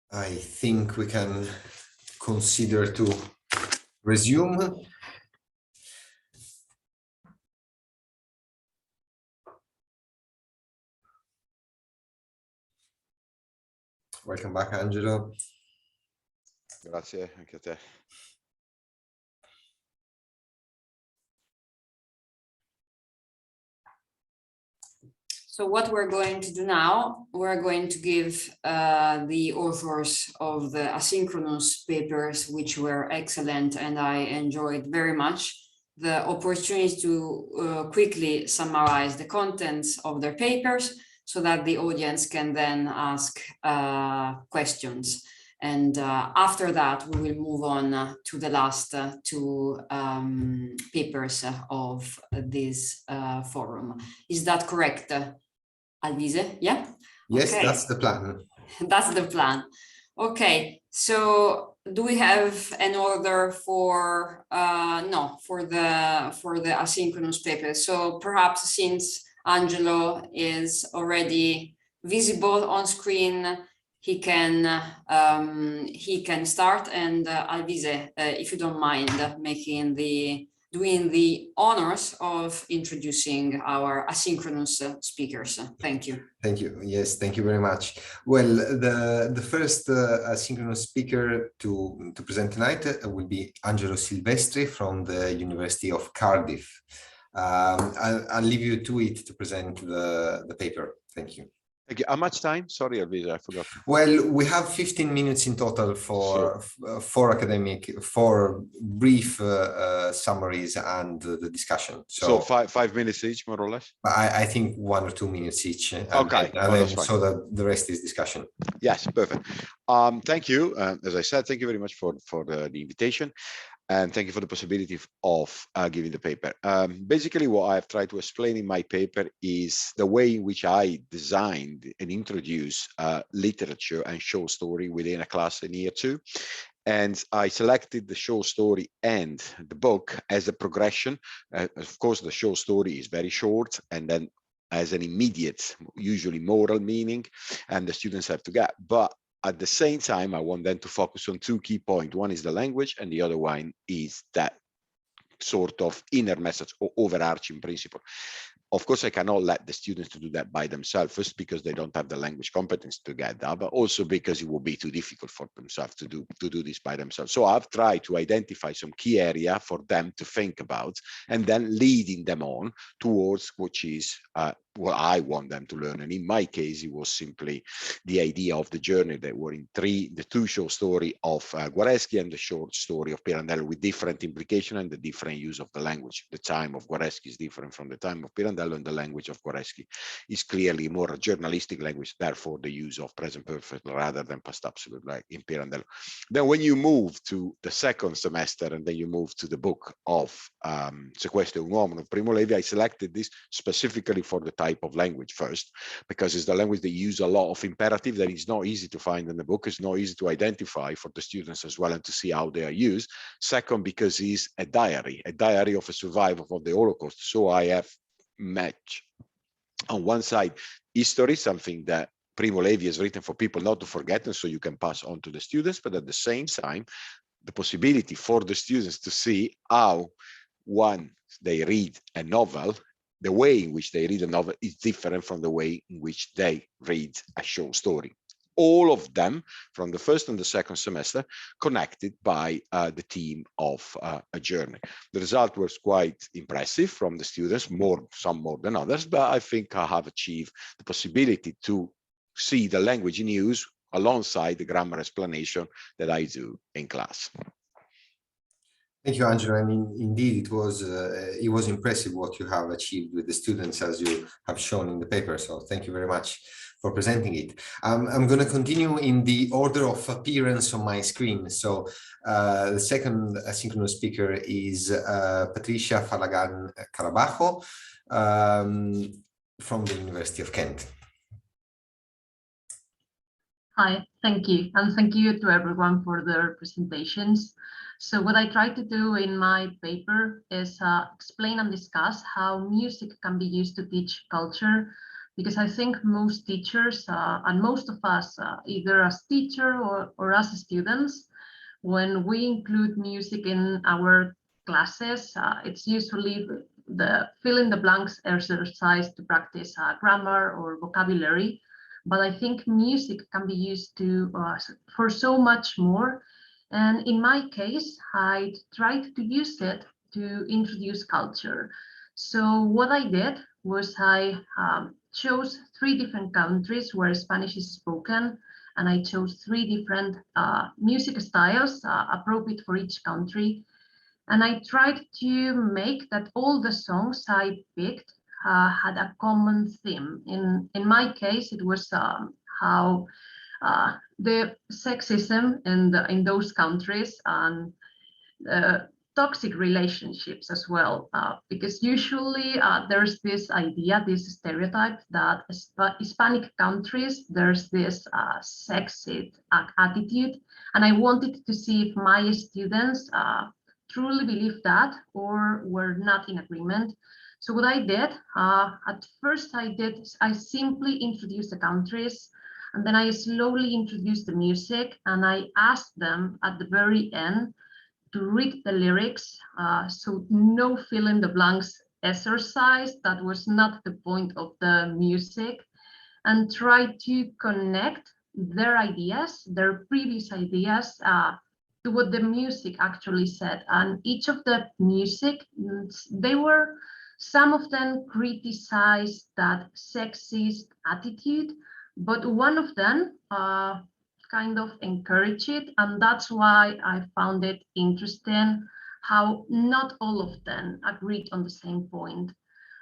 I think we can consider to resume. Welcome back, Angelo. Grazie, anche a te. So what we're going to do now, we're going to give the authors of the asynchronous papers, which were excellent and I enjoyed very much, the opportunity to quickly summarize the contents of their papers so that the audience can then ask questions. And after that, we will move on to the last two papers of this forum. Is that correct, Alvise? Yeah? Yes, Okay. that's the plan. That's the plan. Okay, so do we have an order for no, for the asynchronous paper? So perhaps since Angelo is already visible on screen, he can start, and Alvise, if you don't mind, doing the honors of introducing our asynchronous speakers. Thank you. Thank you. Yes, thank you very much. Well, the first asynchronous speaker to present tonight will be Angelo Silvestri from the University of Cardiff. I'll leave you to it to present the paper. Thank you. Thank you. How much time? Sorry, Alvise, I forgot. Well, we have 15 minutes in total for four brief summaries and the discussion. So 5 minutes each, more or less? I think 1 or 2 minutes each. Okay, so that the rest is discussion. Yes, perfect. Thank you. As I said, thank you very much for the invitation. And thank you for the possibility of giving the paper. Basically, what I've tried to explain in my paper is the way in which I designed and introduced literature and short story within a class in year 2. And I selected the short story and the book as a progression. Of course, the short story is very short and then has an immediate, usually moral meaning, and the students have to get. But at the same time, I want them to focus on 2 key points. One is the language, and the other one is that sort of inner message or overarching principle. Of course, I cannot let the students to do that by themselves, first because they don't have the language competence to get that, but also because it will be too difficult for themselves to do this by themselves. So I've tried to identify some key area for them to think about, and then leading them on towards which is what I want them to learn. And in my case, it was simply the idea of the journey that were in the 2 short story of Guarnieri and the short story of Pirandello, with different implication and the different use of the language. The time of Guarnieri is different from the time of Pirandello, and the language of Guarnieri is clearly more a journalistic language, therefore the use of present perfect rather than past absolute like in Pirandello. Then when you move to the second semester and then you move to the book of Se questo è un uomo of Primo Levi, I selected this specifically for the type of language first, because it's the language that use a lot of imperative that is not easy to find in the book. It's not easy to identify for the students as well and to see how they are used. Second, because it's a diary of a survivor of the Holocaust. So I have matched on one side history, something that Primo Levi has written for people not to forget, and so you can pass on to the students, but at the same time, the possibility for the students to see how once they read a novel, the way in which they read a novel is different from the way in which they read a short story. All of them, from the first and the second semester, connected by the theme of a journey. The result was quite impressive from the students, some more than others, but I think I have achieved the possibility to see the language in use alongside the grammar explanation that I do in class. Thank you, Angelo. I mean, indeed, it was impressive what you have achieved with the students, as you have shown in the paper. So thank you very much for presenting it. I'm going to continue in the order of appearance on my screen. So the second asynchronous speaker is Patricia Falagan Carabajo from the University of Kent. Hi, thank you. And thank you to everyone for their presentations. So what I try to do in my paper is explain and discuss how music can be used to teach culture, because I think most teachers and most of us, either as teacher or as students, when we include music in our classes, it's usually the fill in the blanks exercise to practice grammar or vocabulary. But I think music can be used to for so much more. And in my case, I tried to use it to introduce culture. So what I did was I chose 3 different countries where Spanish is spoken, and I chose 3 different music styles appropriate for each country. And I tried to make that all the songs I picked had a common theme. In my case, it was how the sexism in those countries and toxic relationships as well, because usually there's this idea, this stereotype that Hispanic countries, there's this sexist attitude, and I wanted to see if my students truly believe that or were not in agreement. So what I did, at first I simply introduced the countries, and then I slowly introduced the music, and I asked them at the very end to read the lyrics, so no fill in the blanks exercise. That was not the point of the music, and try to connect their ideas, their previous ideas, to what the music actually said. And each of the music, some of them criticized that sexist attitude, but one of them kind of encourage it, and that's why I found it interesting how not all of them agreed on the same point,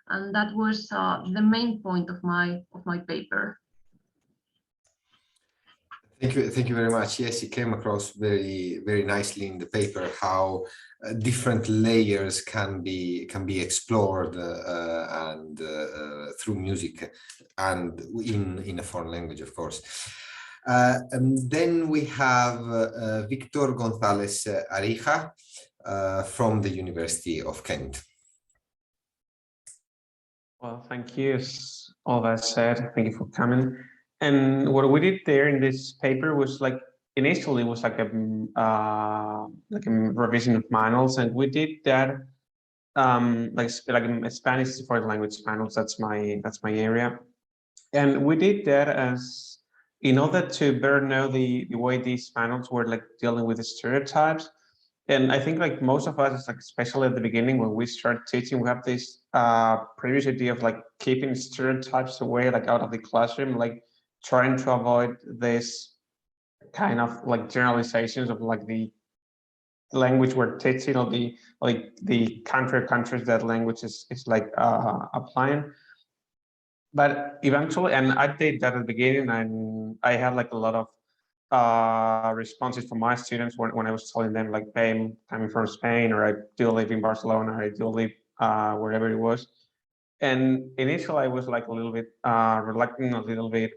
and that was the main point of my paper. Thank you very much. Yes, it came across very nicely in the paper how different layers can be explored and through music and in a foreign language, of course. And then we have Victor González Arija from the University of Kent. Well, thank you. As all that said, thank you for coming. And what we did there in this paper was like initially was like a revision of manuals, and we did that like Spanish is foreign language manuals. That's my area, and we did that as in order to better know the way these manuals were like dealing with the stereotypes. And I think like most of us, like especially at the beginning when we start teaching, we have this previous idea of like keeping stereotypes away, like out of the classroom, like trying to avoid this kind of like generalizations of like the language we're teaching or the countries that language is like applying. But eventually, and I did that at the beginning, and I had like a lot of responses from my students when I was telling them like, hey, I'm coming from Spain, or I do live in Barcelona, or I do live wherever it was. And initially I was like a little bit reluctant, a little bit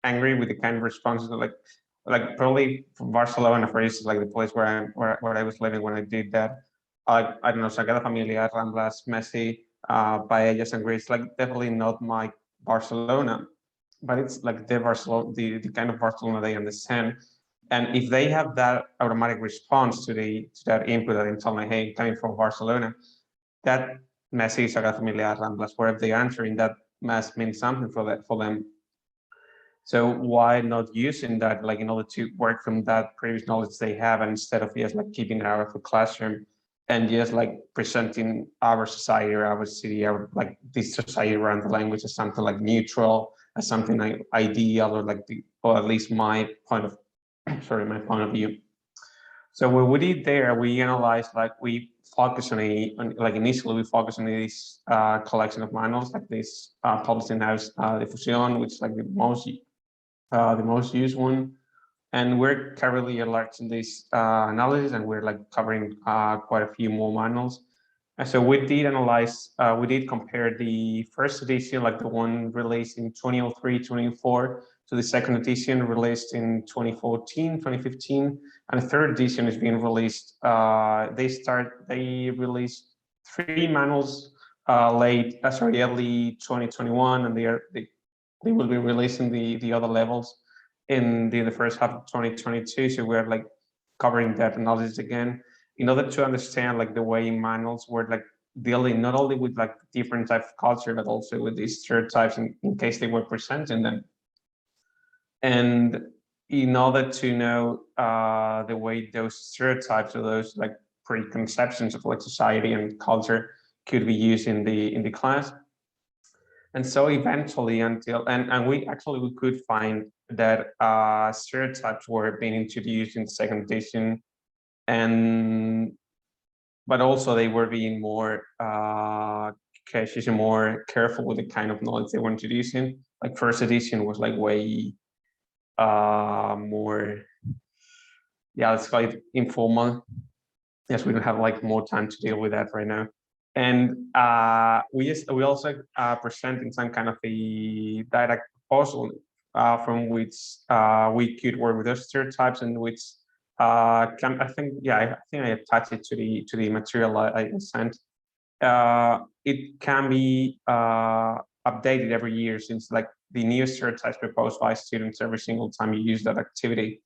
angry with the kind of responses like probably from Barcelona, for instance, like the place where I was living when I did that. I don't know, Sagrada Familia, Ramblas, Messi, Paellas and Greece, like definitely not my Barcelona, but it's like the Barcelona, the kind of Barcelona they understand. And if they have that automatic response to that input that I'm telling, hey, coming from Barcelona, that Messi, Sagrada Familia, Ramblas, wherever they're answering, that must mean something for them. So why not using that, like in order to work from that previous knowledge they have, and instead of just like keeping it out of the classroom and just like presenting our society or our city, our like this society around the language as something like neutral, as something like ideal, or like or at least my point of view. So what we did there, we analyzed, like we focused on initially we focused on this collection of manuals, like this publishing house Difusión, which is like the most used one. And we're currently enlarging this analysis, and we're like covering quite a few more manuals. And so we did analyze, we did compare the first edition, like the one released in 2003, 2004, to the second edition released in 2014, 2015, and the third edition is being released. They released 3 manuals early 2021, and they will be releasing the other levels in the first half of 2022. So we're like covering that analysis again in order to understand like the way manuals were like dealing not only with like different types of culture, but also with these stereotypes in case they were presenting them. And in order to know the way those stereotypes or those like preconceptions of like society and culture could be used in the class. And so eventually we could find that stereotypes were being introduced in the second edition, but also they were being more okay, she's more careful with the kind of knowledge they were introducing. Like first edition was like way more, yeah, it's quite informal. Yes, we don't have like more time to deal with that right now. And we also presenting some kind of a direct proposal from which we could work with those stereotypes, and which I think I attached it to the material I sent. It can be updated every year, since like the new stereotypes proposed by students every single time you use that activity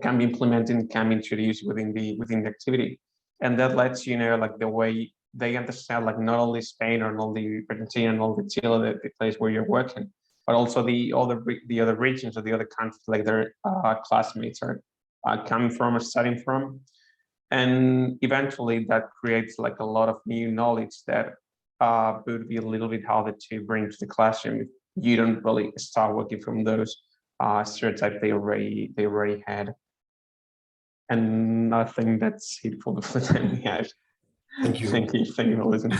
can be implemented, can be introduced within the activity, and that lets you know like the way they understand like not only Spain or not only Argentina and all the Chile, the place where you're working, but also the other regions or the other countries like their classmates are coming from or studying from, and eventually that creates like a lot of new knowledge that would be a little bit harder to bring to the classroom if you don't really start working from those stereotypes they already had. And I think that's it for the time we have. Thank you. Thank you for listening.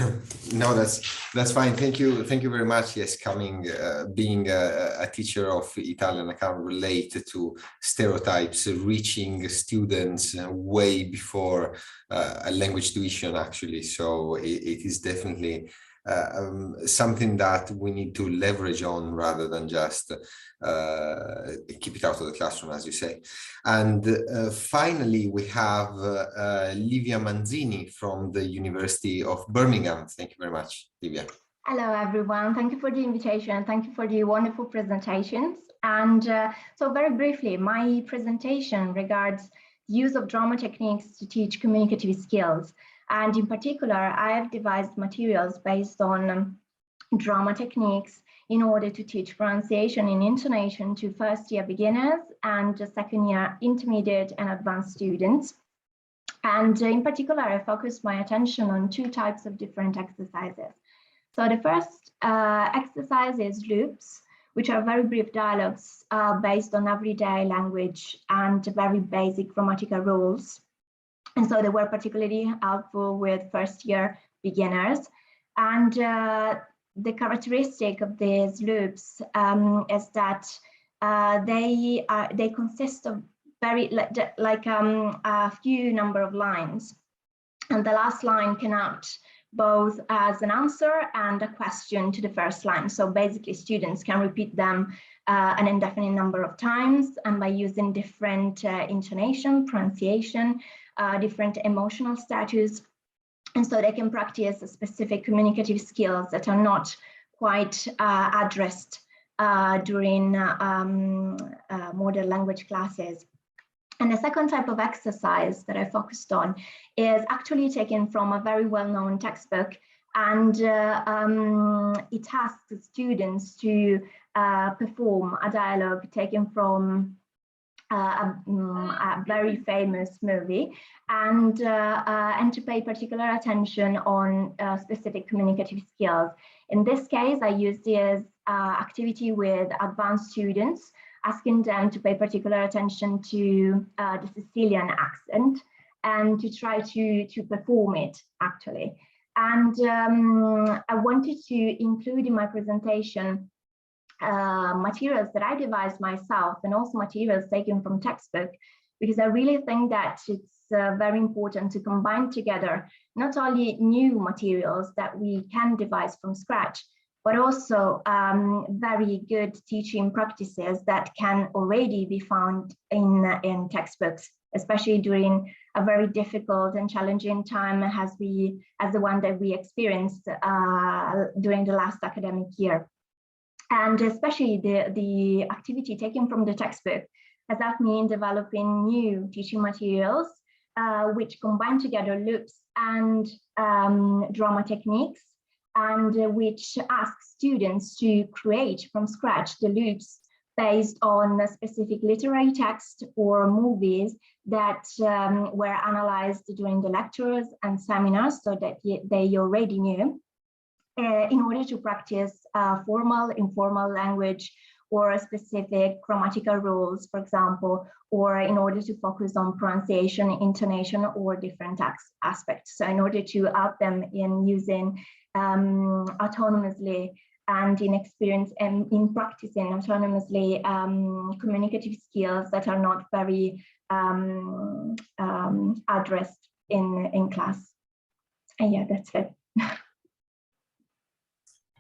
No, that's fine. Thank you very much. Yes, being a teacher of Italian, I can relate to stereotypes reaching students way before a language tuition, actually. So it is definitely something that we need to leverage on rather than just keep it out of the classroom, as you say. And finally, we have Livia Manzini from the University of Birmingham. Thank you very much, Livia. Hello, everyone. Thank you for the invitation. Thank you for the wonderful presentations. And so very briefly, my presentation regards the use of drama techniques to teach communicative skills. And in particular, I have devised materials based on drama techniques in order to teach pronunciation and intonation to first-year beginners and second-year intermediate and advanced students. And in particular, I focused my attention on two types of different exercises. So the first exercise is loops, which are very brief dialogues based on everyday language and very basic grammatical rules. And so they were particularly helpful with first-year beginners. And the characteristic of these loops is that they consist of very a few number of lines, and the last line can act both as an answer and a question to the first line. So basically, students can repeat them an indefinite number of times, and by using different intonation, pronunciation, different emotional status, and so they can practice specific communicative skills that are not quite addressed during modern language classes. And the second type of exercise that I focused on is actually taken from a very well-known textbook, and it asks students to perform a dialogue taken from a very famous movie, and to pay particular attention on specific communicative skills. In this case, I used this activity with advanced students, asking them to pay particular attention to the Sicilian accent and to try to perform it, actually. And I wanted to include in my presentation materials that I devised myself and also materials taken from textbook, because I really think that it's very important to combine together not only new materials that we can devise from scratch, but also very good teaching practices that can already be found in textbooks, especially during a very difficult and challenging time as the one that we experienced during the last academic year. And especially the activity taken from the textbook has helped me in developing new teaching materials, which combine together loops and drama techniques, and which ask students to create from scratch the loops based on a specific literary text or movies that were analyzed during the lectures and seminars, so that they already knew, in order to practice formal, informal language or specific grammatical rules, for example, or in order to focus on pronunciation, intonation, or different aspects. So in order to help them in using autonomously and in experience and in practicing autonomously communicative skills that are not very addressed in class. And yeah, that's it.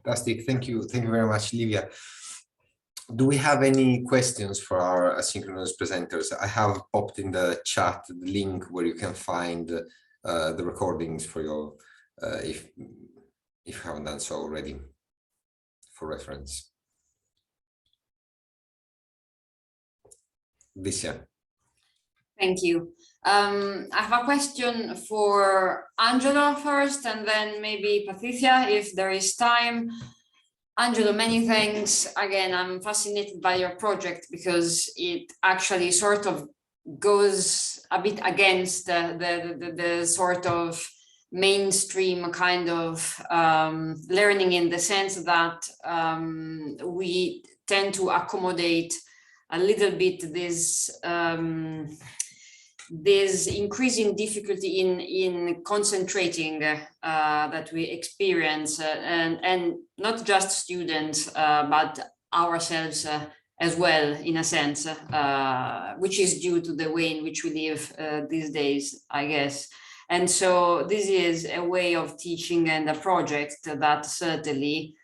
Fantastic. Thank you very much, Livia. Do we have any questions for our asynchronous presenters? I have popped in the chat the link where you can find the recordings for your, if you haven't done so already, for reference. Visya. Thank you. I have a question for Angelo first, and then maybe Patricia, if there is time. Angelo, many thanks. Again, I'm fascinated by your project because it actually sort of goes a bit against the sort of mainstream kind of learning, in the sense that we tend to accommodate a little bit this increasing difficulty in concentrating that we experience, and not just students, but ourselves as well, in a sense, which is due to the way in which we live these days, I guess. And so this is a way of teaching and a project that certainly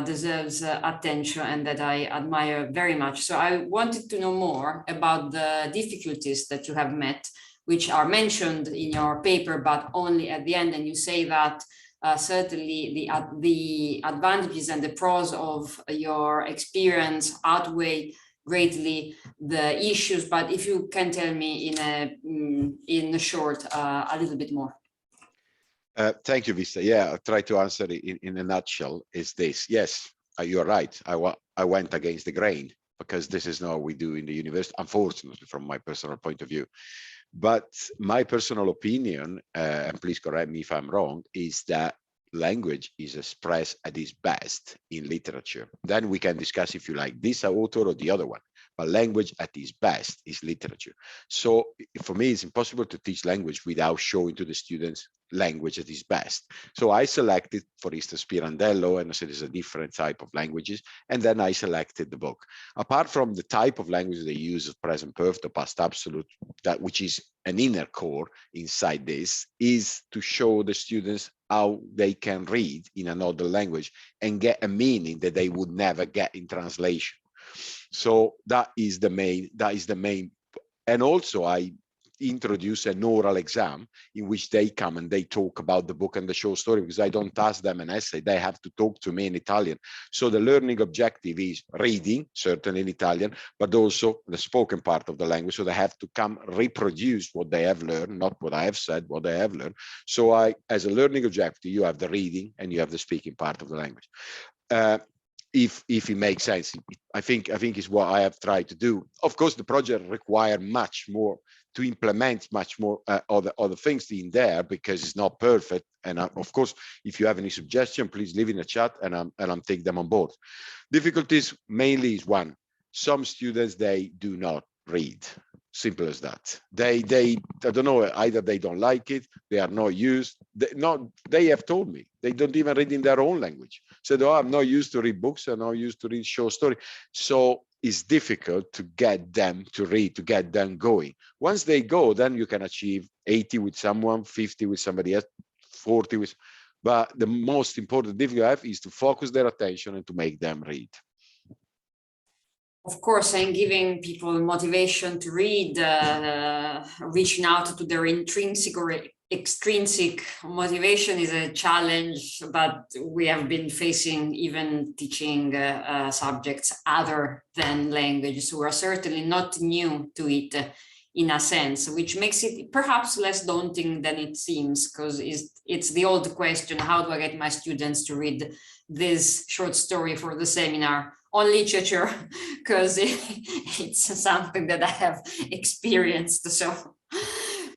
deserves attention and that I admire very much. So I wanted to know more about the difficulties that you have met, which are mentioned in your paper, but only at the end. And you say that certainly the advantages and the pros of your experience outweigh greatly the issues. But if you can tell me in a short, a little bit more. Thank you, Vista. Yeah, I'll try to answer it in a nutshell. Is this? Yes, you're right. I went against the grain because this is not what we do in the university, unfortunately, from my personal point of view. But my personal opinion, and please correct me if I'm wrong, is that language is expressed at its best in literature. Then we can discuss, if you like, this author or the other one. But language at its best is literature. So for me, it's impossible to teach language without showing to the students language at its best. So I selected, for instance, Pirandello, and I said it's a different type of languages. And then I selected the book. Apart from the type of language they use of present perfect or past absolute, that which is an inner core inside this, is to show the students how they can read in another language and get a meaning that they would never get in translation. So that is the main, and also I introduce an oral exam in which they come and they talk about the book and the short story, because I don't ask them an essay, they have to talk to me in Italian. So the learning objective is reading, certainly in Italian, but also the spoken part of the language. So they have to come reproduce what they have learned, not what I have said, what they have learned. So as a learning objective, you have the reading and you have the speaking part of the language. If it makes sense, I think it's what I have tried to do. Of course, the project requires much more to implement, much more other things in there, because it's not perfect. And of course, if you have any suggestion, please leave in the chat, and I'm take them on board. Difficulties mainly is one: some students, they do not read. Simple as that. They I don't know, either they don't like it, they are not used. They have told me they don't even read in their own language. Said, oh, I'm not used to read books, I'm not used to read short story. So it's difficult to get them to read, to get them going. Once they go, then you can achieve 80 with someone, 50 with somebody else, 40 with. But the most important difficulty I have is to focus their attention and to make them read. Of course, and giving people motivation to read, reaching out to their intrinsic or extrinsic motivation is a challenge that we have been facing, even teaching subjects other than language. So we're certainly not new to it in a sense, which makes it perhaps less daunting than it seems, because it's the old question: how do I get my students to read this short story for the seminar on literature? Because it's something that I have experienced. So,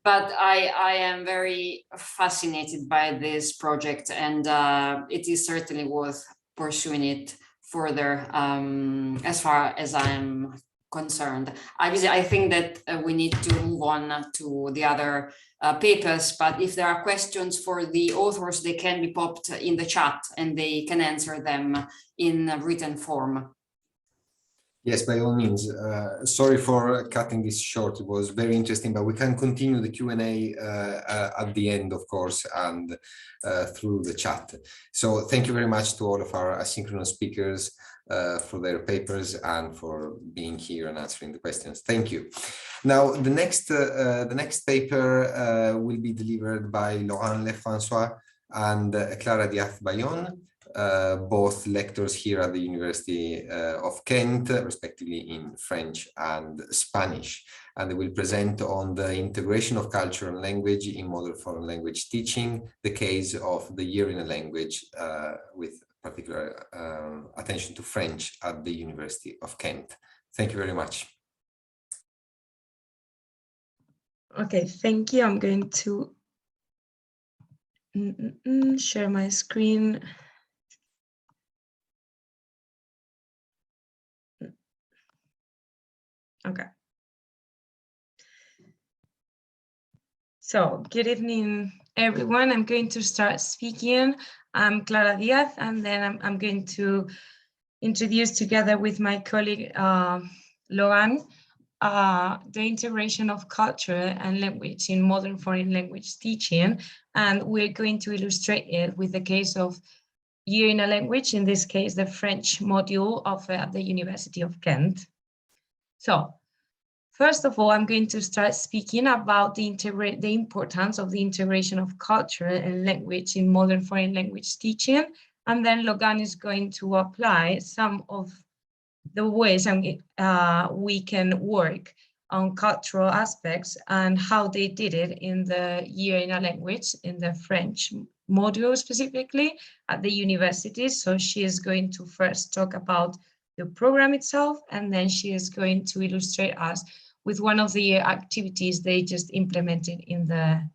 but I am very fascinated by this project, and it is certainly worth pursuing it further, as far as I am concerned. Obviously, I think that we need to move on to the other papers, but if there are questions for the authors, they can be popped in the chat and they can answer them in written form. Yes, by all means. Sorry for cutting this short. It was very interesting, but we can continue the Q&A at the end, of course, and through the chat. So thank you very much to all of our asynchronous speakers for their papers and for being here and answering the questions. Thank you. Now, the next paper will be delivered by Lauranne Lefrançois and Clara Díaz Bayón, both lectors here at the University of Kent, respectively in French and Spanish. And they will present on the integration of culture and language in modern foreign language teaching, the case of the year in a language with particular attention to French at the University of Kent. Thank you very much. Okay, thank you. I'm going to share my screen. Okay. So, good evening, everyone. I'm going to start speaking. I'm Clara Díaz, and then I'm going to introduce, together with my colleague Lauranne, the integration of culture and language in modern foreign language teaching. And we're going to illustrate it with the case of year in a language, in this case, the French module offered at the University of Kent. So, first of all, I'm going to start speaking about the importance of the integration of culture and language in modern foreign language teaching. And then Lauranne is going to apply some of the ways we can work on cultural aspects and how they did it in the year in a language, in the French module specifically at the university. So she is going to first talk about the program itself, and then she is going to illustrate us with one of the activities they just implemented in the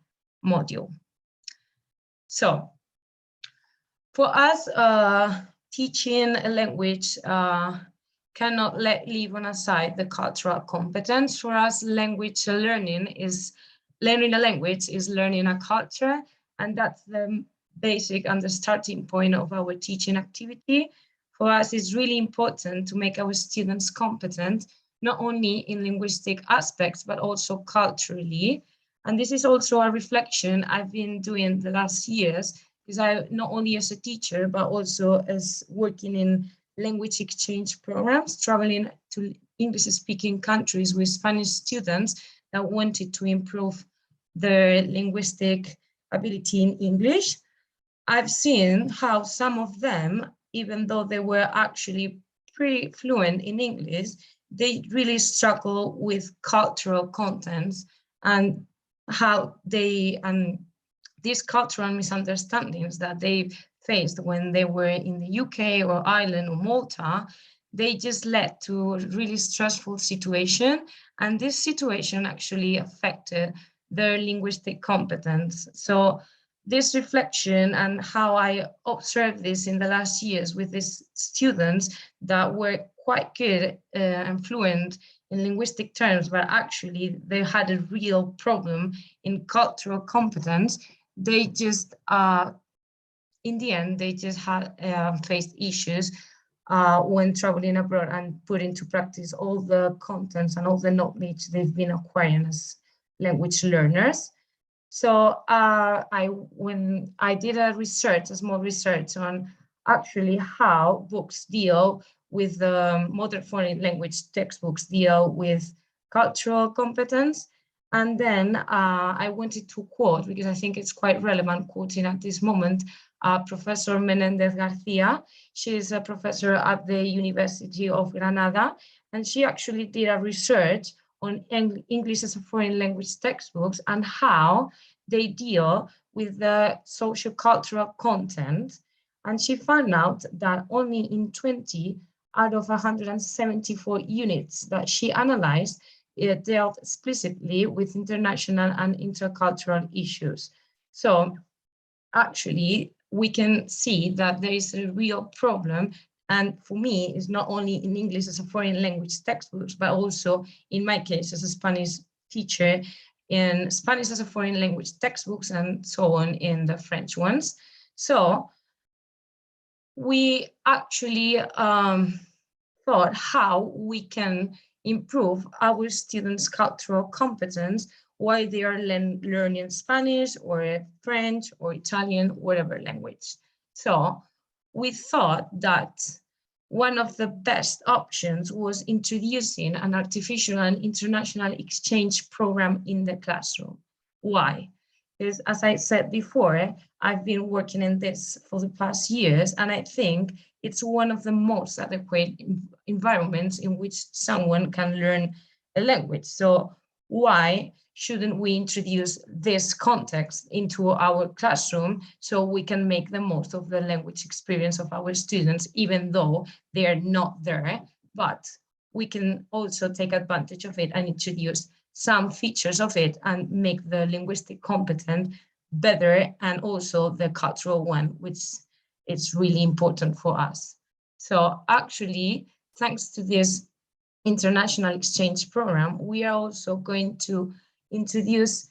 module. So for us, teaching a language cannot leave on aside the cultural competence. For us, language learning is learning a language is learning a culture, and that's the basic and the starting point of our teaching activity. For us, it's really important to make our students competent, not only in linguistic aspects, but also culturally. And this is also a reflection I've been doing the last years, because I, not only as a teacher, but also as working in language exchange programs, traveling to English-speaking countries with Spanish students that wanted to improve their linguistic ability in English. I've seen how some of them, even though they were actually pretty fluent in English, they really struggle with cultural contents and how they, these cultural misunderstandings that they faced when they were in the UK or Ireland or Malta, they just led to a really stressful situation. And this situation actually affected their linguistic competence. So this reflection and how I observed this in the last years with these students that were quite good and fluent in linguistic terms, but actually they had a real problem in cultural competence. They just, in the end, they just had faced issues when traveling abroad and put into practice all the contents and all the knowledge they've been acquiring as language learners. So when I did a small research on actually how books deal with the modern foreign language textbooks deal with cultural competence. And then I wanted to quote, because I think it's quite relevant quoting at this moment, Professor Menendez Garcia. She is a professor at the University of Granada, and she actually did a research on English as a foreign language textbooks and how they deal with the socio-cultural content. And she found out that only in 20 out of 174 units that she analyzed, it dealt explicitly with international and intercultural issues. So actually, we can see that there is a real problem And for me, it's not only in English as a foreign language textbooks, but also in my case as a Spanish teacher, in Spanish as a foreign language textbooks, and so on in the French ones. So we actually thought how we can improve our students' cultural competence while they are learning Spanish or French or Italian, whatever language. So we thought that one of the best options was introducing an artificial and international exchange program in the classroom. Why? Because as I said before, I've been working in this for the past years, and I think it's one of the most adequate environments in which someone can learn a language. So why shouldn't we introduce this context into our classroom so we can make the most of the language experience of our students, even though they are not there, but we can also take advantage of it and introduce some features of it and make the linguistic competent better, and also the cultural one, which is really important for us. So actually, thanks to this international exchange program, we are also going to introduce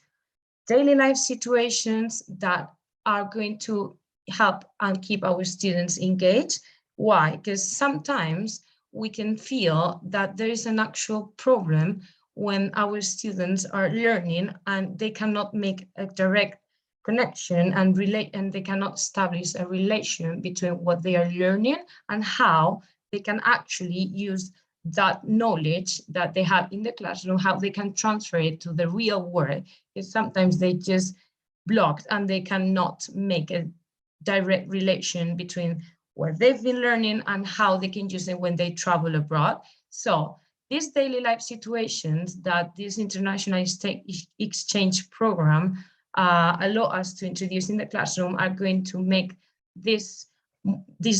daily life situations that are going to help and keep our students engaged. Why? Because sometimes we can feel that there is an actual problem when our students are learning and they cannot make a direct connection and relate, and they cannot establish a relation between what they are learning and how they can actually use that knowledge that they have in the classroom, how they can transfer it to the real world. Because sometimes they just blocked and they cannot make a direct relation between what they've been learning and how they can use it when they travel abroad. So these daily life situations that this international exchange program allow us to introduce in the classroom are going to make this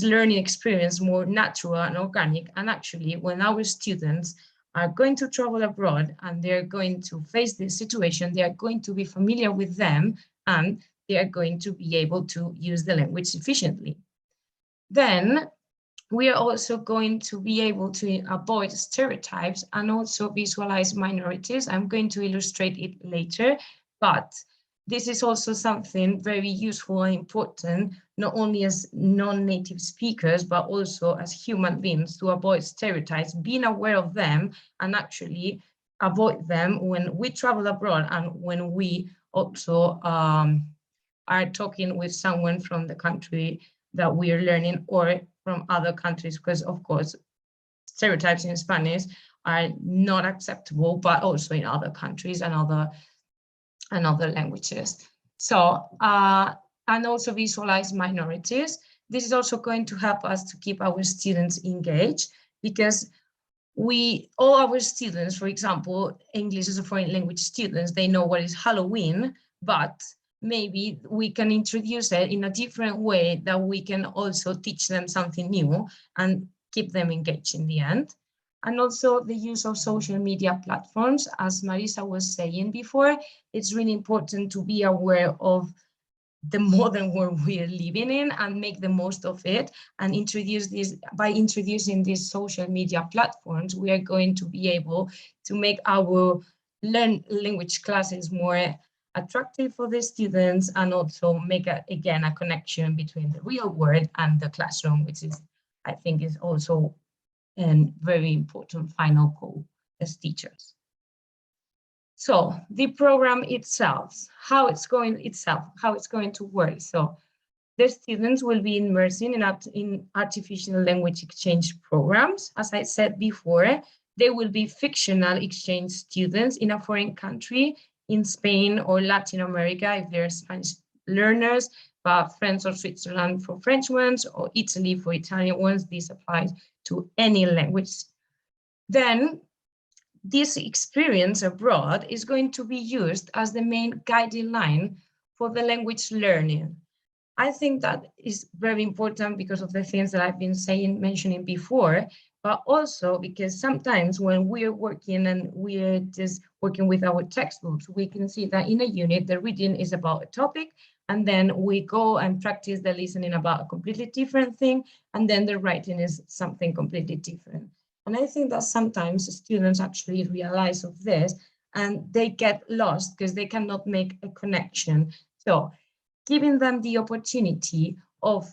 learning experience more natural and organic. And actually, when our students are going to travel abroad and they're going to face this situation, they are going to be familiar with them and they are going to be able to use the language efficiently. Then we are also going to be able to avoid stereotypes and also visualize minorities. I'm going to illustrate it later, but this is also something very useful and important, not only as non-native speakers, but also as human beings, to avoid stereotypes, being aware of them and actually avoid them when we travel abroad and when we also are talking with someone from the country that we are learning or from other countries, because of course, stereotypes in Spanish are not acceptable, but also in other countries and other languages. So, and also visualize minorities. This is also going to help us to keep our students engaged, because all our students, for example, English as a foreign language students, they know what is Halloween, but maybe we can introduce it in a different way that we can also teach them something new and keep them engaged in the end. And also the use of social media platforms, as Marisa was saying before, it's really important to be aware of the modern world we are living in and make the most of it, and introduce this. By introducing these social media platforms, we are going to be able to make our language classes more attractive for the students, and also make again a connection between the real world and the classroom, which is, I think, is also a very important final goal as teachers. So the program itself, how it's going to work. So the students will be immersing in artificial language exchange programs. As I said before, they will be fictional exchange students in a foreign country, in Spain or Latin America if they're Spanish learners, but France or Switzerland for French ones, or Italy for Italian ones. This applies to any language. Then this experience abroad is going to be used as the main guiding line for the language learning. I think that is very important because of the things that I've been mentioning before, but also because sometimes when we're working and we're just working with our textbooks, we can see that in a unit, the reading is about a topic and then we go and practice the listening about a completely different thing, and then the writing is something completely different. And I think that sometimes students actually realize of this and they get lost because they cannot make a connection. So giving them the opportunity of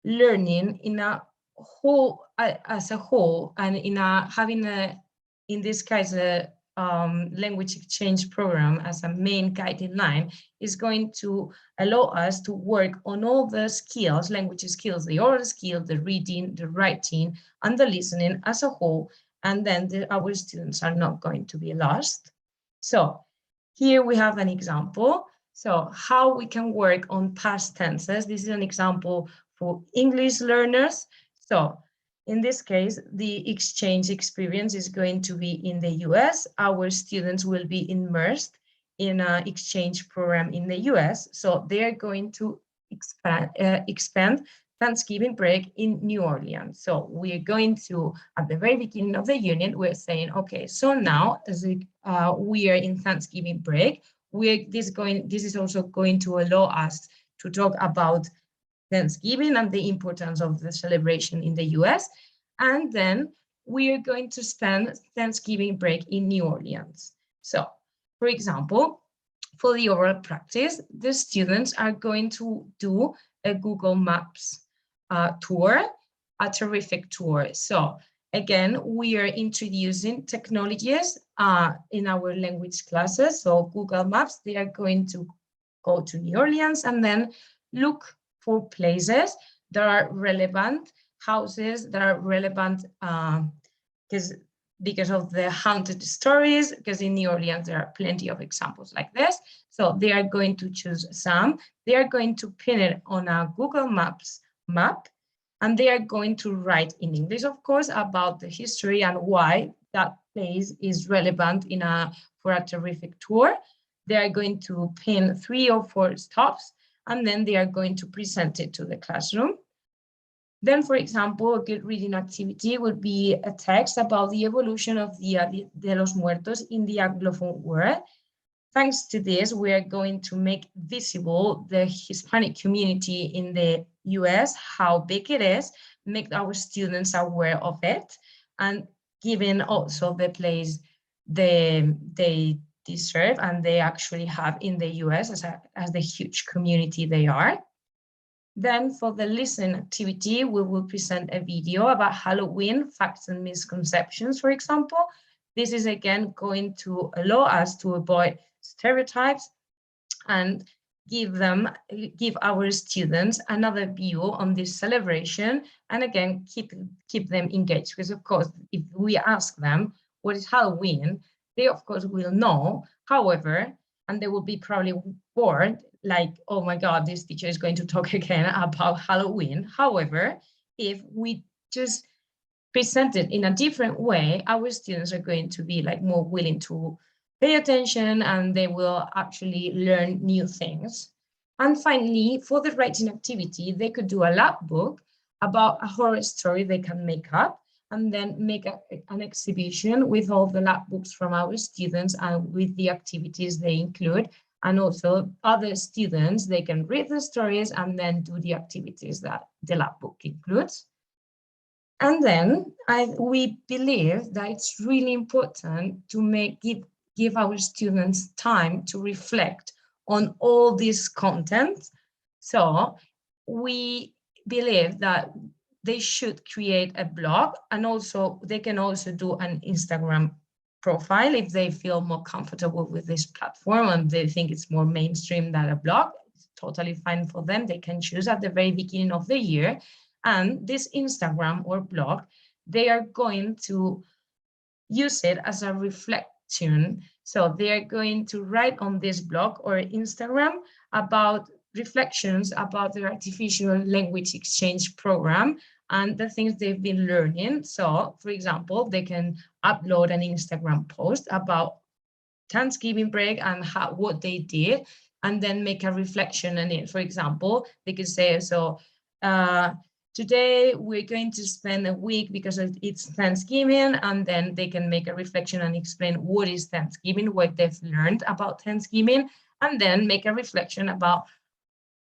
learning in a whole, as a whole, and having in this case, a language exchange program as a main guiding line is going to allow us to work on all the skills, language skills, the oral skill, the reading, the writing, and the listening as a whole. And then our students are not going to be lost. So here we have an example. So how we can work on past tenses. This is an example for English learners. So in this case, the exchange experience is going to be in the US. Our students will be immersed in an exchange program in the US. So they're going to expand Thanksgiving break in New Orleans. So we're going to, at the very beginning of the unit, we're saying, okay, so now as we are in Thanksgiving break, this is also going to allow us to talk about Thanksgiving and the importance of the celebration in the US. And then we are going to spend Thanksgiving break in New Orleans. So, for example, for the oral practice, the students are going to do a Google Maps tour, a terrific tour. So again, we are introducing technologies in our language classes. So Google Maps, they are going to go to New Orleans and then look for places that are relevant, houses that are relevant because of the haunted stories, because in New Orleans there are plenty of examples like this. So they are going to choose some, they are going to pin it on a Google Maps map, and they are going to write in English, of course, about the history and why that place is relevant for a terrific tour. They are going to pin 3 or 4 stops, and then they are going to present it to the classroom. Then, for example, a good reading activity would be a text about the evolution of Dia de los Muertos in the Anglophone world. Thanks to this, we are going to make visible the Hispanic community in the US, how big it is, make our students aware of it, and given also the place they deserve and they actually have in the US as the huge community they are. Then for the listen activity, we will present a video about Halloween, facts and misconceptions, for example. This is again going to allow us to avoid stereotypes and give our students another view on this celebration, and again, keep them engaged. Because of course, if we ask them what is Halloween, they of course will know. However, and they will be probably bored, like, oh my God, this teacher is going to talk again about Halloween. However, if we just present it in a different way, our students are going to be like more willing to pay attention, and they will actually learn new things. And finally, for the writing activity, they could do a lab book about a horror story they can make up, and then make an exhibition with all the lab books from our students and with the activities they include. And also other students, they can read the stories and then do the activities that the lab book includes. And then we believe that it's really important to give our students time to reflect on all this content. So we believe that they should create a blog, and also they can also do an Instagram profile if they feel more comfortable with this platform and they think it's more mainstream than a blog. It's totally fine for them. They can choose at the very beginning of the year. And this Instagram or blog, they are going to use it as a reflection. So they are going to write on this blog or Instagram about reflections about the artificial language exchange program and the things they've been learning. So, for example, they can upload an Instagram post about Thanksgiving break and what they did, and then make a reflection on it. For example, they could say, so today we're going to spend a week because it's Thanksgiving, and then they can make a reflection and explain what is Thanksgiving, what they've learned about Thanksgiving, and then make a reflection about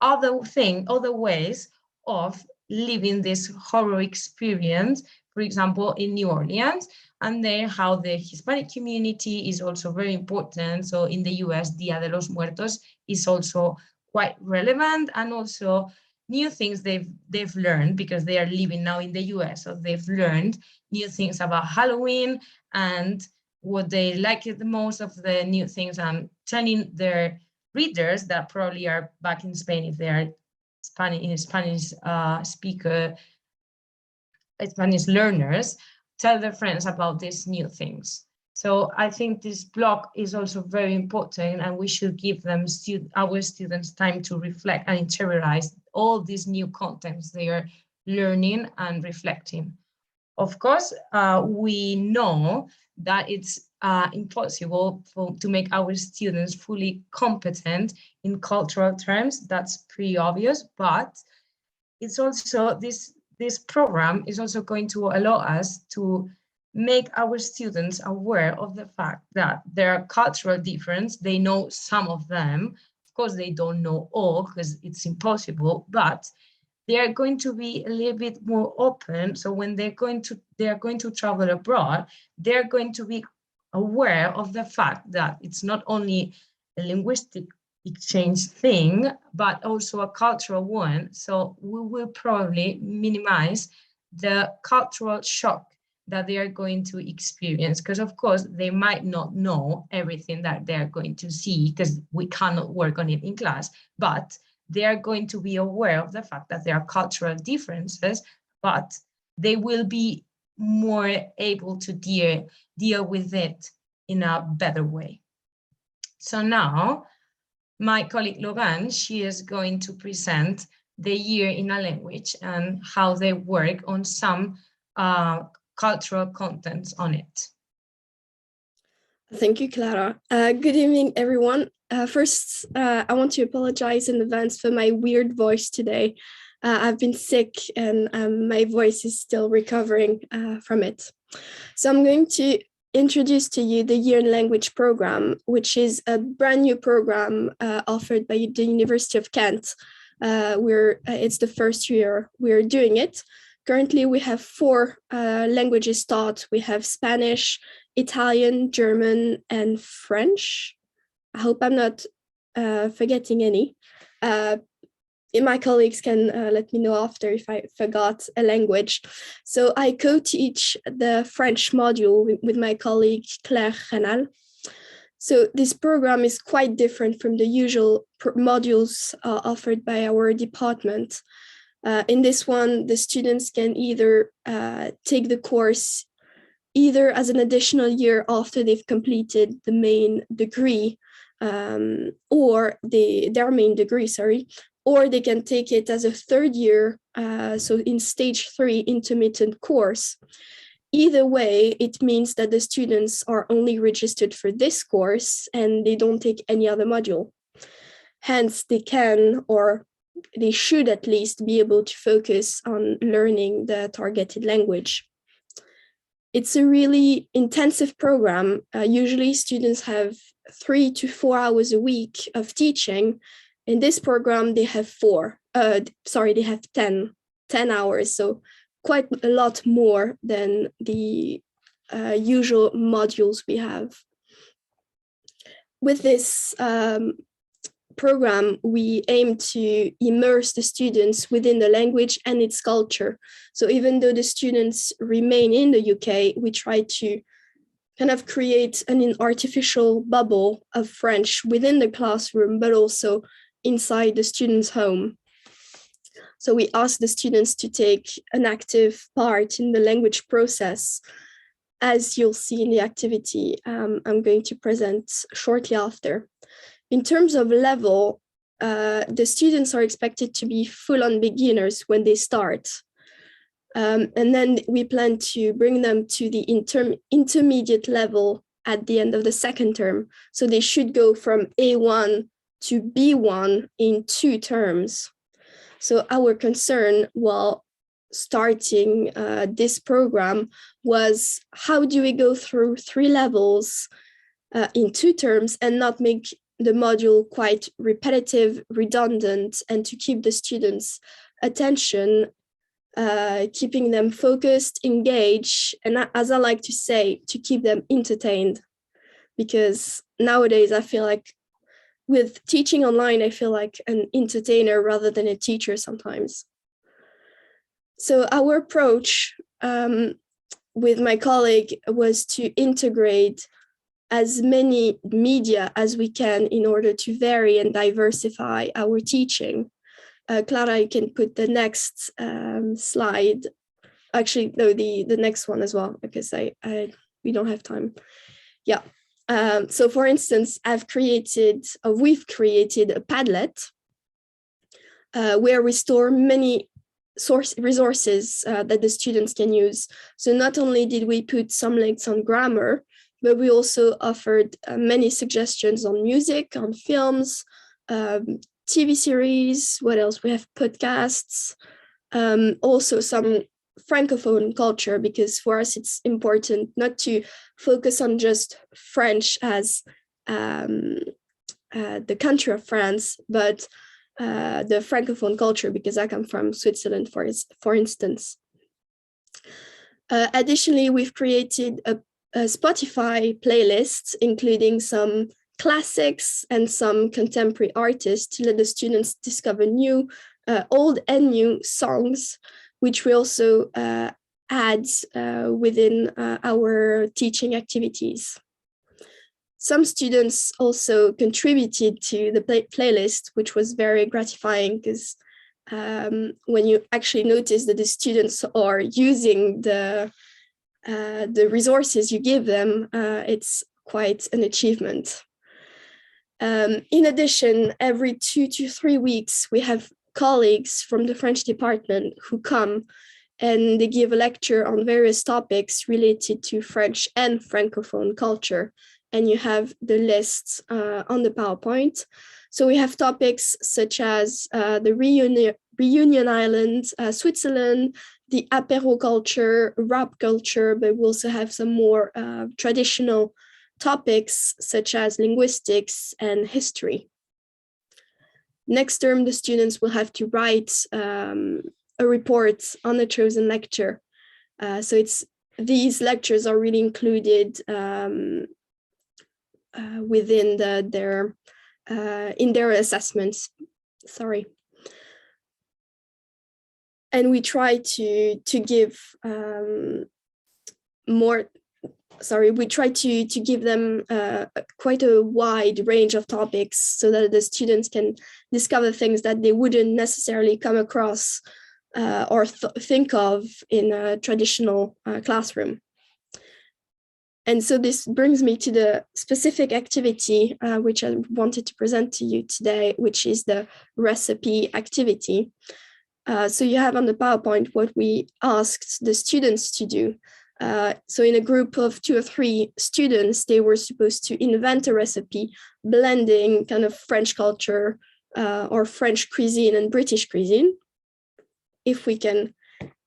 other ways of living this horror experience, for example, in New Orleans, and then how the Hispanic community is also very important. So in the US, Dia de los Muertos is also quite relevant, and also new things they've learned because they are living now in the US. So they've learned new things about Halloween and what they like the most of the new things, and telling their readers that probably are back in Spain if they are Spanish learners, tell their friends about these new things. So I think this block is also very important, and we should give them our students time to reflect and interiorize all these new contents they are learning and reflecting. Of course, we know that it's impossible to make our students fully competent in cultural terms. That's pretty obvious, but it's also this program is also going to allow us to make our students aware of the fact that there are cultural differences. They know some of them. Of course, they don't know all because it's impossible, but they are going to be a little bit more open. So when they are going to travel abroad, they're going to be aware of the fact that it's not only a linguistic exchange thing, but also a cultural one. So we will probably minimize the cultural shock that they are going to experience, because of course they might not know everything that they're going to see because we cannot work on it in class, but they are going to be aware of the fact that there are cultural differences, but they will be more able to deal with it in a better way. So now my colleague Lauranne, she is going to present the year in a language and how they work on some cultural contents on it. Thank you, Clara. Good evening, everyone. First, I want to apologize in advance for my weird voice today. I've been sick and my voice is still recovering from it. So I'm going to introduce to you the Year in Language program, which is a brand new program offered by the University of Kent. It's the first year we're doing it. Currently, we have 4 languages taught. We have Spanish, Italian, German, and French. I hope I'm not forgetting any. My colleagues can let me know after if I forgot a language. So I co-teach the French module with my colleague Clara. So this program is quite different from the usual modules offered by our department. In this one, the students can either take the course either as an additional year after they've completed the main degree, or their main degree, or they can take it as a 3rd year, so in stage 3 intermittent course. Either way, it means that the students are only registered for this course and they don't take any other module. Hence, they can, or they should at least be able to focus on learning the targeted language. It's a really intensive program. Usually students have 3 to 4 hours a week of teaching. In this program, they have 10 hours. So quite a lot more than the usual modules we have. With this program, we aim to immerse the students within the language and its culture. So even though the students remain in the UK, we try to kind of create an artificial bubble of French within the classroom, but also inside the students' home. So we ask the students to take an active part in the language process, as you'll see in the activity I'm going to present shortly after. In terms of level, the students are expected to be full-on beginners when they start. And then we plan to bring them to the intermediate level at the end of the 2nd term. So they should go from A1 to B1 in 2 terms. So our concern while starting this program was, how do we go through 3 levels in 2 terms and not make the module quite repetitive, redundant, and to keep the students' attention, keeping them focused, engaged, and as I like to say, to keep them entertained. Because nowadays I feel like with teaching online, I feel like an entertainer rather than a teacher sometimes. So our approach with my colleague was to integrate as many media as we can in order to vary and diversify our teaching. Clara, you can put the next slide. Actually, no, the next one as well, because we don't have time. Yeah. So for instance, we've created a Padlet where we store many resources that the students can use. So not only did we put some links on grammar, but we also offered many suggestions on music, on films, TV series, what else? We have podcasts, also some Francophone culture, because for us it's important not to focus on just French as the country of France, but the Francophone culture, because I come from Switzerland, for instance. Additionally, we've created a Spotify playlist, including some classics and some contemporary artists to let the students discover old and new songs, which we also add within our teaching activities. Some students also contributed to the playlist, which was very gratifying, because when you actually notice that the students are using the resources you give them, it's quite an achievement. In addition, every 2 to 3 weeks, we have colleagues from the French department who come and they give a lecture on various topics related to French and Francophone culture. And you have the lists on the PowerPoint. So we have topics such as the Reunion Island, Switzerland, the apéro culture, rap culture, but we also have some more traditional topics such as linguistics and history. Next term, the students will have to write a report on the chosen lecture. So these lectures are really included within in their assessments. Sorry. And we try to give we try to give them quite a wide range of topics so that the students can discover things that they wouldn't necessarily come across or think of in a traditional classroom. And so this brings me to the specific activity which I wanted to present to you today, which is the recipe activity. So you have on the PowerPoint what we asked the students to do. So in a group of 2 or 3 students, they were supposed to invent a recipe blending kind of French culture or French cuisine and British cuisine, if we can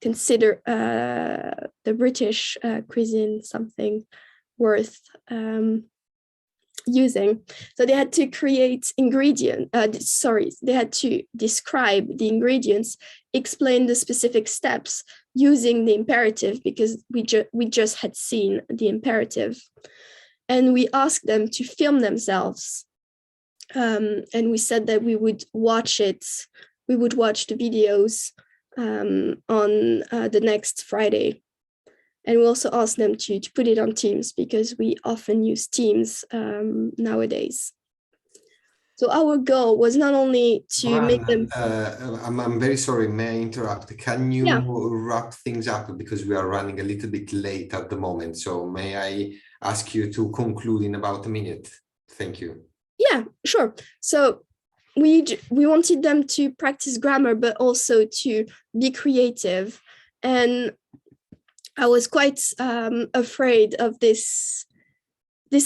consider the British cuisine something worth using. So they had to create they had to describe the ingredients, explain the specific steps using the imperative, because we just had seen the imperative. And we asked them to film themselves. And we said that we would watch the videos on the next Friday. And we also asked them to put it on Teams, because we often use Teams nowadays. So our goal was not only to make them... I'm very sorry, may I interrupt? Can you wrap things up, because we are running a little bit late at the moment. So may I ask you to conclude in about a minute? Thank you. Yeah, sure. So we wanted them to practice grammar, but also to be creative. And I was quite afraid of this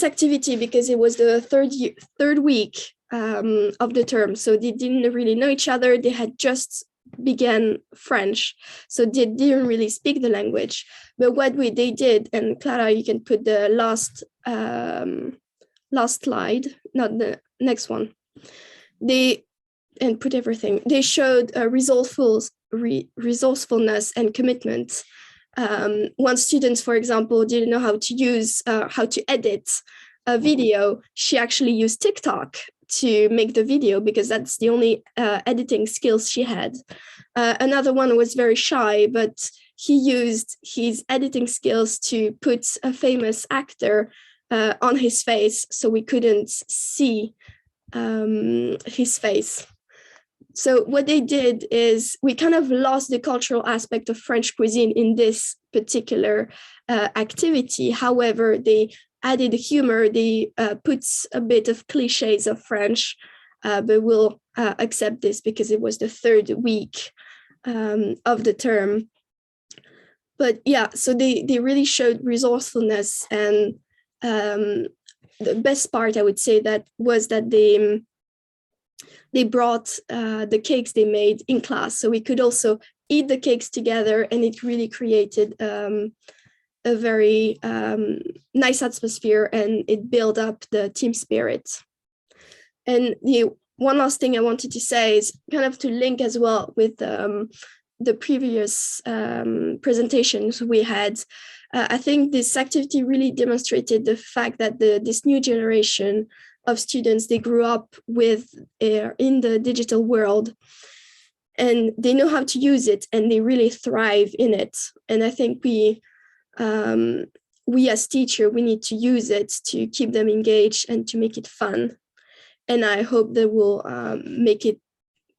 activity, because it was the third week of the term. So they didn't really know each other. They had just began French, so they didn't really speak the language. But what they did, and Clara, you can put the last slide, not the next one. And put everything. They showed resourcefulness and commitment. One student, for example, didn't know how to edit a video. She actually used TikTok to make the video because that's the only editing skills she had. Another one was very shy, but he used his editing skills to put a famous actor on his face so we couldn't see his face. So what they did is we kind of lost the cultural aspect of French cuisine in this particular activity. However, they added humor, they put a bit of cliches of French, but we'll accept this because it was the third week of the term. But yeah, so they really showed resourcefulness, and the best part I would say that was that they brought the cakes they made in class, so we could also eat the cakes together, and it really created a very nice atmosphere, and it built up the team spirit. And one last thing I wanted to say is kind of to link as well with the previous presentations we had. I think this activity really demonstrated the fact that this new generation of students, they grew up in the digital world, and they know how to use it, and they really thrive in it. And I think we as teachers, we need to use it to keep them engaged and to make it fun. And I hope that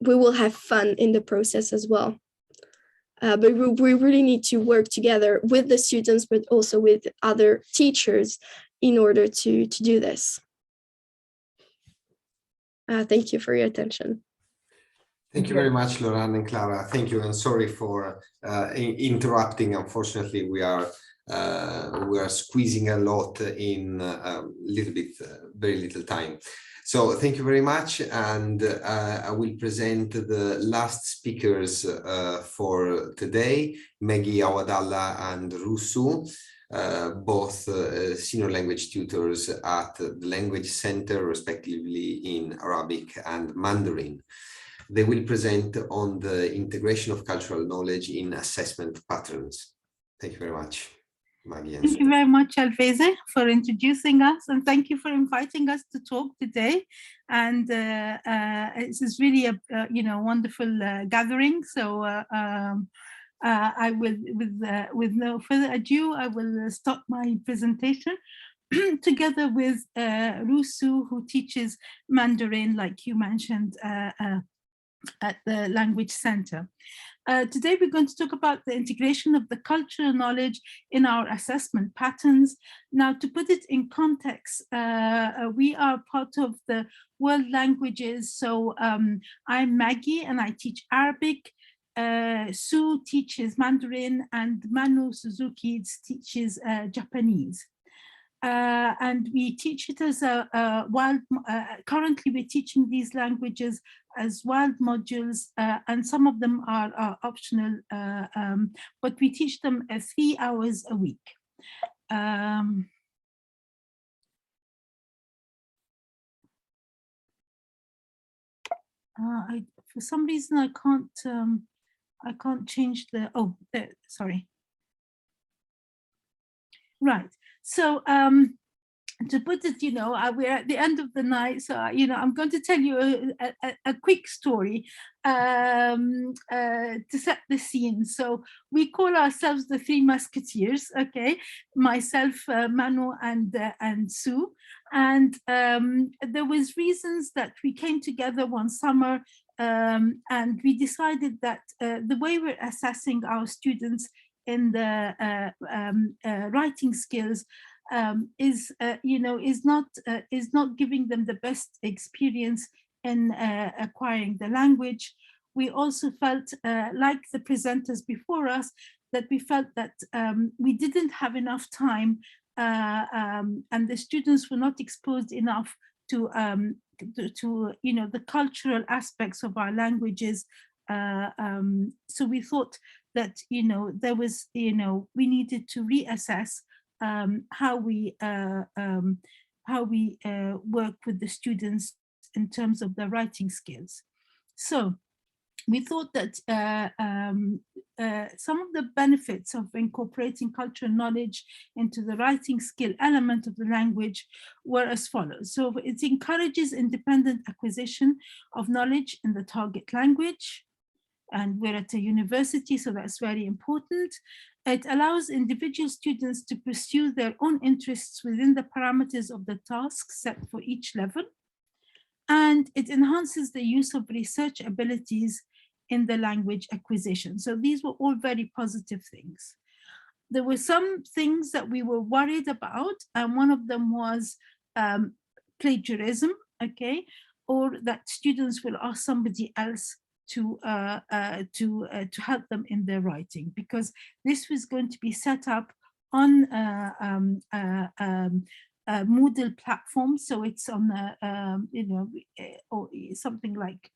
we will have fun in the process as well. But we really need to work together with the students, but also with other teachers in order to do this. Thank you for your attention. Thank you very much, Lauranne and Clara. Thank you, and sorry for interrupting. Unfortunately, we are squeezing a lot in very little time. So thank you very much, and I will present the last speakers for today, Maggie, Awadalla, and Rusu, both senior language tutors at the Language Center, respectively in Arabic and Mandarin. They will present on the integration of cultural knowledge in assessment patterns. Thank you very much, Maggie. Thank you very much, Alveze, for introducing us, and thank you for inviting us to talk today. And this is really a wonderful gathering. So I will, with no further ado, I will start my presentation together with Rusu, who teaches Mandarin, like you mentioned, at the Language Center. Today we're going to talk about the integration of the cultural knowledge in our assessment patterns. Now, to put it in context, we are part of the world languages. So I'm Maggie and I teach Arabic. Sue teaches Mandarin, and Manu Suzuki teaches Japanese. And we teach it as currently we're teaching these languages as wild modules, and some of them are optional, but we teach them 3 hours a week. For some reason I can't change the, sorry. Right. So to put it, we're at the end of the night, so I'm going to tell you a quick story to set the scene. So we call ourselves the Three Musketeers, okay? Myself, Manu, and Sue. And there was reasons that we came together one summer, and we decided that the way we're assessing our students in the writing skills is not giving them the best experience in acquiring the language. We also felt, like the presenters before us, that we felt that we didn't have enough time, and the students were not exposed enough to the cultural aspects of our languages. So we thought that there was we needed to reassess how we work with the students in terms of their writing skills. So we thought that some of the benefits of incorporating cultural knowledge into the writing skill element of the language were as follows. So it encourages independent acquisition of knowledge in the target language, and we're at a university, so that's very important. It allows individual students to pursue their own interests within the parameters of the tasks set for each level. And it enhances the use of research abilities in the language acquisition. So these were all very positive things. There were some things that we were worried about, and one of them was plagiarism, okay, or that students will ask somebody else to help them in their writing, because this was going to be set up on Moodle platform, so it's on or something like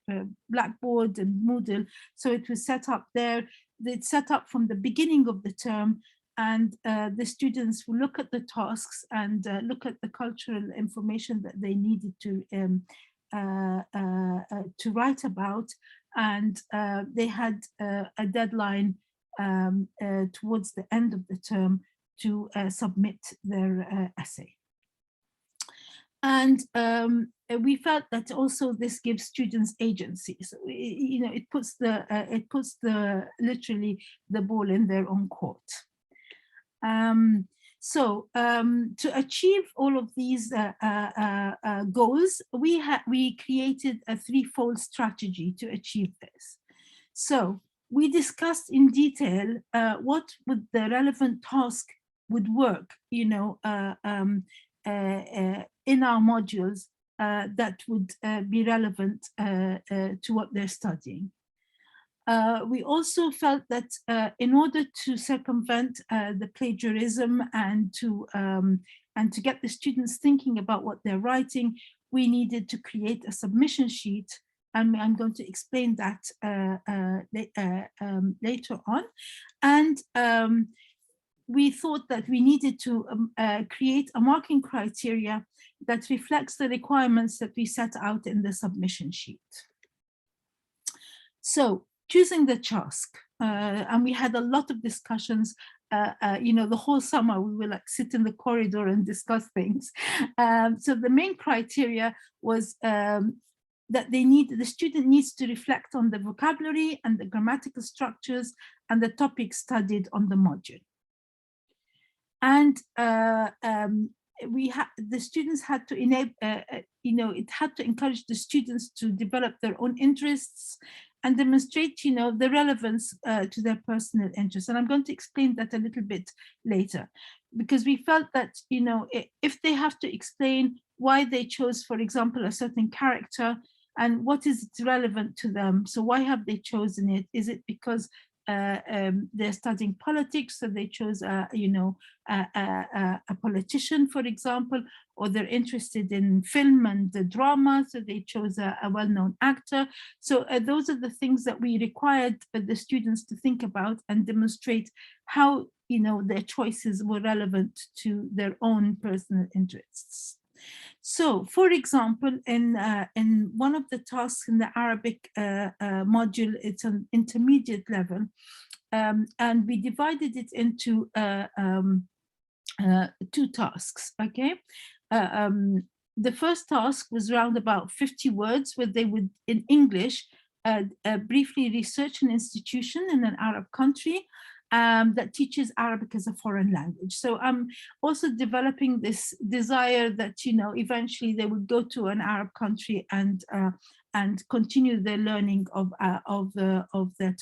Blackboard and Moodle. So it was set up there. It's set up from the beginning of the term, and the students will look at the tasks and look at the cultural information that they needed to write about, and they had a deadline towards the end of the term to submit their essay. And we felt that also this gives students agency. So it puts literally the ball in their own court. To achieve all of these goals, we created a threefold strategy to achieve this. So we discussed in detail what would the relevant task would work, in our modules that would be relevant to what they're studying. We also felt that in order to circumvent the plagiarism and to get the students thinking about what they're writing, we needed to create a submission sheet, and I'm going to explain that later on. And we thought that we needed to create a marking criteria that reflects the requirements that we set out in the submission sheet. So choosing the task, and we had a lot of discussions, the whole summer we will sit in the corridor and discuss things. So the main criteria was that the student needs to reflect on the vocabulary and the grammatical structures and the topics studied on the module. And the students had to enable, it had to encourage the students to develop their own interests and demonstrate, the relevance to their personal interests. And I'm going to explain that a little bit later, because we felt that, if they have to explain why they chose, for example, a certain character and what is it relevant to them. So why have they chosen it? Is it because they're studying politics, so they chose a politician, for example, or they're interested in film and the drama, so they chose a well-known actor. So those are the things that we required the students to think about and demonstrate how their choices were relevant to their own personal interests. So, for example, in one of the tasks in the Arabic module, it's an intermediate level, and we divided it into 2 tasks, okay? The first task was around about 50 words, where they would, in English, briefly research an institution in an Arab country that teaches Arabic as a foreign language. So I'm also developing this desire that, eventually they would go to an Arab country and continue their learning of their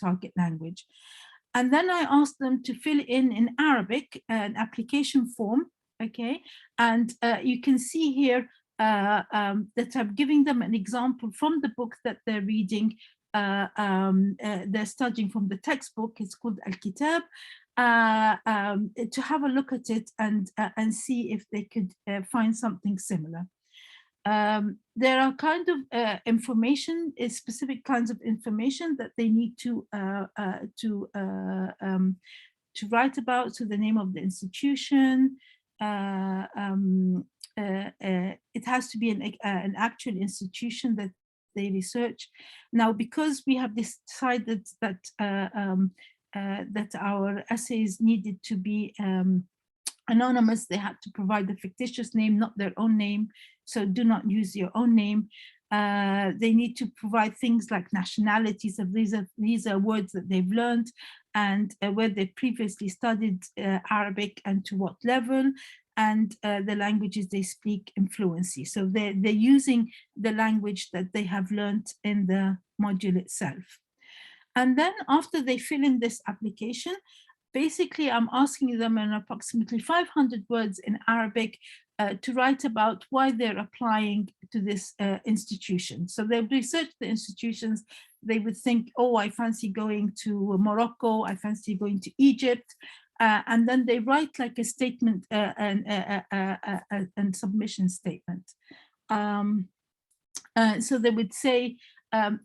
target language. And then I asked them to fill in Arabic an application form, okay? And you can see here that I'm giving them an example from the book that they're reading. They're studying from the textbook. It's called Al-Kitab, to have a look at it and see if they could find something similar. There are kind of information, specific kinds of information that they need to write about. So the name of the institution, it has to be an actual institution that they research. Now, because we have decided that that our essays needed to be anonymous, they had to provide a fictitious name, not their own name. So do not use your own name. They need to provide things like nationalities of these are words that they've learned and where they previously studied Arabic and to what level, and the languages they speak in fluency. So they're using the language that they have learned in the module itself. And then after they fill in this application, basically I'm asking them in approximately 500 words in Arabic to write about why they're applying to this institution. So they've researched the institutions. They would think, oh, I fancy going to Morocco, I fancy going to Egypt. And then they write like a statement and submission statement. So they would say,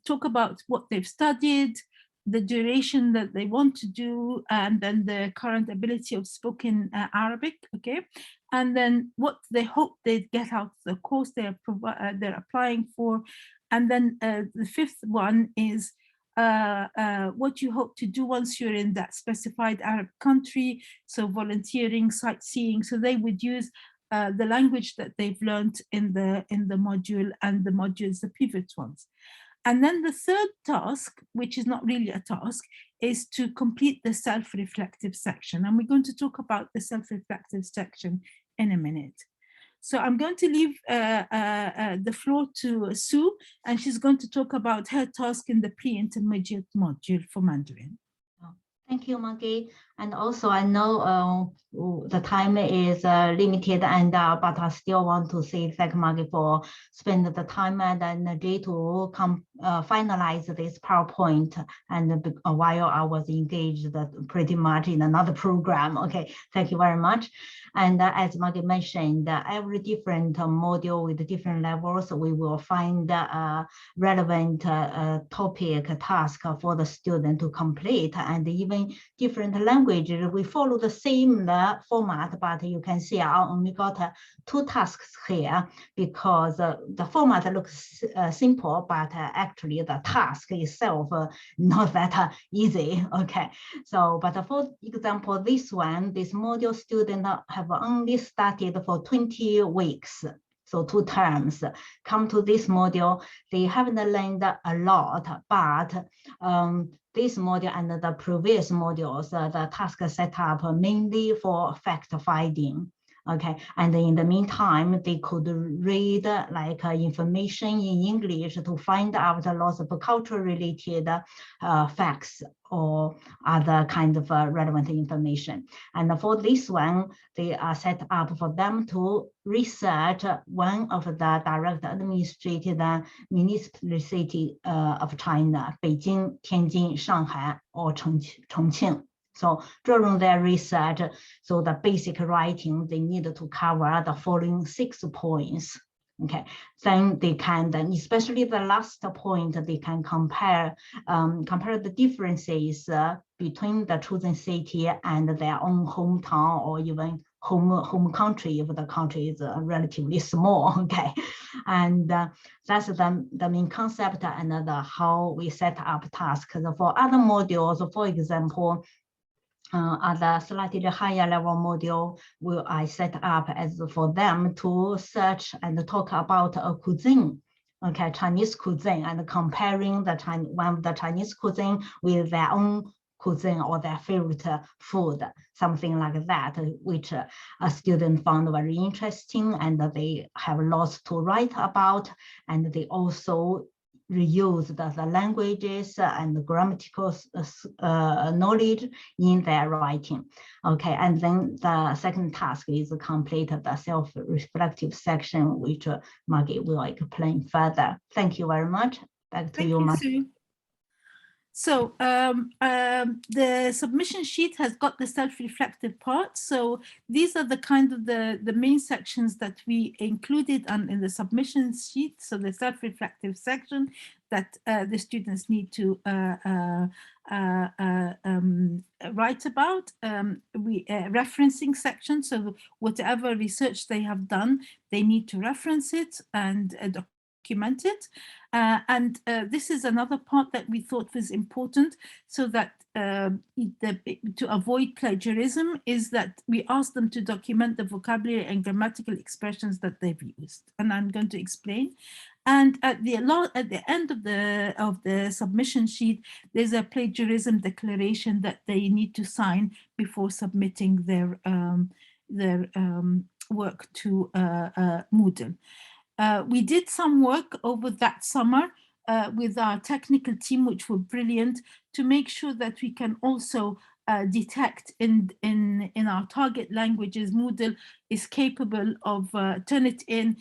talk about what they've studied, the duration that they want to do, and then the current ability of spoken Arabic, okay? And then what they hope they'd get out of the course they're applying for. And then the fifth one is what you hope to do once you're in that specified Arab country, so volunteering, sightseeing. So they would use the language that they've learned in the module and the modules, the previous ones. And then the third task, which is not really a task, is to complete the self-reflective section. And we're going to talk about the self-reflective section in a minute. So I'm going to leave the floor to Sue, and she's going to talk about her task in the pre-intermediate module for Mandarin. Thank you, Maggie. And also, I know the time is limited, and but I still want to say thank Maggie for spending the time and energy to finalize this PowerPoint. And while I was engaged pretty much in another program. Okay, thank you very much. And as Maggie mentioned, every different module with different levels, we will find a relevant topic task for the student to complete, and even different languages. We follow the same format, but you can see I only got 2 tasks here because the format looks simple, but actually the task itself not that easy. Okay, so but for example, this module student have only started for 20 weeks. So 2 terms come to this module. They haven't learned a lot, but this module and the previous modules, the task set up mainly for fact-finding. Okay, and in the meantime, they could read like information in English to find out lots of culture-related facts or other kind of relevant information. And for this one, they are set up for them to research one of the direct administrated municipality of China, Beijing, Tianjin, Shanghai, or Chongqing. So during their research, so the basic writing, they need to cover the following 6 points. Okay, then they can, especially the last point, they can compare the differences between the chosen city and their own hometown, or even home country if the country is relatively small. Okay, and that's the main concept and how we set up tasks. For other modules, for example, other slightly higher level module I set up as for them to search and talk about a cuisine, okay, Chinese cuisine, and comparing one of the Chinese cuisine with their own cuisine or their favorite food, something like that, which a student found very interesting, and they have lots to write about, and they also reuse the languages and the grammatical knowledge in their writing. Okay, and then the second task is complete the self-reflective section, which Maggie will explain further. Thank you very much. Back to you, Maggie. So the submission sheet has got the self-reflective part. So these are the kind of the main sections that we included in the submission sheet. So the self-reflective section that the students need to write about. Referencing section. So whatever research they have done, they need to reference it and document it. This is another part that we thought was important, so that to avoid plagiarism is that we ask them to document the vocabulary and grammatical expressions that they've used, and I'm going to explain. And at the end of the submission sheet, there's a plagiarism declaration that they need to sign before submitting their work to Moodle. We did some work over that summer with our technical team, which were brilliant, to make sure that we can also detect in our target languages, Moodle is capable of Turnitin,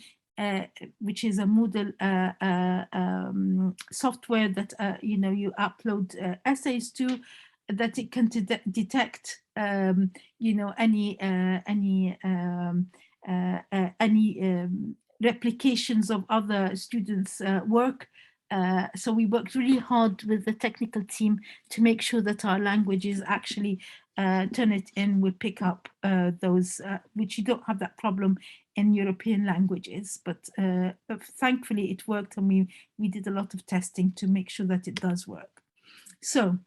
which is a Moodle software that you upload essays to, that it can detect any replications of other students' work. So we worked really hard with the technical team to make sure that our languages actually Turnitin will pick up those, which you don't have that problem in European languages. But thankfully it worked, and we did a lot of testing to make sure that it does work. So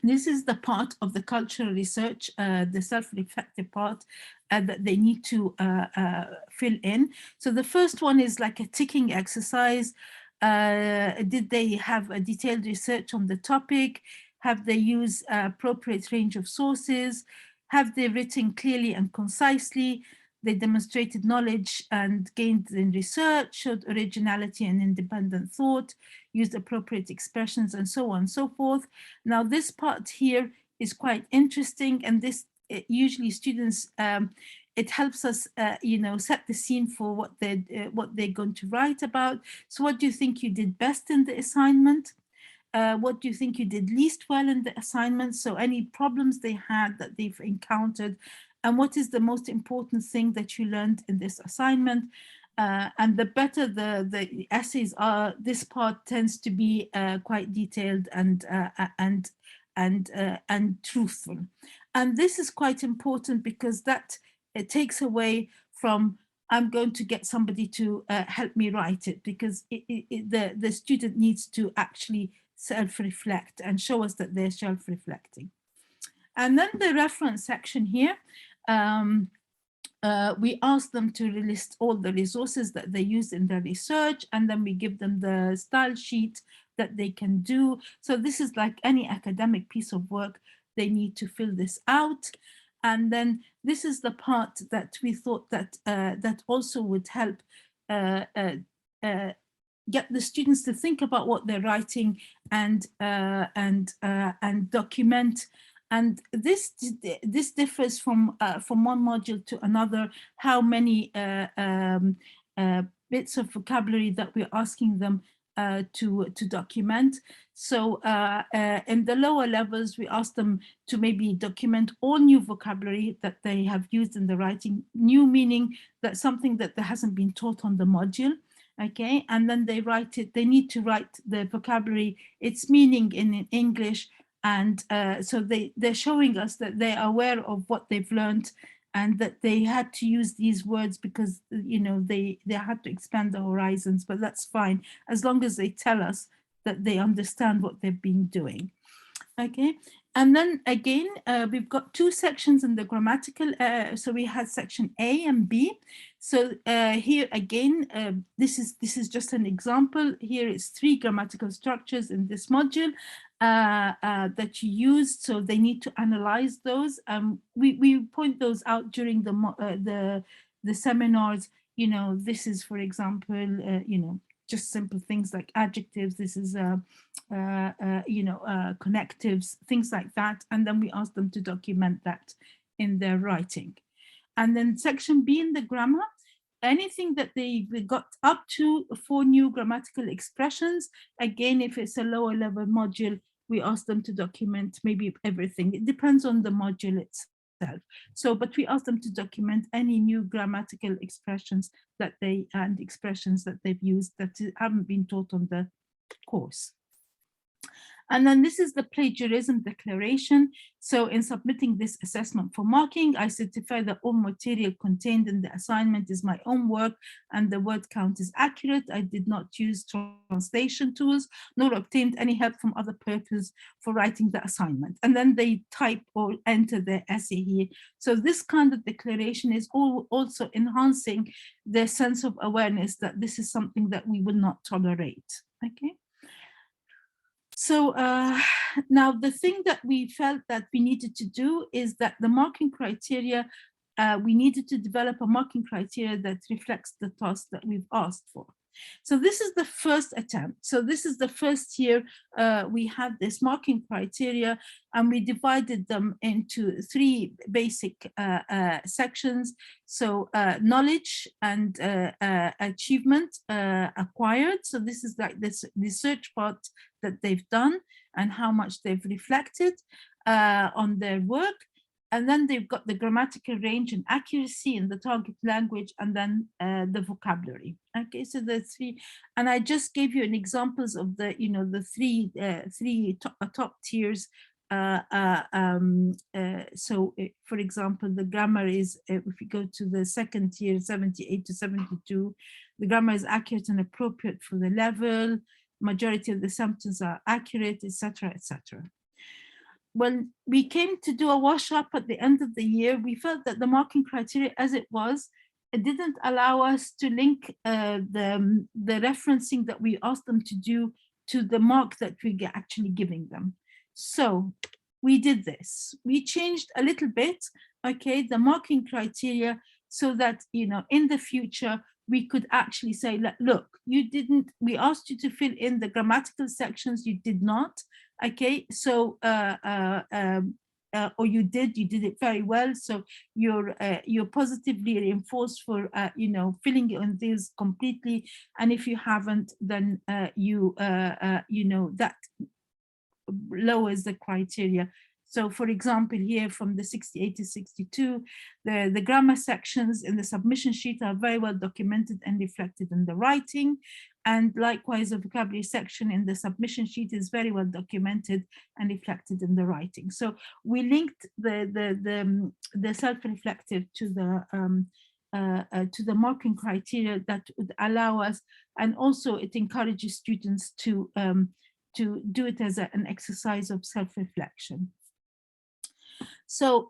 this is the part of the cultural research, the self-reflective part that they need to fill in. So the first one is like a ticking exercise. Did they have a detailed research on the topic? Have they used appropriate range of sources? Have they written clearly and concisely? They demonstrated knowledge and gained in research, showed originality and independent thought, used appropriate expressions, and so on and so forth. Now, this part here is quite interesting, and this usually students, it helps us, set the scene for what they're going to write about. So what do you think you did best in the assignment? What do you think you did least well in the assignment? So any problems they had that they've encountered, and what is the most important thing that you learned in this assignment? And the better the essays are, this part tends to be quite detailed and truthful. And this is quite important because that it takes away from I'm going to get somebody to help me write it, because the student needs to actually self-reflect and show us that they're self-reflecting. And then the reference section here, we ask them to list all the resources that they use in their research, and then we give them the style sheet that they can do. So this is like any academic piece of work, they need to fill this out. And then this is the part that we thought that that also would help get the students to think about what they're writing and document. And this differs from one module to another, how many bits of vocabulary that we're asking them to document. So in the lower levels, we ask them to maybe document all new vocabulary that they have used in the writing, new meaning that something that hasn't been taught on the module. Okay, and then they write it, they need to write the vocabulary, its meaning in English. And so they're showing us that they're aware of what they've learned, and that they had to use these words because, they had to expand the horizons, but that's fine, as long as they tell us that they understand what they've been doing. Okay, and then again, we've got two sections in the grammatical. So we had section A and B. So here again, this is just an example. Here is 3 grammatical structures in this module that you used. So they need to analyze those. We point those out during the seminars. This is, for example, just simple things like adjectives. This is, connectives, things like that. And then we ask them to document that in their writing. And then section B in the grammar, anything that they got up to 4 new grammatical expressions. Again, if it's a lower level module, we ask them to document maybe everything. It depends on the module itself. So, but we ask them to document any new grammatical expressions that expressions that they've used that haven't been taught on the course. And then this is the plagiarism declaration. So in submitting this assessment for marking, I certify that all material contained in the assignment is my own work and the word count is accurate. I did not use translation tools, nor obtained any help from other persons for writing the assignment. And then they type or enter their essay here. So this kind of declaration is also enhancing their sense of awareness that this is something that we will not tolerate, okay? So now the thing that we felt that we needed to do is that the marking criteria, we needed to develop a marking criteria that reflects the task that we've asked for. So this is the first attempt. So this is the first year we had this marking criteria, and we divided them into 3 basic sections. So knowledge and achievement acquired. So this is like this research part that they've done and how much they've reflected on their work. And then they've got the grammatical range and accuracy in the target language, and then the vocabulary. Okay, so the 3, and I just gave you an examples of the, you know, the three top tiers. So for example, the grammar is, if you go to the second tier, 78 to 72, the grammar is accurate and appropriate for the level. Majority of the sentences are accurate, etc., etc. When we came to do a wash up at the end of the year, we felt that the marking criteria as it was, it didn't allow us to link the referencing that we asked them to do to the mark that we are actually giving them. So we did this. We changed a little bit, okay, the marking criteria so that, you know, in the future, we could actually say, look, you didn't, we asked you to fill in the grammatical sections, you did not. Okay, so or you did it very well. So you're positively reinforced for you know, filling in these completely. And if you haven't, then you know, that lowers the criteria. So for example, here from the 68 to 62, the grammar sections in the submission sheet are very well documented and reflected in the writing. And likewise, the vocabulary section in the submission sheet is very well documented and reflected in the writing. So we linked the self-reflective to the marking criteria that would allow us, and also it encourages students to do it as an exercise of self-reflection. So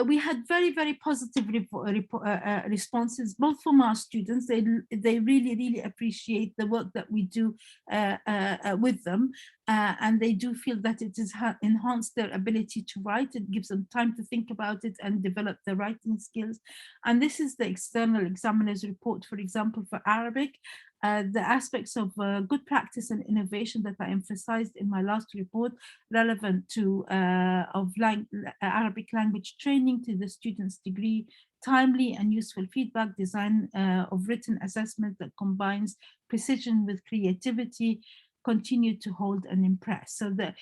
we had very, very positive responses, both from our students. They really, really appreciate the work that we do with them. And they do feel that it has enhanced their ability to write. It gives them time to think about it and develop their writing skills. And this is the external examiner's report, for example, for Arabic. The aspects of good practice and innovation that I emphasized in my last report, relevant to Arabic language training to the student's degree, timely and useful feedback, design of written assessment that combines precision with creativity, continue to hold and impress. So that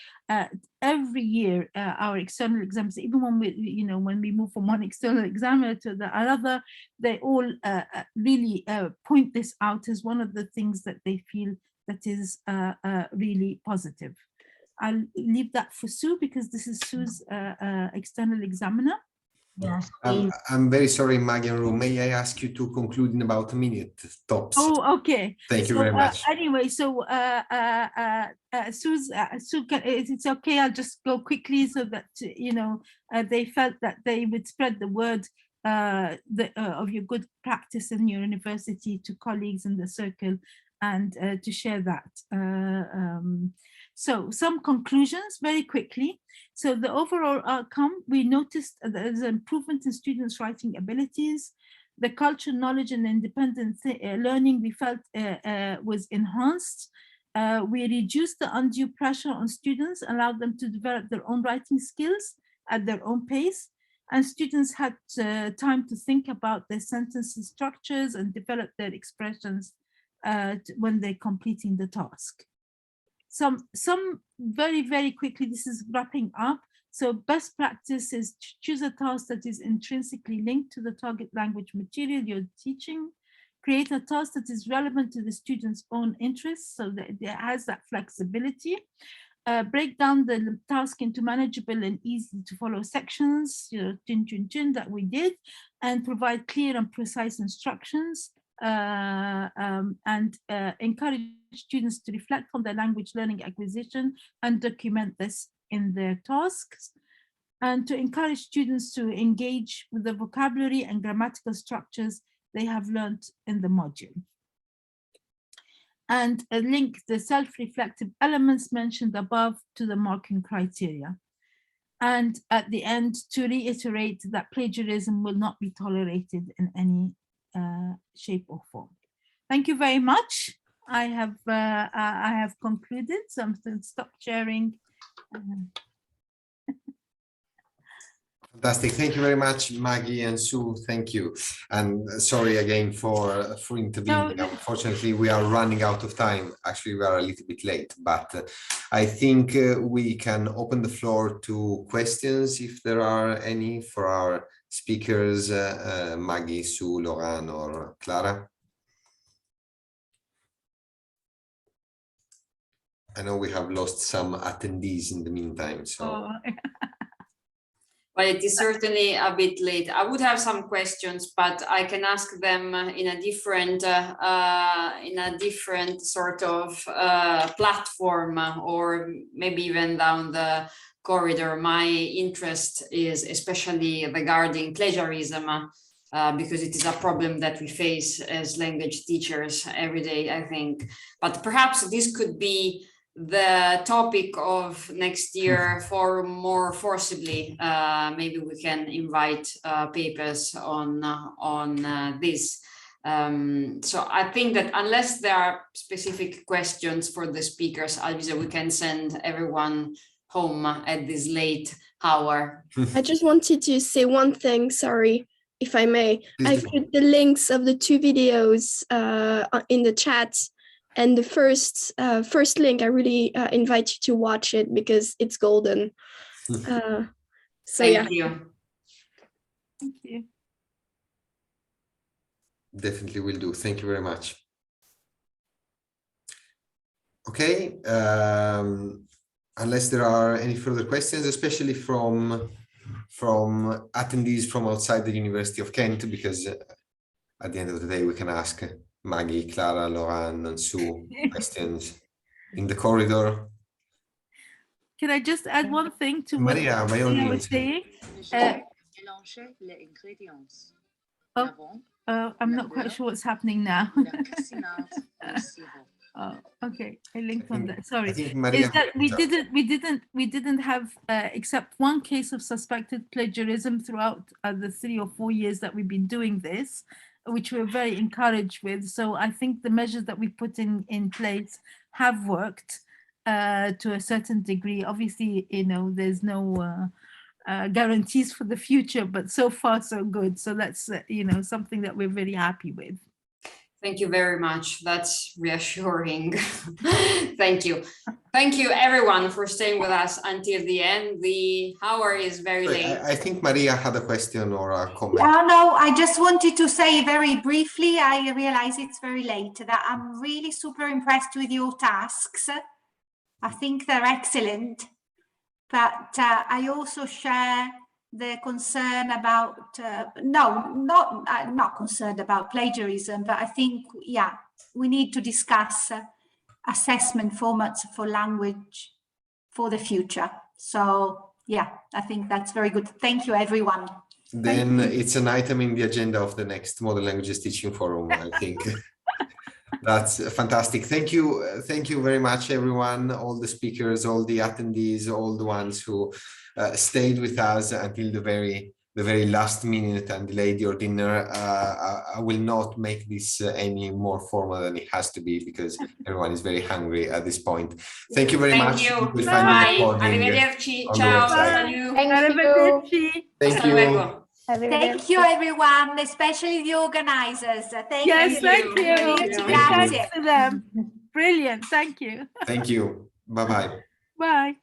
every year our external exams, even when we move from one external examiner to the other, they all really point this out as one of the things that they feel that is really positive. I'll leave that for Sue because this is Sue's external examiner. Yes. I'm very sorry, Maggie and Ru. May I ask you to conclude in about a minute, tops? Oh, okay. Thank you very much. Anyway, so Sue, it's okay. I'll just go quickly so that they felt that they would spread the word of your good practice in your university to colleagues in the circle and to share that. So some conclusions very quickly. So the overall outcome, we noticed there's an improvement in students' writing abilities. The culture, knowledge, and independent learning we felt was enhanced. We reduced the undue pressure on students, allowed them to develop their own writing skills at their own pace. And students had time to think about their sentence structures and develop their expressions when they're completing the task. Some very, very quickly, this is wrapping up. So best practice is to choose a task that is intrinsically linked to the target language material you're teaching. Create a task that is relevant to the student's own interests, so that it has that flexibility. Break down the task into manageable and easy to follow sections, that we did, and provide clear and precise instructions, and encourage students to reflect on their language learning acquisition and document this in their tasks, and to encourage students to engage with the vocabulary and grammatical structures they have learned in the module. And link the self-reflective elements mentioned above to the marking criteria. And at the end, to reiterate that plagiarism will not be tolerated in any shape or form. Thank you very much. I have concluded, so I'm going to stop sharing. Fantastic. Thank you very much, Maggie and Sue. Thank you. And sorry again for intervening. No. Unfortunately, we are running out of time. Actually, we are a little bit late, but I think we can open the floor to questions if there are any for our speakers, Maggie, Sue, Lauranne, or Clara. I know we have lost some attendees in the meantime, so. Oh. Well, it is certainly a bit late. I would have some questions, but I can ask them in a different sort of platform, or maybe even down the corridor. My interest is especially regarding plagiarism, because it is a problem that we face as language teachers every day, I think. But perhaps this could be the topic of next year for more forcibly. Maybe we can invite papers on this. So I think that unless there are specific questions for the speakers, Alvisa, we can send everyone home at this late hour. I just wanted to say one thing, sorry, if I may. I put the links of the two videos in the chat. And the first link, I really invite you to watch it because it's golden. So Thank you. Thank you. Definitely will do. Thank you very much. Okay. Unless there are any further questions, especially from attendees from outside the University of Kent, because at the end of the day, we can ask Maggie, Clara, Lauranne, and Sue questions in the corridor. Can I just add one thing to what Maria, by all means. I'm not quite sure what's happening now. Oh, okay, I linked on that. Sorry, is that we didn't have except one case of suspected plagiarism throughout the 3 or 4 years that we've been doing this, which we're very encouraged with. So I think the measures that we put in place have worked to a certain degree. Obviously, there's no guarantees for the future, but so far so good. So that's something that we're very happy with. Thank you very much. That's reassuring. Thank you. Thank you everyone for staying with us until the end. The hour is very late. I think Maria had a question or a comment. No, I just wanted to say very briefly, I realize it's very late, that I'm really super impressed with your tasks. I think they're excellent, but I also share the concern about, not concerned about plagiarism, but I think, yeah, we need to discuss assessment formats for language for the future. So, yeah, I think that's very good. Thank you, everyone. Then it's an item in the agenda of the next Modern Languages Teaching Forum, I think. That's fantastic. Thank you. Thank you very much, everyone, all the speakers, all the attendees, all the ones who stayed with us until the very last minute and delayed your dinner. I will not make this any more formal than it has to be because everyone is very hungry at this point. Thank you very much. We'll bye. Arrivederci. Ciao. Salut. Thank you. Thank you, everyone, especially the organizers. Thank you. Thank you. Thanks to them. Brilliant. Thank you. Thank you. Bye-bye. Bye.